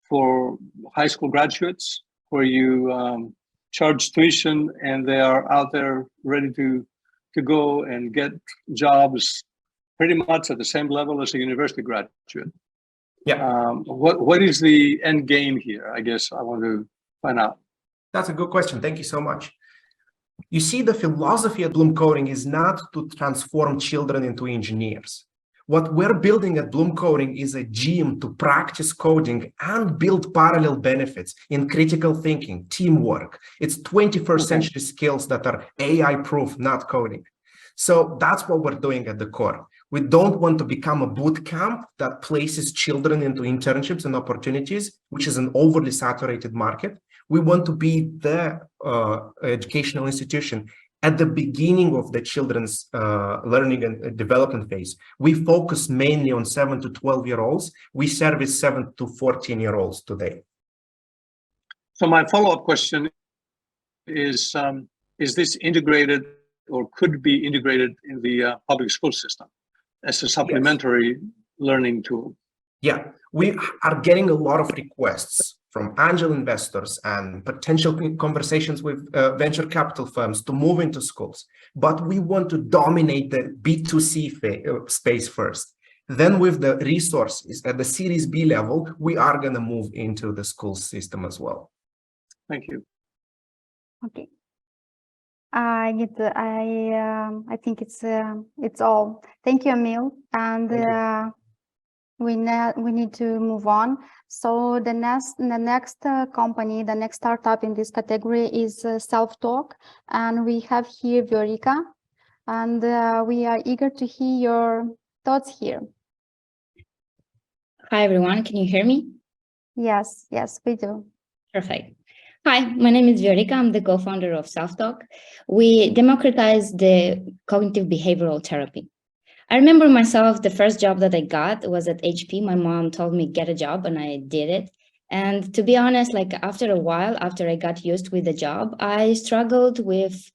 for high school graduates, where you charge tuition and they are out there ready to go and get jobs pretty much at the same level as a university graduate? Yeah. What is the end game here? I guess I want to find out. That's a good question. Thank you so much. You see, the philosophy at Bloom Coding is not to transform children into engineers. What we're building at Bloom Coding is a gym to practice coding and build parallel benefits in critical thinking, teamwork. It's 21st century skills that are AI-proof, not coding. So that's what we're doing at the core. We don't want to become a boot camp that places children into internships and opportunities, which is an overly saturated market. We want to be the educational institution at the beginning of the children's learning and development phase. We focus mainly on 7 to 12-year-olds. We service 7 to 14-year-olds today. So my follow-up question is this integrated or could be integrated in the public school system as a supplementary learning tool? Yeah, we are getting a lot of requests from angel investors and potential conversations with venture capital firms to move into schools. But we want to dominate the B2C space first. Then with the resources at the Series B level, we are going to move into the school system as well. Thank you. Okay. I think it's all. Thank you, Emil. And we need to move on. So the next company, the next startup in this category is Self-Talk, and we have here Viorica, and we are eager to hear your thoughts here. Hi everyone, can you hear me? Yes, we do. Perfect. Hi, my name is Viorica. I'm the co-founder of Self-Talk. We democratize the cognitive behavioral therapy. I remember myself, the first job that I got was at HP. My mom told me get a job and I did it. And to be honest, like after a while, after I got used with the job, I struggled with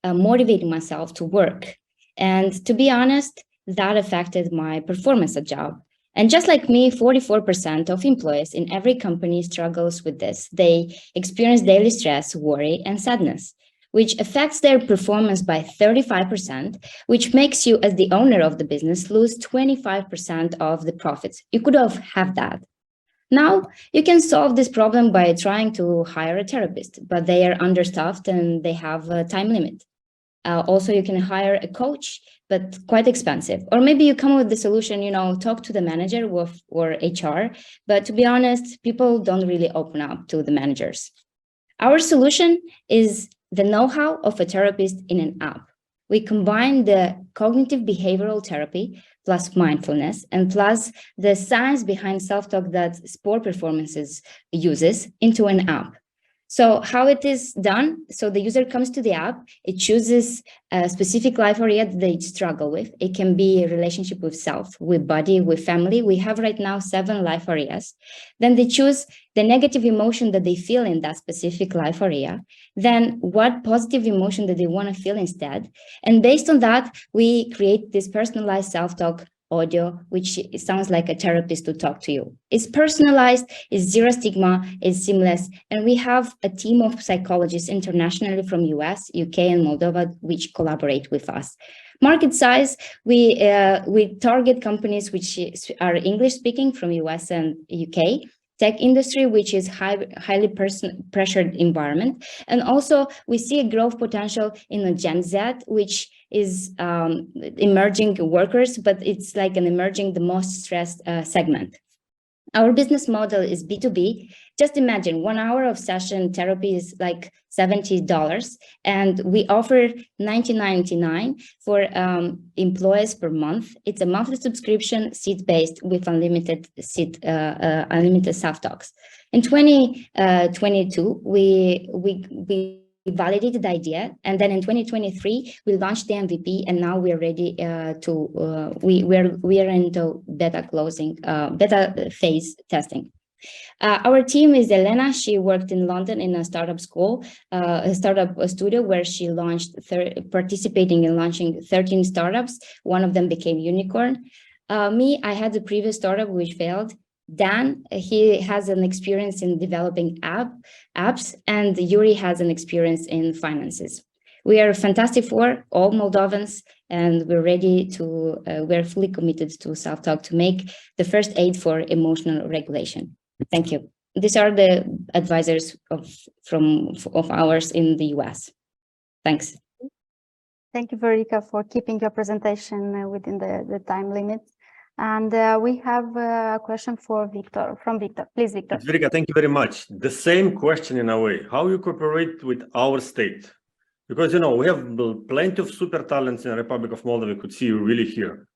motivating myself to work. And to be honest, that affected my performance at job. And just like me, 44% of employees in every company struggles with this. They experience daily stress, worry, and sadness, which affects their performance by 35%, which makes you, as the owner of the business, lose 25% of the profits. You could have that. Now, you can solve this problem by trying to hire a therapist, but they are understaffed and they have a time limit. Also, you can hire a coach, but quite expensive. Or maybe you come up with the solution, talk to the manager or HR. But to be honest, people don't really open up to the managers. Our solution is the know-how of a therapist in an app. We combine the cognitive behavioral therapy plus mindfulness and plus the science behind self-talk that sport performances uses into an app. So how it is done? So the user comes to the app, it chooses a specific life area that they struggle with. It can be a relationship with self, with body, with family. We have right now 7 life areas. Then they choose the negative emotion that they feel in that specific life area. Then what positive emotion that they want to feel instead. And based on that, we create this personalized self-talk audio, which sounds like a therapist to talk to you. It's personalized, it's zero stigma, it's seamless, and we have a team of psychologists internationally from US, UK, and Moldova, which collaborate with us. Market size, we target companies which are English speaking from US and UK. Tech industry, which is highly pressured environment. And also we see a growth potential in the Gen Z, which is emerging workers, but it's like an emerging, the most stressed segment. Our business model is B2B. Just imagine 1 hour of session therapy is like $70, and we offer $19.99 for employees per month. It's a monthly subscription, seat-based with unlimited self-talks. In 2022, we validated the idea, and then in 2023 we launched the MVP, and now we're ready we are into beta phase testing. Our team is Elena. She worked in London in a startup school, a startup studio where she launched, participating in launching 13 startups. One of them became unicorn. Me, I had a previous startup which failed. Dan, he has an experience in developing apps, and Yuri has an experience in finances. We are fantastic for all Moldovans, and we're ready to, we're fully committed to self-talk to make the first aid for emotional regulation. Thank you. These are the advisors of ours in the US. Thanks. Thank you, Verika, for keeping your presentation within the time limit. And we have a question for Victor, from Victor. Please, Victor. Verika, thank you very much. The same question in a way, how you cooperate with our state? Because, we have plenty of super talents in the Republic of Moldova. We could see you really here.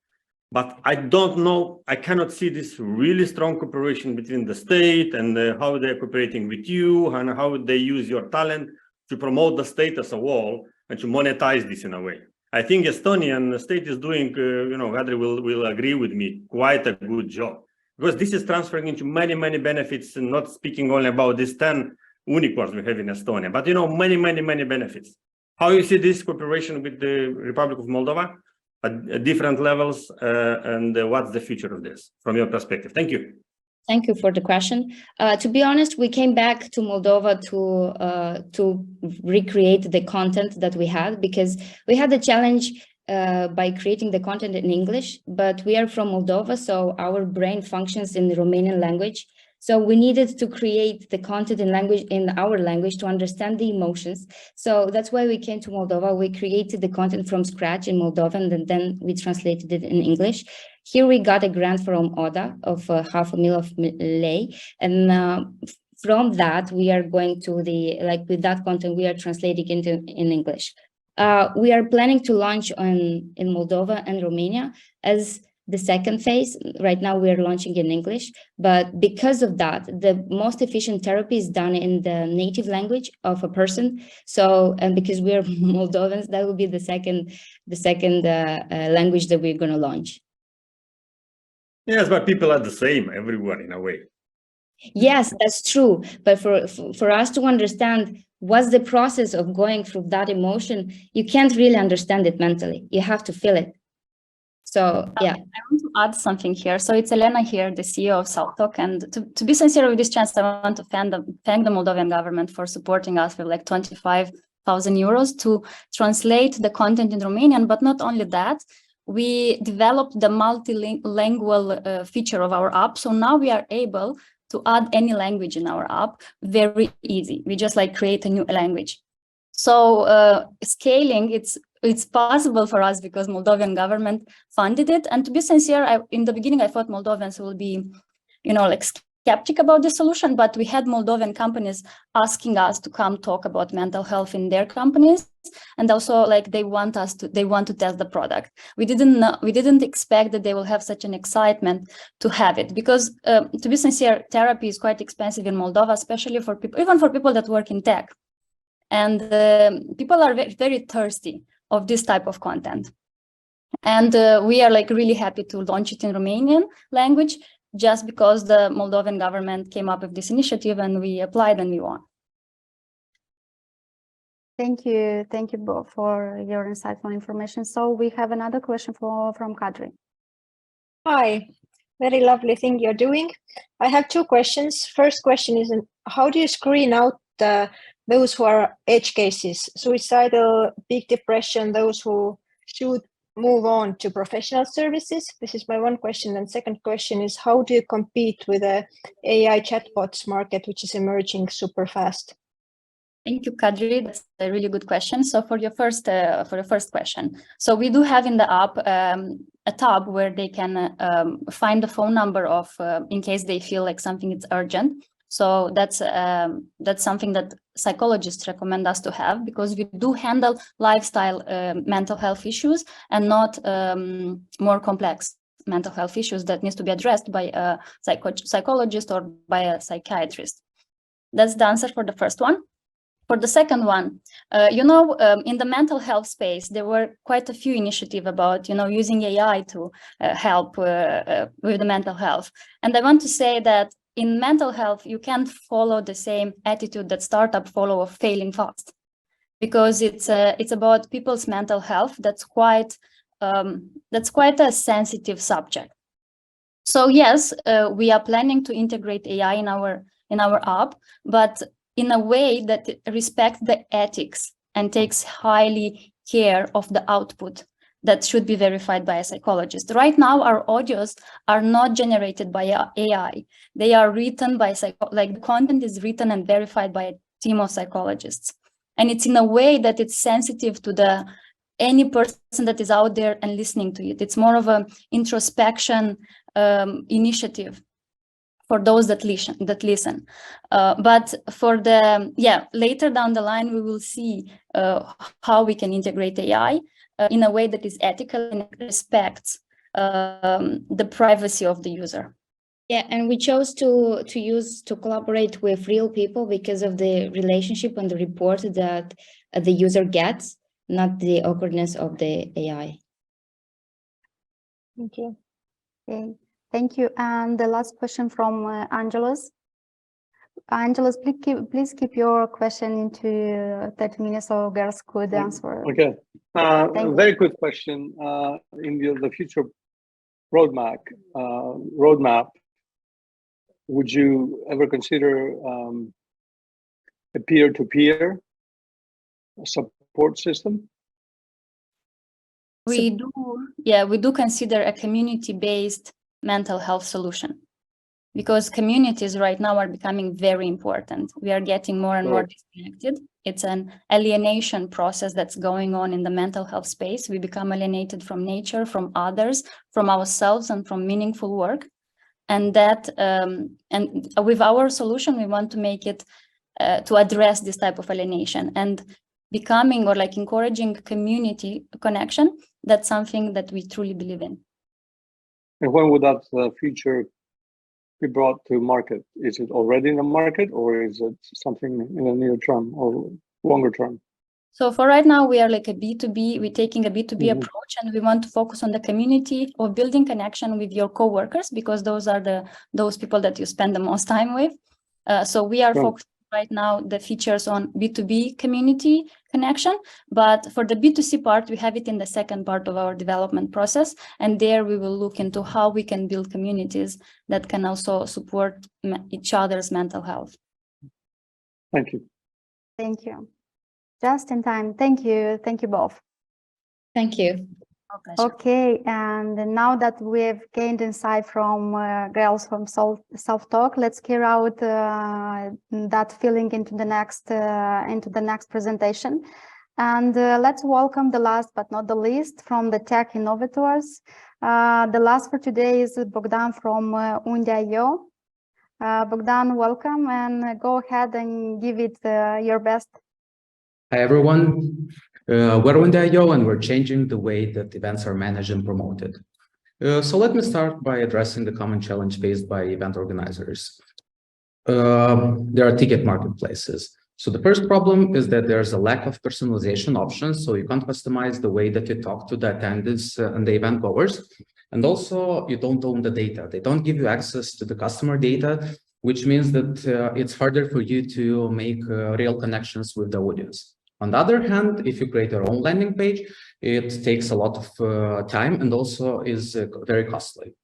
But I don't know, I cannot see this really strong cooperation between the state and how they're cooperating with you and how they use your talent to promote the state as a whole and to monetize this in a way. I think Estonian state is doing, Kadri will agree with me, quite a good job. Because this is transferring into many, many benefits, and not speaking only about these 10 unicorns we have in Estonia, but many, many, many benefits. How you see this cooperation with the Republic of Moldova at different levels, and what's the future of this from your perspective? Thank you. Thank you for the question. To be honest, we came back to Moldova to recreate the content that we had, because we had a challenge by creating the content in English, but we are from Moldova, so our brain functions in the Romanian language. So we needed to create the content in our language to understand the emotions. So that's why we came to Moldova. We created the content from scratch in Moldovan, and then we translated it in English. Here we got a grant from ODA of $500,000 lei, and from that we are going to with that content we are translating in English. We are planning to launch in Moldova and Romania as the second phase. Right now we are launching in English, but because of that, the most efficient therapy is done in the native language of a person. So, and because we are Moldovans, that will be the second language that we're going to launch. Yes, but people are the same everywhere in a way. Yes, that's true. But for us to understand what's the process of going through that emotion, you can't really understand it mentally. You have to feel it. So, yeah. I want to add something here. So it's Elena here, the CEO of SaltTalk. And to be sincere with this chance, I want to thank the Moldovan government for supporting us with like 25,000 euros to translate the content in Romanian. But not only that, we developed the multilingual feature of our app. So now we are able to add any language in our app very easy. We just like create a new language. So scaling, it's possible for us because Moldovan government funded it. And to be sincere, in the beginning, I thought Moldovans will be, like skeptic about the solution, but we had Moldovan companies asking us to come talk about mental health in their companies. And also like they want to test the product. We didn't expect that they will have such an excitement to have it because to be sincere, therapy is quite expensive in Moldova, especially for people, even for people that work in tech. And people are very, very thirsty of this type of content. And we are like really happy to launch it in Romanian language just because the Moldovan government came up with this initiative and we applied and we won. Thank you both for your insightful information. So we have another question from Kadri. Hi, very lovely thing you're doing. I have two questions. First question is, how do you screen out those who are edge cases, suicidal, big depression, those who should move on to professional services? This is my one question. And second question is, how do you compete with the AI chatbots market, which is emerging super fast? Thank you, Kadri. That's a really good question. So for your first question, so we do have in the app a tab where they can find the phone number of in case they feel like something is urgent. So that's something that psychologists recommend us to have because we do handle lifestyle mental health issues and not more complex mental health issues that needs to be addressed by a psychologist or by a psychiatrist. That's the answer for the first one. For the second one, in the mental health space, there were quite a few initiatives about, using AI to help with the mental health. And I want to say that in mental health, you can't follow the same attitude that startups follow of failing fast, because it's about people's mental health. That's quite a sensitive subject. So yes, we are planning to integrate AI in our app, but in a way that respects the ethics and takes highly care of the output that should be verified by a psychologist. Right now, our audios are not generated by AI. They are written by the content is written and verified by a team of psychologists. And it's in a way that it's sensitive to any person that is out there and listening to it. It's more of an introspection initiative for those that listen. But for later down the line, we will see how we can integrate AI in a way that is ethical and respects the privacy of the user. Yeah, and we chose to collaborate with real people because of the relationship and the report that the user gets, not the awkwardness of the AI. Thank you. Okay. Thank you. And the last question from Angelos. Angelos, please keep your question into 30 minutes so girls could answer. Okay. Very quick question. In the future roadmap, would you ever consider a peer-to-peer support system? We do consider a community-based mental health solution, because communities right now are becoming very important. We are getting more and more disconnected. It's an alienation process that's going on in the mental health space. We become alienated from nature, from others, from ourselves, and from meaningful work. And with our solution, we want to make it to address this type of alienation and becoming or encouraging community connection. That's something that we truly believe in. And when would that feature be brought to market? Is it already in the market, or is it something in the near term or longer term? So for right now, we are like a B2B, we're taking a B2B approach, and we want to focus on the community of building connection with your coworkers, because those are those people that you spend the most time with. So we are focused right now the features on B2B community connection, but for the B2C part, we have it in the second part of our development process. And there we will look into how we can build communities that can also support each other's mental health. Thank you. Thank you. Just in time. Thank you. Thank you both. Thank you. Okay, and now that we've gained insight from girls from self-talk, let's carry out that feeling into the next presentation. And let's welcome the last but not the least from the tech innovators. The last for today is Bogdan from Unde.io. Bogdan, welcome, and go ahead and give it your best. Hi, everyone. We're Unde.io, and we're changing the way that events are managed and promoted. So let me start by addressing the common challenge faced by event organizers. There are ticket marketplaces. So the first problem is that there's a lack of personalization options, so you can't customize the way that you talk to the attendees and the event goers. And also, you don't own the data. They don't give you access to the customer data, which means that it's harder for you to make real connections with the audience. On the other hand, if you create your own landing page, it takes a lot of time and also is very costly.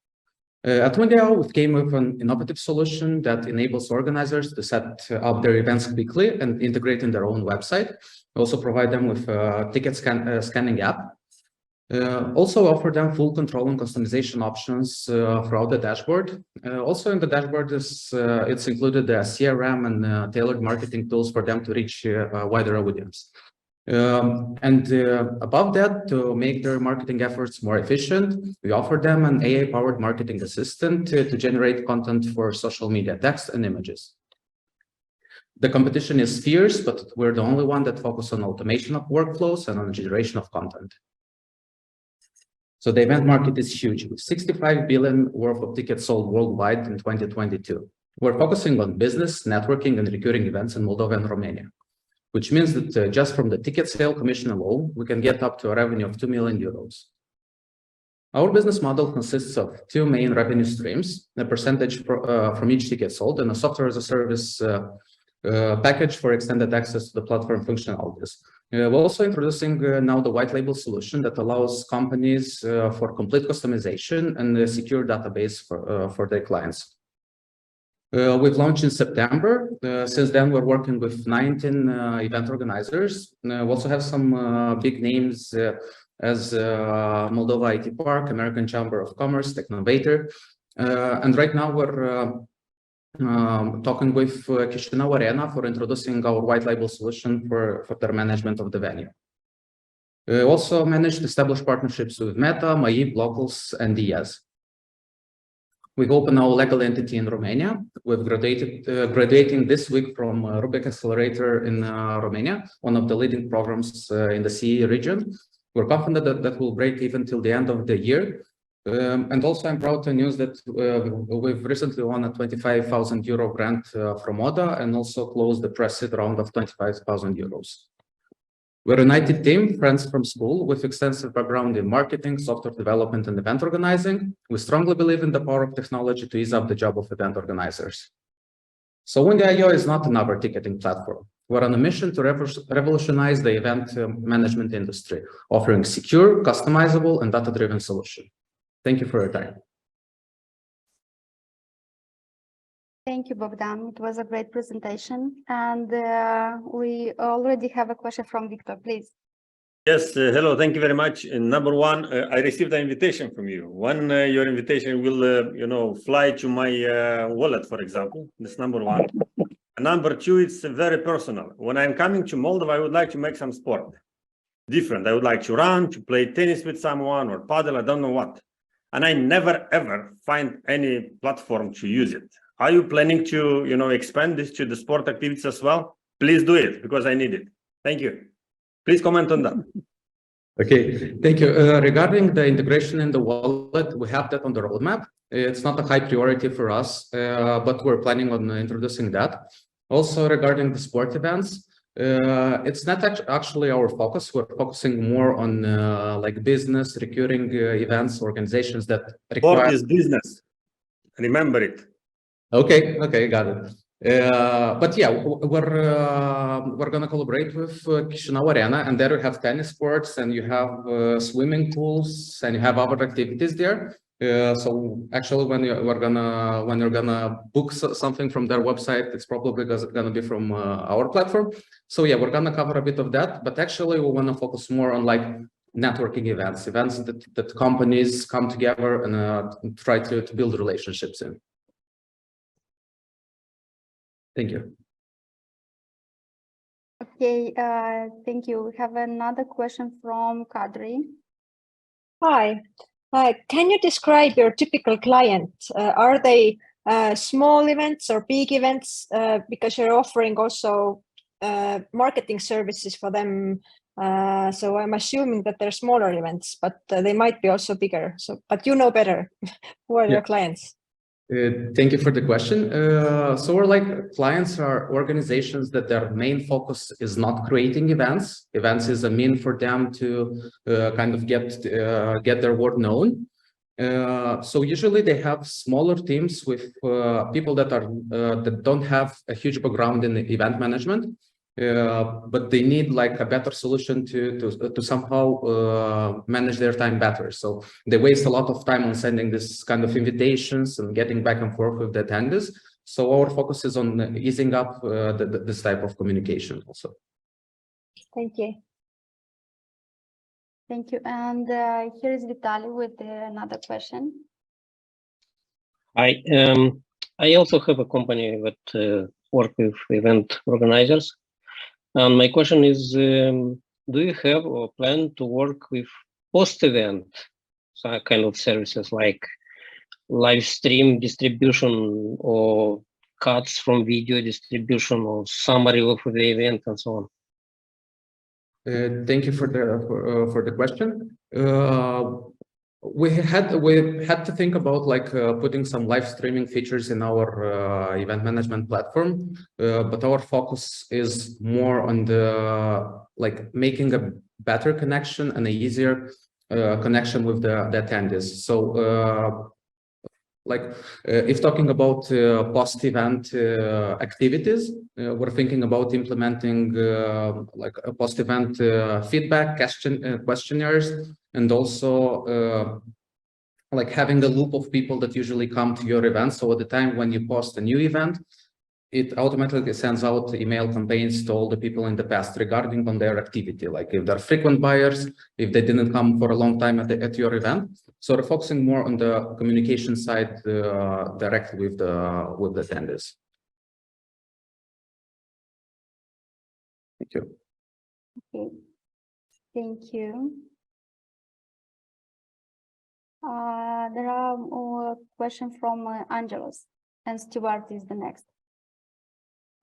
At Unde.io, we came with an innovative solution that enables organizers to set up their events quickly and integrate in their own website. We also provide them with a ticket scanning app. Also offer them full control and customization options throughout the dashboard. Also in the dashboard, it's included the CRM and tailored marketing tools for them to reach a wider audience. Above that, to make their marketing efforts more efficient, we offer them an AI-powered marketing assistant to generate content for social media, text and images. The competition is fierce, but we're the only one that focuses on automation of workflows and on generation of content. So the event market is huge, with 65 billion worth of tickets sold worldwide in 2022. We're focusing on business, networking, and recurring events in Moldova and Romania, which means that just from the ticket sale commission alone, we can get up to a revenue of 2 million euros. Our business model consists of two main revenue streams, a percentage from each ticket sold, and a software as a service package for extended access to the platform functionalities. We're also introducing now the white label solution that allows companies for complete customization and a secure database for their clients. We've launched in September. Since then, we're working with 19 event organizers. We also have some big names as Moldova IT Park, American Chamber of Commerce, Technovator. And right now we're talking with Chișinău Arena for introducing our white label solution for their management of the venue. We also managed to establish partnerships with Meta, Maib, Locals, and DS. We've opened our legal entity in Romania. We've graduating this week from Rubik Accelerator in Romania, one of the leading programs in the CE region. We're confident that will break even till the end of the year. And also, I'm proud to announce that we've recently won a 25,000 euro grant from ODA and also closed the pre-seed round of 25,000 euros. We're a united team, friends from school, with extensive background in marketing, software development, and event organizing. We strongly believe in the power of technology to ease up the job of event organizers. So Unde.io is not another ticketing platform. We're on a mission to revolutionize the event management industry, offering secure, customizable, and data-driven solution. Thank you for your time. Thank you, Bogdan. It was a great presentation. And we already have a question from Victor, please. Yes, hello, thank you very much. And number one, I received an invitation from you. One, your invitation will, fly to my wallet, for example. That's number one. And number two, it's very personal. When I'm coming to Moldova, I would like to make some sport. Different. I would like to run, to play tennis with someone or paddle, I don't know what. And I never, ever find any platform to use it. Are you planning to, expand this to the sport activities as well? Please do it, because I need it. Thank you. Please comment on that. Okay, thank you. Regarding the integration in the wallet, we have that on the roadmap. It's not a high priority for us, but we're planning on introducing that. Also, regarding the sport events, It's not actually our focus. We're focusing more on like business, recurring events, organizations that require. Sport is business. Remember it. Okay, got it. But yeah, we're gonna collaborate with Chisinau Arena, and there you have tennis courts, and you have swimming pools, and you have other activities there. So actually, when you're gonna book something from their website, it's probably gonna be from our platform. So yeah, we're gonna cover a bit of that, but actually we wanna focus more on like networking events that companies come together and try to build relationships in. Thank you. Okay, thank you. We have another question from Kadri. Hi. Can you describe your typical client? Are they small events or big events? Because you're offering also marketing services for them. So I'm assuming that they're smaller events, but they might be also bigger. So, but you know better. Who are your clients? Thank you for the question. So our like clients are organizations that their main focus is not creating events. Events is a mean for them to kind of get their work known. So usually they have smaller teams with people that are that don't have a huge background in event management. But they need like a better solution to somehow manage their time better. So they waste a lot of time on sending this kind of invitations and getting back and forth with the attendees. So our focus is on easing up this type of communication also. Thank you. Thank you. And here is Vitaly with another question. I also have a company that work with event organizers. And my question is, do you have or plan to work with post-event kind of services like live stream distribution or cuts from video distribution or summary of the event and so on? Thank you for the question. We had to think about like putting some live streaming features in our event management platform, but our focus is more on the like making a better connection and a easier connection with the attendees. So if talking about post-event activities, we're thinking about implementing like a post-event feedback questionnaires, and also like having a loop of people that usually come to your event. So at the time when you post a new event, it automatically sends out email campaigns to all the people in the past regarding on their activity, like if they're frequent buyers, if they didn't come for a long time at your event. So we're focusing more on the communication side directly with the attendees. Thank you. Okay. Thank you. There are more questions from Angelos, and Stuart is the next.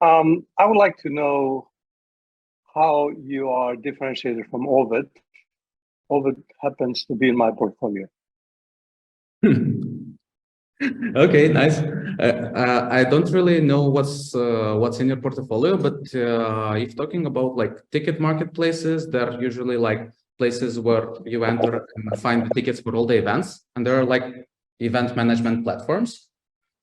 I would like to know how you are differentiated from Ovid. Ovid happens to be in my portfolio. Okay, nice. I don't really know what's in your portfolio, but if talking about like ticket marketplaces, they're usually like places where you enter and find the tickets for all the events, and there are like event management platforms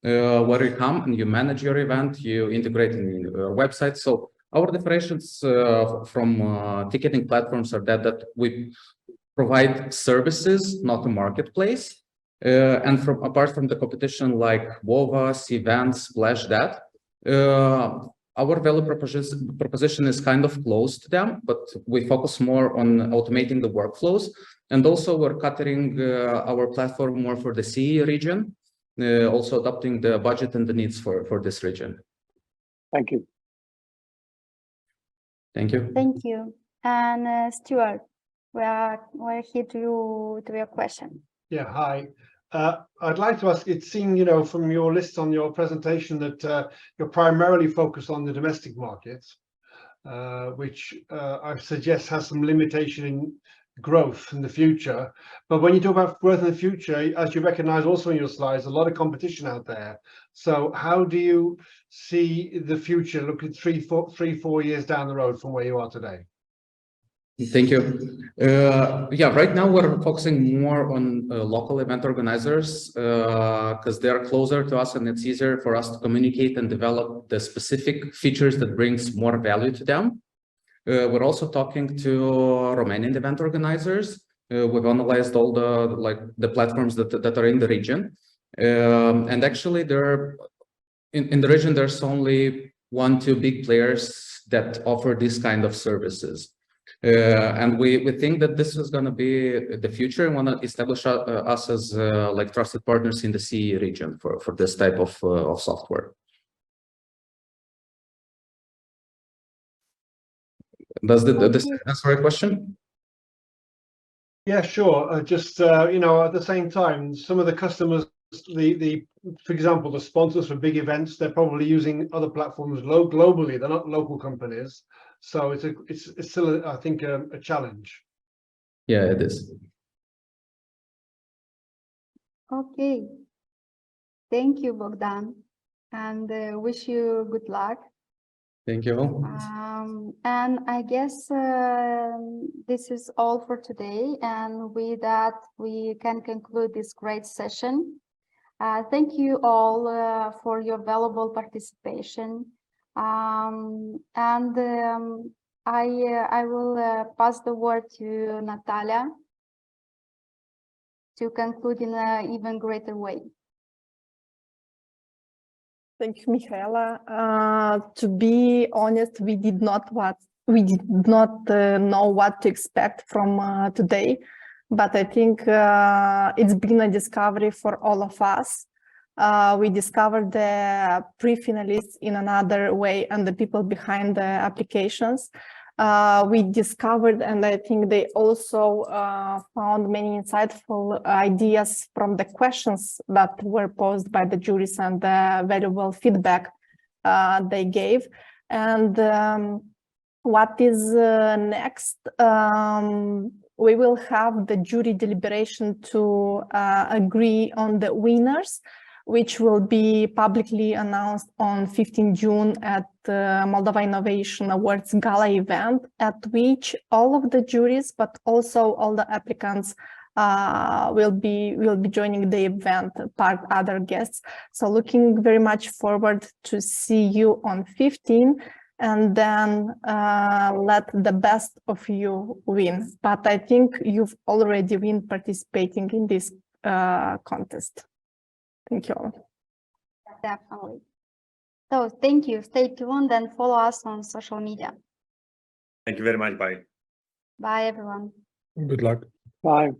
where you come and you manage your event, you integrate in your website. So our differentiations from ticketing platforms are that we provide services, not a marketplace. And apart from the competition like WOVAS, events, Splash.dat, our value proposition is kind of close to them, but we focus more on automating the workflows. And also we're catering our platform more for the CE region, also adopting the budget and the needs for this region. Thank you. Thank you. Thank you. And Stuart, we're here to your question. Yeah, hi. I'd like to ask, it seemed, from your list on your presentation that you're primarily focused on the domestic market, which I suggest has some limitation in growth in the future. But when you talk about growth in the future, as you recognize also in your slides, a lot of competition out there. So how do you see the future looking 3-4 years down the road from where you are today? Thank you. Yeah, right now we're focusing more on local event organizers because they are closer to us and it's easier for us to communicate and develop the specific features that brings more value to them. We're also talking to Romanian event organizers. We've analyzed all the platforms that are in the region. And actually there in the region, there's only 1-2 big players that offer this kind of services. And we think that this is going to be the future and want to establish us as like trusted partners in the CE region for this type of software. Does this answer your question? Yeah, sure. Just you know, at the same time, some of the customers, for example, the sponsors for big events, they're probably using other platforms globally. They're not local companies, so it's still, I think, a challenge. Yeah, it is. Okay. Thank you, Bogdan, and wish you good luck. Thank you. And I guess this is all for today. And with that, we can conclude this great session. Thank you all for your valuable participation. I will pass the word to Natalia to conclude in an even greater way. Thank you, Michaela. To be honest, we did not know what to expect from today, but I think it's been a discovery for all of us. We discovered the pre-finalists in another way and the people behind the applications. We discovered, and I think they also found many insightful ideas from the questions that were posed by the juries and the valuable feedback they gave. And what is next? We will have the jury deliberation to agree on the winners, which will be publicly announced on 15 June at the Moldova Innovation Awards Gala event, at which all of the juries, but also all the applicants will be joining the event, part other guests. So looking very much forward to see you on 15, and then let the best of you win. But I think you've already been participating in this contest. Thank you all. Definitely. So thank you. Stay tuned and follow us on social media. Thank you very much. Bye. Bye, everyone. Good luck. Bye.